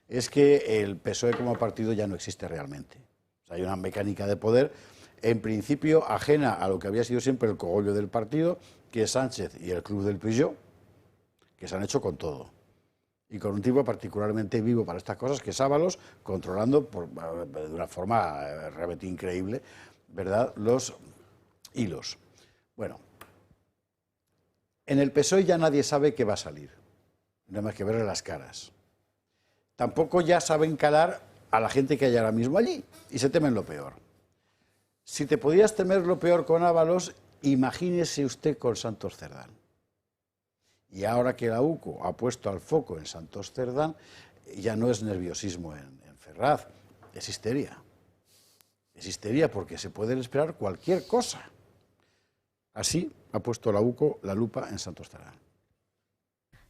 es que el PSOE como partido ya no existe realmente. O sea, hay una mecánica de poder, en principio ajena a lo que había sido siempre el cogollo del partido, que es Sánchez y el club del Peugeot, que se han hecho con todo. Y con un tipo particularmente vivo para estas cosas, que es Ábalos, controlando de una forma realmente increíble, ¿verdad?, los hilos. Bueno, en el PSOE ya nadie sabe qué va a salir, nada más que verle las caras. Tampoco ya saben calar a la gente que hay ahora mismo allí, y se temen lo peor. Si te podías temer lo peor con Ábalos, imagínese usted con Santos Cerdán. Y ahora que la UCO ha puesto al foco en Santos Cerdán, ya no es nerviosismo en Ferraz, es histeria. Es histeria porque se puede esperar cualquier cosa. Así ha puesto la UCO la lupa en Santos Cerdán.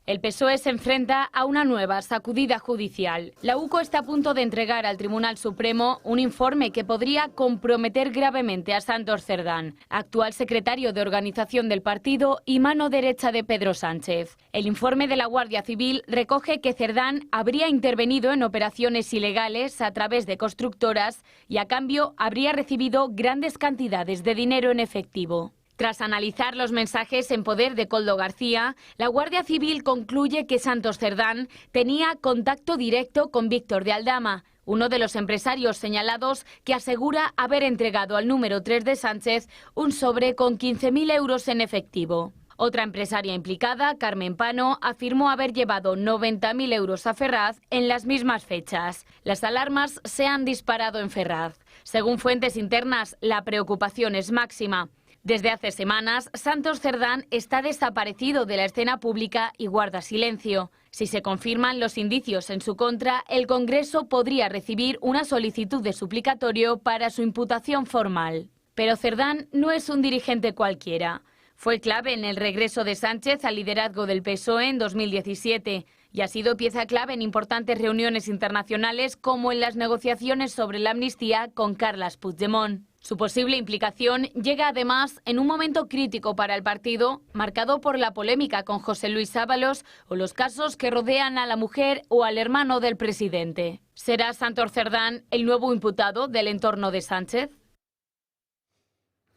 El PSOE se enfrenta a una nueva sacudida judicial. La UCO está a punto de entregar al Tribunal Supremo un informe que podría comprometer gravemente a Santos Cerdán, actual secretario de organización del partido y mano derecha de Pedro Sánchez. El informe de la Guardia Civil recoge que Cerdán habría intervenido en operaciones ilegales a través de constructoras y a cambio habría recibido grandes cantidades de dinero en efectivo. Tras analizar los mensajes en poder de Koldo García, la Guardia Civil concluye que Santos Cerdán tenía contacto directo con Víctor de Aldama, uno de los empresarios señalados que asegura haber entregado al número 3 de Sánchez un sobre con 15.000 euros en efectivo. Otra empresaria implicada, Carmen Pano, afirmó haber llevado 90.000 euros a Ferraz en las mismas fechas. Las alarmas se han disparado en Ferraz. Según fuentes internas, la preocupación es máxima. Desde hace semanas, Santos Cerdán está desaparecido de la escena pública y guarda silencio. Si se confirman los indicios en su contra, el Congreso podría recibir una solicitud de suplicatorio para su imputación formal. Pero Cerdán no es un dirigente cualquiera. Fue clave en el regreso de Sánchez al liderazgo del PSOE en 2017 y ha sido pieza clave en importantes reuniones internacionales como en las negociaciones sobre la amnistía con Carles Puigdemont. Su posible implicación llega además en un momento crítico para el partido, marcado por la polémica con José Luis Ábalos o los casos que rodean a la mujer o al hermano del presidente. ¿Será Santos Cerdán el nuevo imputado del entorno de Sánchez?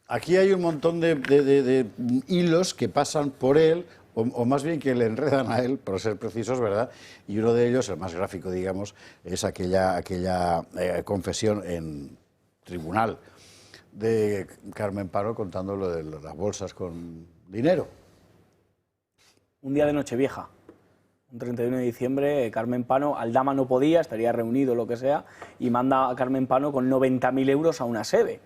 Aquí hay un montón de hilos que pasan por él, o más bien que le enredan a él, por ser precisos, ¿verdad? Y uno de ellos, el más gráfico, digamos, es aquella confesión en tribunal de Carmen Pano contando lo de las bolsas con dinero. Un día de Nochevieja, un 31 de diciembre, Carmen Pano, Aldama no podía, estaría reunido, lo que sea, y manda a Carmen Pano con 90.000 euros a una sede.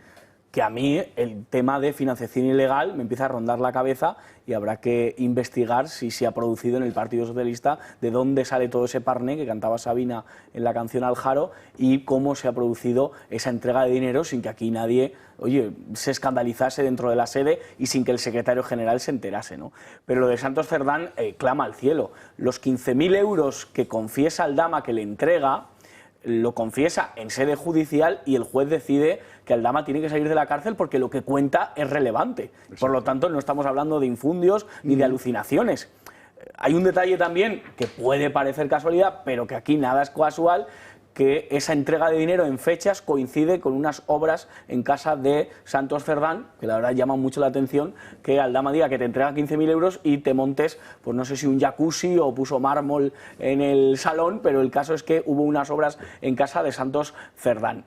Que a mí el tema de financiación ilegal me empieza a rondar la cabeza y habrá que investigar si se ha producido en el Partido Socialista, de dónde sale todo ese parné que cantaba Sabina en la canción Aljaro y cómo se ha producido esa entrega de dinero sin que aquí nadie, se escandalizase dentro de la sede y sin que el secretario general se enterase, ¿no? Pero lo de Santos Cerdán clama al cielo. Los 15.000 euros que confiesa Aldama que le entrega, lo confiesa en sede judicial y el juez decide que Aldama tiene que salir de la cárcel porque lo que cuenta es relevante. Por lo tanto, no estamos hablando de infundios ni de alucinaciones. Hay un detalle también que puede parecer casualidad, pero que aquí nada es casual, que esa entrega de dinero en fechas coincide con unas obras en casa de Santos Cerdán, que la verdad llama mucho la atención, que Aldama diga que te entrega 15.000 euros y te montes, pues no sé si un jacuzzi o puso mármol en el salón, pero el caso es que hubo unas obras en casa de Santos Cerdán.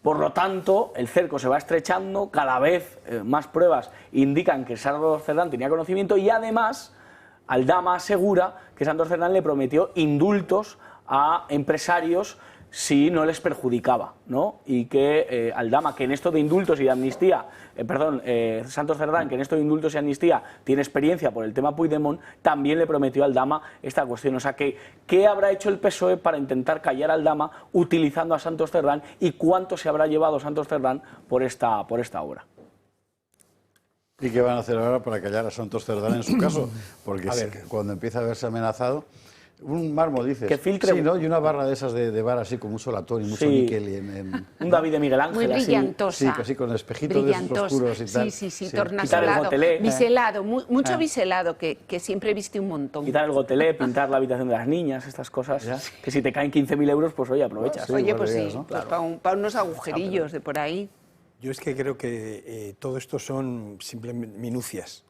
Por lo tanto, el cerco se va estrechando, cada vez más pruebas indican que Santos Cerdán tenía conocimiento y además Aldama asegura que Santos Cerdán le prometió indultos a empresarios si no les perjudicaba, ¿no? Y que Aldama, que en esto de indultos y de amnistía, Santos Cerdán, que en esto de indultos y amnistía tiene experiencia por el tema Puigdemont, también le prometió a Aldama esta cuestión. O sea, ¿qué habrá hecho el PSOE para intentar callar a Aldama utilizando a Santos Cerdán y cuánto se habrá llevado Santos Cerdán por esta obra? ¿Y qué van a hacer ahora para callar a Santos Cerdán en su caso? Porque cuando empieza a verse amenazado, un mármol, dices. Que filtre. Sí, ¿no? Y una barra de esas de bar así con mucho latón y mucho níquel. Un David de Miguel Ángel. Muy brillantosa. Sí, así con espejitos de esos oscuros y tal. Sí, tornasolado, biselado, mucho biselado, que siempre viste un montón. Quitar el gotelé, pintar la habitación de las niñas, estas cosas, que si te caen 15.000 euros, pues oye, aprovechas. Oye, pues sí, ¿no? Pues para unos agujerillos de por ahí. Yo es que creo que todo esto son simplemente minucias.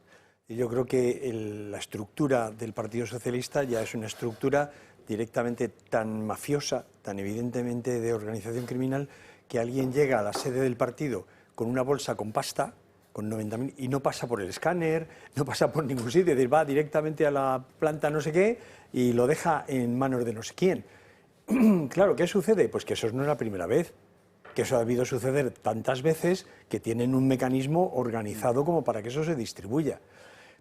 Y yo creo que la estructura del Partido Socialista ya es una estructura directamente tan mafiosa, tan evidentemente de organización criminal, que alguien llega a la sede del partido con una bolsa con pasta, con 90.000, y no pasa por el escáner, no pasa por ningún sitio, es decir, va directamente a la planta no sé qué y lo deja en manos de no sé quién. Claro, ¿qué sucede? Pues que eso no es la primera vez, que eso ha debido suceder tantas veces que tienen un mecanismo organizado como para que eso se distribuya.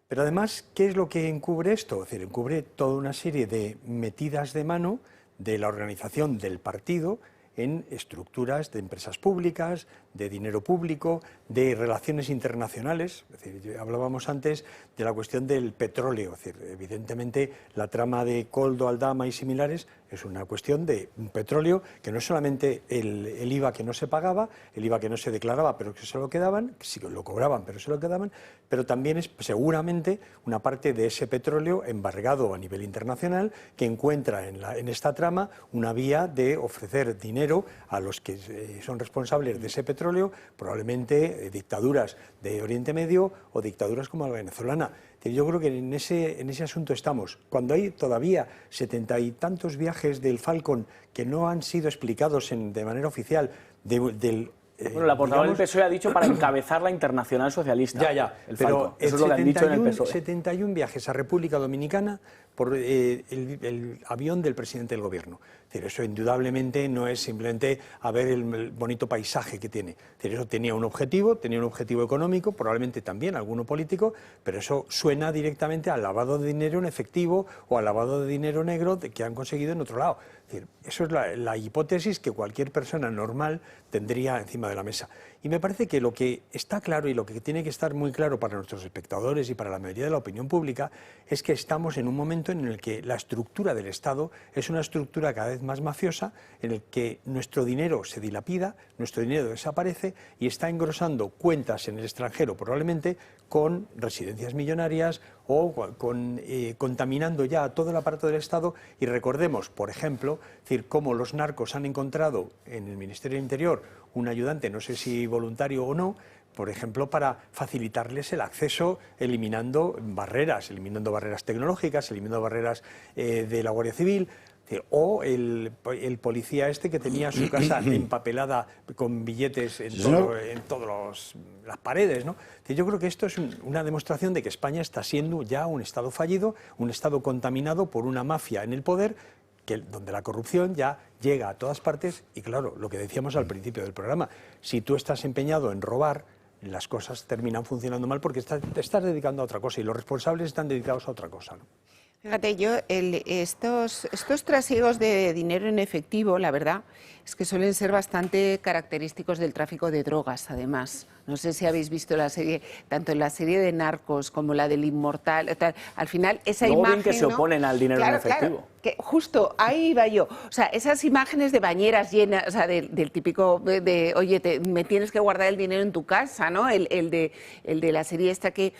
Pero además, ¿qué es lo que encubre esto? Es decir, encubre toda una serie de metidas de mano de la organización del partido en estructuras de empresas públicas, de dinero público, de relaciones internacionales. Es decir, hablábamos antes de la cuestión del petróleo. Es decir, evidentemente, la trama de Koldo, Aldama y similares es una cuestión de un petróleo que no es solamente el IVA que no se pagaba, el IVA que no se declaraba, pero que se lo quedaban, que sí lo cobraban, pero se lo quedaban, pero también es seguramente una parte de ese petróleo embargado a nivel internacional que encuentra en esta trama una vía de ofrecer dinero a los que son responsables de ese petróleo, probablemente dictaduras de Oriente Medio o dictaduras como la venezolana. Yo creo que en ese asunto estamos. Cuando hay todavía 70 y tantos viajes del Falcon que no han sido explicados de manera oficial bueno, la portavoz del PSOE ha dicho para encabezar la Internacional Socialista. Pero eso es lo que han dicho en el PSOE. 71 viajes a República Dominicana por el avión del presidente del gobierno. Es decir, eso indudablemente no es simplemente a ver el bonito paisaje que tiene. Es decir, eso tenía un objetivo económico, probablemente también alguno político, pero eso suena directamente al lavado de dinero en efectivo o al lavado de dinero negro que han conseguido en otro lado. Es decir, eso es la hipótesis que cualquier persona normal tendría encima de la mesa. Y me parece que lo que está claro y lo que tiene que estar muy claro para nuestros espectadores y para la mayoría de la opinión pública es que estamos en un momento en el que la estructura del Estado es una estructura cada vez más mafiosa, en el que nuestro dinero se dilapida, nuestro dinero desaparece y está engrosando cuentas en el extranjero probablemente con residencias millonarias o contaminando ya todo el aparato del Estado. Y recordemos, por ejemplo, decir, cómo los narcos han encontrado en el Ministerio del Interior un ayudante, no sé si voluntario o no, por ejemplo, para facilitarles el acceso eliminando barreras tecnológicas, eliminando barreras de la Guardia Civil. O el policía este que tenía su casa empapelada con billetes en todas las paredes, ¿no? Yo creo que esto es una demostración de que España está siendo ya un Estado fallido, un Estado contaminado por una mafia en el poder, donde la corrupción ya llega a todas partes. Y claro, lo que decíamos al principio del programa, si tú estás empeñado en robar, las cosas terminan funcionando mal porque te estás dedicando a otra cosa y los responsables están dedicados a otra cosa, ¿no? Fíjate, estos trasiegos de dinero en efectivo, la verdad, es que suelen ser bastante característicos del tráfico de drogas, además. No sé si habéis visto la serie, tanto en la serie de Narcos como la del Inmortal, tal. Al final, esa luego imagen, bien que se oponen al dinero en efectivo. Claro, que justo ahí iba yo. O sea, esas imágenes de bañeras llenas, o sea, del típico de oye, me tienes que guardar el dinero en tu casa, ¿no? El de la serie esta que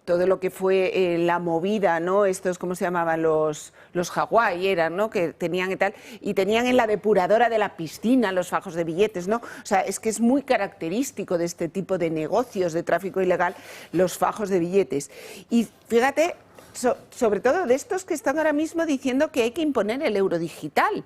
todo lo que fue la movida, ¿no? Estos, ¿cómo se llamaban? Los Hawái eran, ¿no? Que tenían y tal, y tenían en la depuradora de la piscina los fajos de billetes, ¿no? O sea, es que es muy característico de este tipo de negocios de tráfico ilegal, los fajos de billetes. Y fíjate, sobre todo de estos que están ahora mismo diciendo que hay que imponer el euro digital.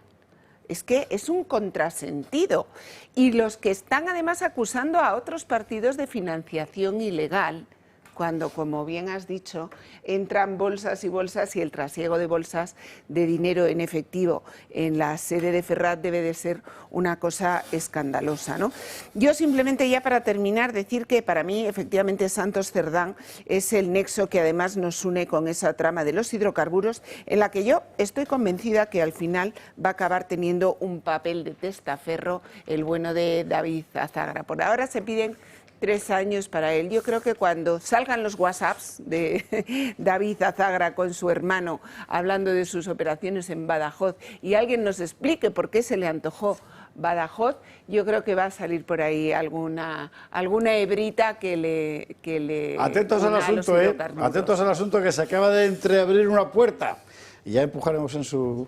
Es que es un contrasentido. Y los que están además acusando a otros partidos de financiación ilegal, cuando, como bien has dicho, entran bolsas y bolsas y el trasiego de bolsas de dinero en efectivo en la sede de Ferraz debe de ser una cosa escandalosa, ¿no? Yo simplemente, ya para terminar, decir que para mí efectivamente Santos Cerdán es el nexo que además nos une con esa trama de los hidrocarburos, en la que yo estoy convencida que al final va a acabar teniendo un papel de testaferro el bueno de David Azagra. Por ahora se piden 3 años para él. Yo creo que cuando salgan los WhatsApps de David Azagra con su hermano hablando de sus operaciones en Badajoz y alguien nos explique por qué se le antojó Badajoz, yo creo que va a salir por ahí alguna hebrita que le atentos al asunto, atentos al asunto, que se acaba de entreabrir una puerta y ya empujaremos en su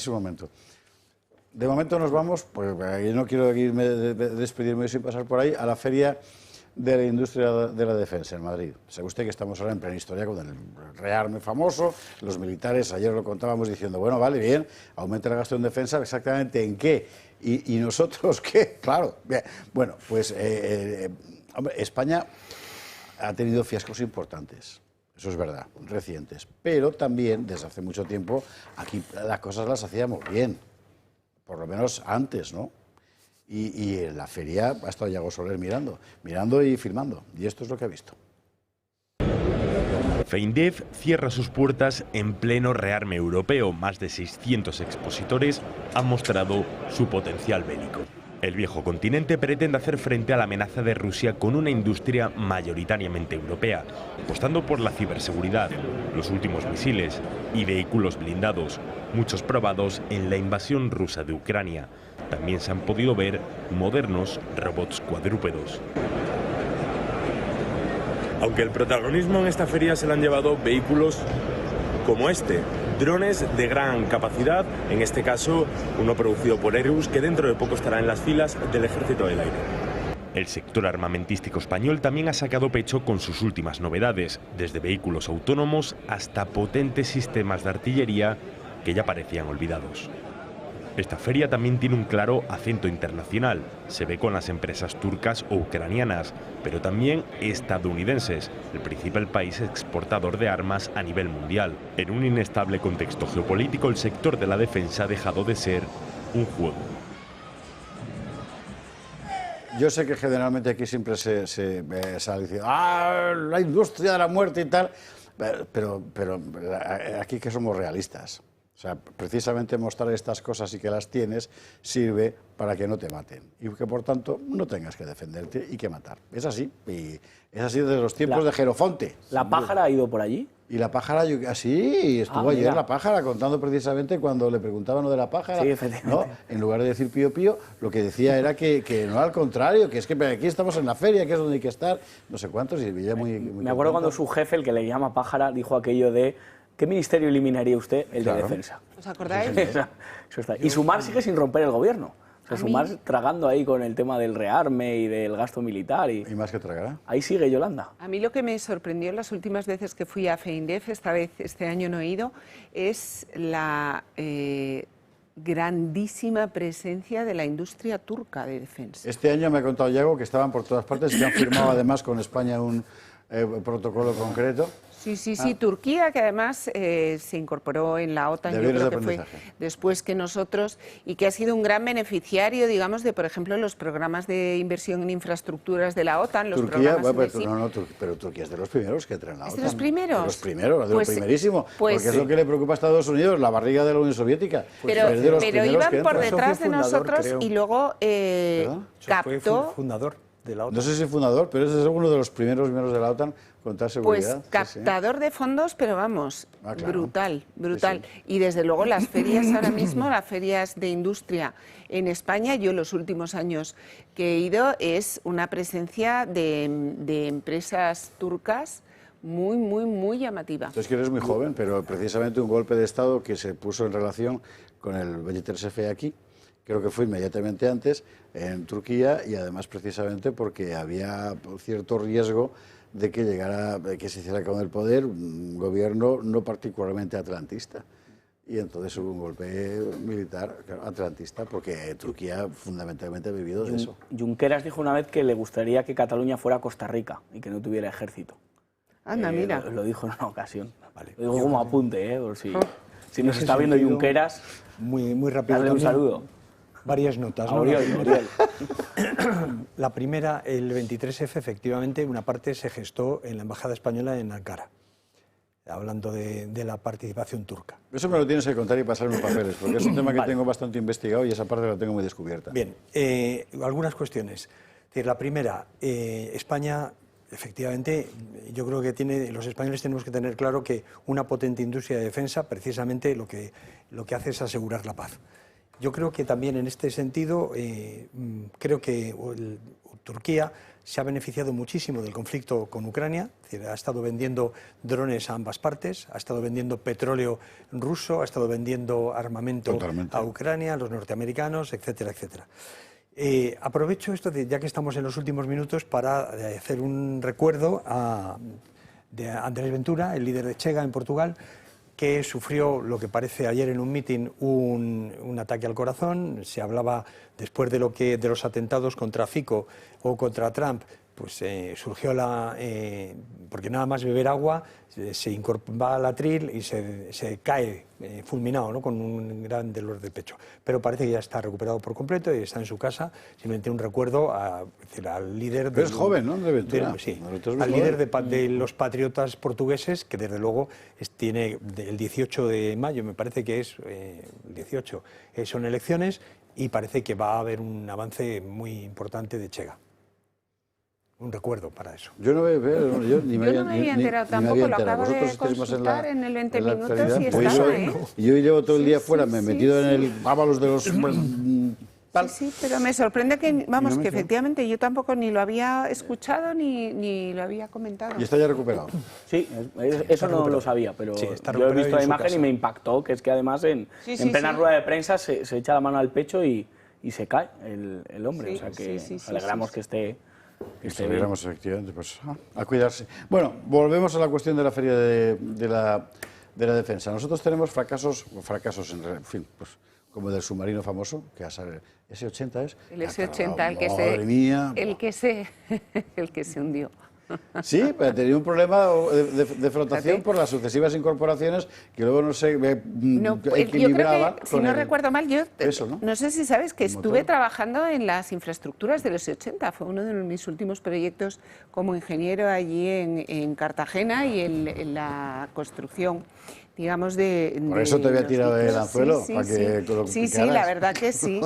momento. De momento nos vamos, pues yo no quiero despedirme sin pasar por ahí, a la Feria de la Industria de la Defensa en Madrid. Sabe usted que estamos ahora en plena historia con el rearme famoso, los militares, ayer lo contábamos diciendo, bueno, vale, bien, aumenta el gasto en defensa, ¿exactamente en qué? ¿Y nosotros qué? Claro, bien. Bueno, pues hombre, España ha tenido fiascos importantes, eso es verdad, recientes, pero también desde hace mucho tiempo aquí las cosas las hacíamos bien, por lo menos antes, ¿no? Y en la feria ha estado Yago Soler mirando y filmando. Y esto es lo que ha visto. FEINDEF cierra sus puertas en pleno rearme europeo. Más de 600 expositores han mostrado su potencial bélico. El viejo continente pretende hacer frente a la amenaza de Rusia con una industria mayoritariamente europea, apostando por la ciberseguridad, los últimos misiles y vehículos blindados, muchos probados en la invasión rusa de Ucrania. También se han podido ver modernos robots cuadrúpedos. Aunque el protagonismo en esta feria se lo han llevado vehículos como este, drones de gran capacidad, en este caso uno producido por Airbus, que dentro de poco estará en las filas del Ejército del Aire. El sector armamentístico español también ha sacado pecho con sus últimas novedades, desde vehículos autónomos hasta potentes sistemas de artillería que ya parecían olvidados. Esta feria también tiene un claro acento internacional. Se ve con las empresas turcas o ucranianas, pero también estadounidenses, el principal país exportador de armas a nivel mundial. En un inestable contexto geopolítico, el sector de la defensa ha dejado de ser un juego. Yo sé que generalmente aquí siempre se sale diciendo la industria de la muerte y tal, pero aquí que somos realistas. O sea, precisamente mostrar estas cosas y que las tienes sirve para que no te maten y que por tanto no tengas que defenderte y que matar. Es así, y es así desde los tiempos de Jerofonte. ¿La pájara ha ido por allí? Y la pájara, sí, estuvo ayer la pájara contando precisamente cuando le preguntaban lo de la pájara. Sí, efectivamente. ¿No? En lugar de decir pío pío, lo que decía era que no, al contrario, que es que aquí estamos en la feria, que es donde hay que estar, no sé cuántos, y veía muy Me acuerdo cuando su jefe, el que le llama pájara, dijo aquello de ¿qué ministerio eliminaría usted? El de defensa. ¿Os acordáis? Eso está. Y Sumar sigue sin romper el gobierno. O sea, Sumar tragando ahí con el tema del rearme y del gasto militar. Y más que tragará. Ahí sigue Yolanda. A mí lo que me sorprendió las últimas veces que fui a FEINDEF, este año no he ido, es la grandísima presencia de la industria turca de defensa. Este año me ha contado Yago que estaban por todas partes y que han firmado además con España un protocolo concreto. Sí, Turquía, que además se incorporó en la OTAN, yo creo que fue después que nosotros, y que ha sido un gran beneficiario, digamos, de, por ejemplo, los programas de inversión en infraestructuras de la OTAN, los Turquía, programas pero Turquía es de los primeros que entra en la OTAN. ¿Es de los primeros? De los primeros, de los primerísimos, porque es lo que le preocupa a Estados Unidos, la barriga de la Unión Soviética. Pero iban por detrás de nosotros y luego captó... Fue fundador de la OTAN. No sé si fundador, pero ese es uno de los primeros miembros de la OTAN con tal seguridad. Pues captador de fondos, pero vamos, brutal. Y desde luego las ferias ahora mismo, las ferias de industria en España, yo los últimos años que he ido, es una presencia de empresas turcas muy llamativa. Entonces que eres muy joven, pero precisamente un golpe de Estado que se puso en relación con el 23F aquí, creo que fue inmediatamente antes, en Turquía, y además precisamente porque había cierto riesgo de que se hiciera con el poder un gobierno no particularmente atlantista. Y entonces hubo un golpe militar atlantista, porque Turquía fundamentalmente ha vivido de eso. Junqueras dijo una vez que le gustaría que Cataluña fuera Costa Rica y que no tuviera ejército. Anda, mira. Lo dijo en una ocasión. Vale. Lo digo como apunte, por si nos está viendo Junqueras, muy rápido. Darle un saludo. Varias notas, ¿no? Oriol. La primera, el 23F, efectivamente, una parte se gestó en la Embajada Española en Ankara, hablando de la participación turca. Eso me lo tienes que contar y pasar en los papeles, porque es un tema que tengo bastante investigado y esa parte la tengo muy descubierta. Bien, algunas cuestiones. decir, la primera, España, efectivamente, yo creo que los españoles tenemos que tener claro que una potente industria de defensa precisamente lo que hace es asegurar la paz. Yo creo que también en este sentido, creo que Turquía se ha beneficiado muchísimo del conflicto con Ucrania, es decir, ha estado vendiendo drones a ambas partes, ha estado vendiendo petróleo ruso, ha estado vendiendo armamento a Ucrania, a los norteamericanos, etcétera, etcétera. Aprovecho esto, ya que estamos en los últimos minutos, para hacer un recuerdo de Andrés Ventura, el líder de Chega en Portugal, que sufrió lo que parece ayer en un mitin un ataque al corazón. Se hablaba después de los atentados contra Fico o contra Trump, pues surgió porque nada más beber agua va al atril y se cae fulminado, ¿no?, con un gran dolor de pecho. Pero parece que ya está recuperado por completo y está en su casa. Simplemente un recuerdo al líder... Pero es joven, ¿no?, de Ventura. Sí, al líder de los patriotas portugueses, que desde luego tiene el 18 de mayo, me parece que es el 18, son elecciones, y parece que va a haber un avance muy importante de Chega. Un recuerdo para eso. Yo no me había enterado tampoco, lo acabo de consultar en el 20 minutos y pues estaba, yo llevo todo el día fuera, me he metido en el Ábalos de los... Sí, pero me sorprende que, vamos, que efectivamente yo tampoco ni lo había escuchado ni lo había comentado. ¿Y está ya recuperado? Sí, eso no lo sabía, pero yo he visto la imagen y me impactó, que es que además en plena rueda de prensa se echa la mano al pecho y se cae el hombre, o sea que alegramos que esté... Alegramos, efectivamente, pues a cuidarse. Bueno, volvemos a la cuestión de la feria de la defensa. Nosotros tenemos fracasos en fin, pues como el del submarino famoso, que S-80 es. El S-80, el que se hundió. Sí, pero tenía un problema de flotación por las sucesivas incorporaciones que luego no se equilibraba. Yo creo que, si no recuerdo mal, no sé si sabes que estuve trabajando en las infraestructuras del S-80. Fue uno de mis últimos proyectos como ingeniero allí en Cartagena y en la construcción, digamos, Por eso te había tirado el anzuelo. Sí, la verdad que sí.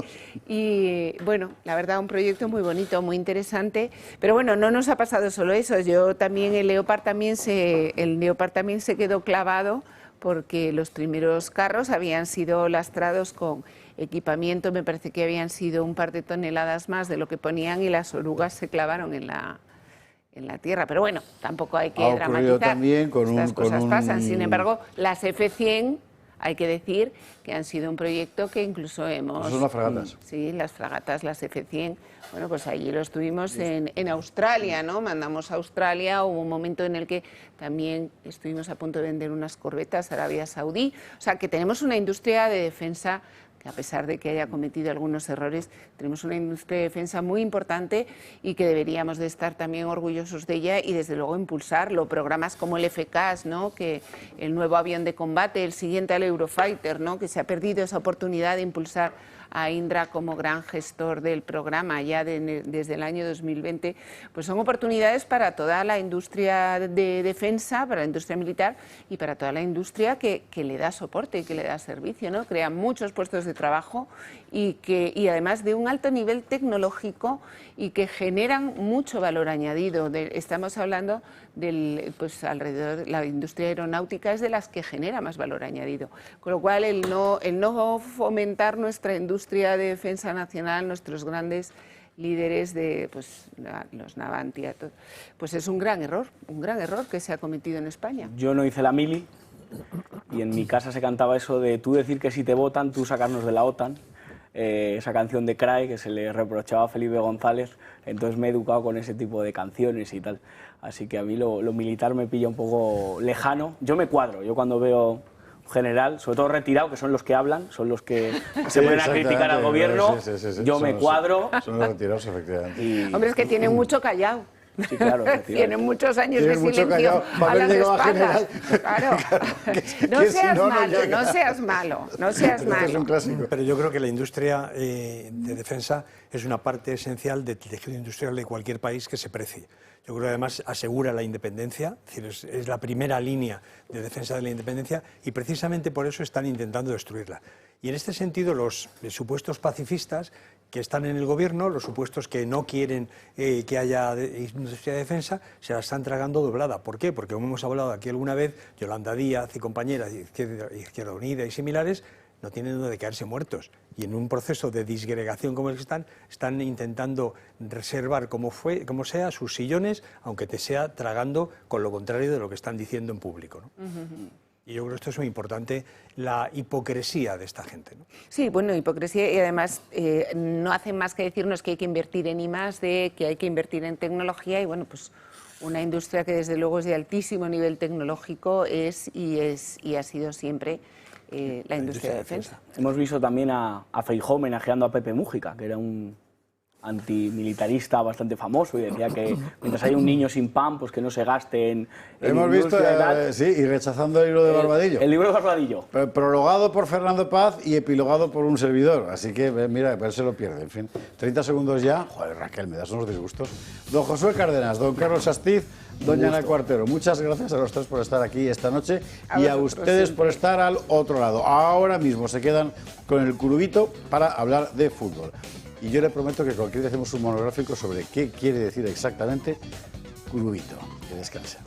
Y bueno, la verdad, un proyecto muy bonito, muy interesante. Pero bueno, no nos ha pasado solo eso. Yo también, el Leopard también se quedó clavado porque los primeros carros habían sido lastrados con equipamiento, me parece que habían sido un par de toneladas más de lo que ponían y las orugas se clavaron en la tierra, pero bueno, tampoco hay que dramatizar. También estas cosas pasan. Sin embargo, las F-100, hay que decir que han sido un proyecto que incluso hemos... Son las fragatas. Sí, las fragatas, las F-100. Bueno, pues allí lo estuvimos en Australia, ¿no? Mandamos a Australia, hubo un momento en el que también estuvimos a punto de vender unas corbetas a Arabia Saudí. O sea, que tenemos una industria de defensa que, a pesar de que haya cometido algunos errores, tenemos una industria de defensa muy importante y que deberíamos de estar también orgullosos de ella y desde luego impulsarlo. Programas como el FCAS, ¿no?, que el nuevo avión de combate, el siguiente al Eurofighter, ¿no?, que se ha perdido esa oportunidad de impulsar a Indra como gran gestor del programa ya desde el año 2020, pues son oportunidades para toda la industria de defensa, para la industria militar y para toda la industria que le da soporte y que le da servicio, ¿no? Crea muchos puestos de trabajo y además de un alto nivel tecnológico y que generan mucho valor añadido. Estamos hablando pues alrededor, la industria aeronáutica es de las que genera más valor añadido, con lo cual el no fomentar nuestra industria de defensa nacional, nuestros grandes líderes de los Navantia, pues es un gran error que se ha cometido en España. Yo no hice la mili y en mi casa se cantaba eso de tú decir que si te votan, tú sacarnos de la OTAN. Esa canción de Cry que se le reprochaba a Felipe González, entonces me he educado con ese tipo de canciones y tal, así que a mí lo militar me pilla un poco lejano. Yo me cuadro, yo cuando veo general, sobre todo retirado, que son los que hablan, son los que se ponen a criticar al gobierno, yo me cuadro. Son los retirados, efectivamente. Hombre, es que tienen mucho callado. Sí, claro, tienen muchos años de silencio a las espaldas. Claro. No seas malo. Es un clásico. Pero yo creo que la industria de defensa es una parte esencial del tejido industrial de cualquier país que se precie. Yo creo que además asegura la independencia, es decir, es la primera línea de defensa de la independencia y precisamente por eso están intentando destruirla. Y en este sentido los supuestos pacifistas que están en el gobierno, los supuestos que no quieren que haya industria de defensa, se la están tragando doblada. ¿Por qué? Porque como hemos hablado aquí alguna vez, Yolanda Díaz y compañeras de Izquierda Unida y similares no tienen donde caerse muertos. Y en un proceso de disgregación como el que están intentando reservar como sea sus sillones, aunque te sea tragando con lo contrario de lo que están diciendo en público, ¿no? Y yo creo que esto es muy importante, la hipocresía de esta gente, ¿no? Sí, bueno, hipocresía y además no hacen más que decirnos que hay que invertir en I+D, que hay que invertir en tecnología y bueno, pues una industria que desde luego es de altísimo nivel tecnológico es y ha sido siempre la industria de defensa. Hemos visto también a Feijóo homenajeando a Pepe Mújica, que era un antimilitarista bastante famoso y decía que mientras haya un niño sin pan, pues que no se gaste en hemos visto, sí, y rechazando el libro de Barbadillo. El libro de Barbadillo. Prologado por Fernando Paz y epilogado por un servidor. Así que, mira, él se lo pierde. En fin, 30 segundos ya. Joder, Raquel, me das unos disgustos. Don Josué Cárdenas, don Carlos Astiz, doña Ana Cuartero. Muchas gracias a los tres por estar aquí esta noche y a ustedes por estar al otro lado. Ahora mismo se quedan con el curubito para hablar de fútbol. Y yo le prometo que cualquier día hacemos un monográfico sobre qué quiere decir exactamente curubito. Que descanse.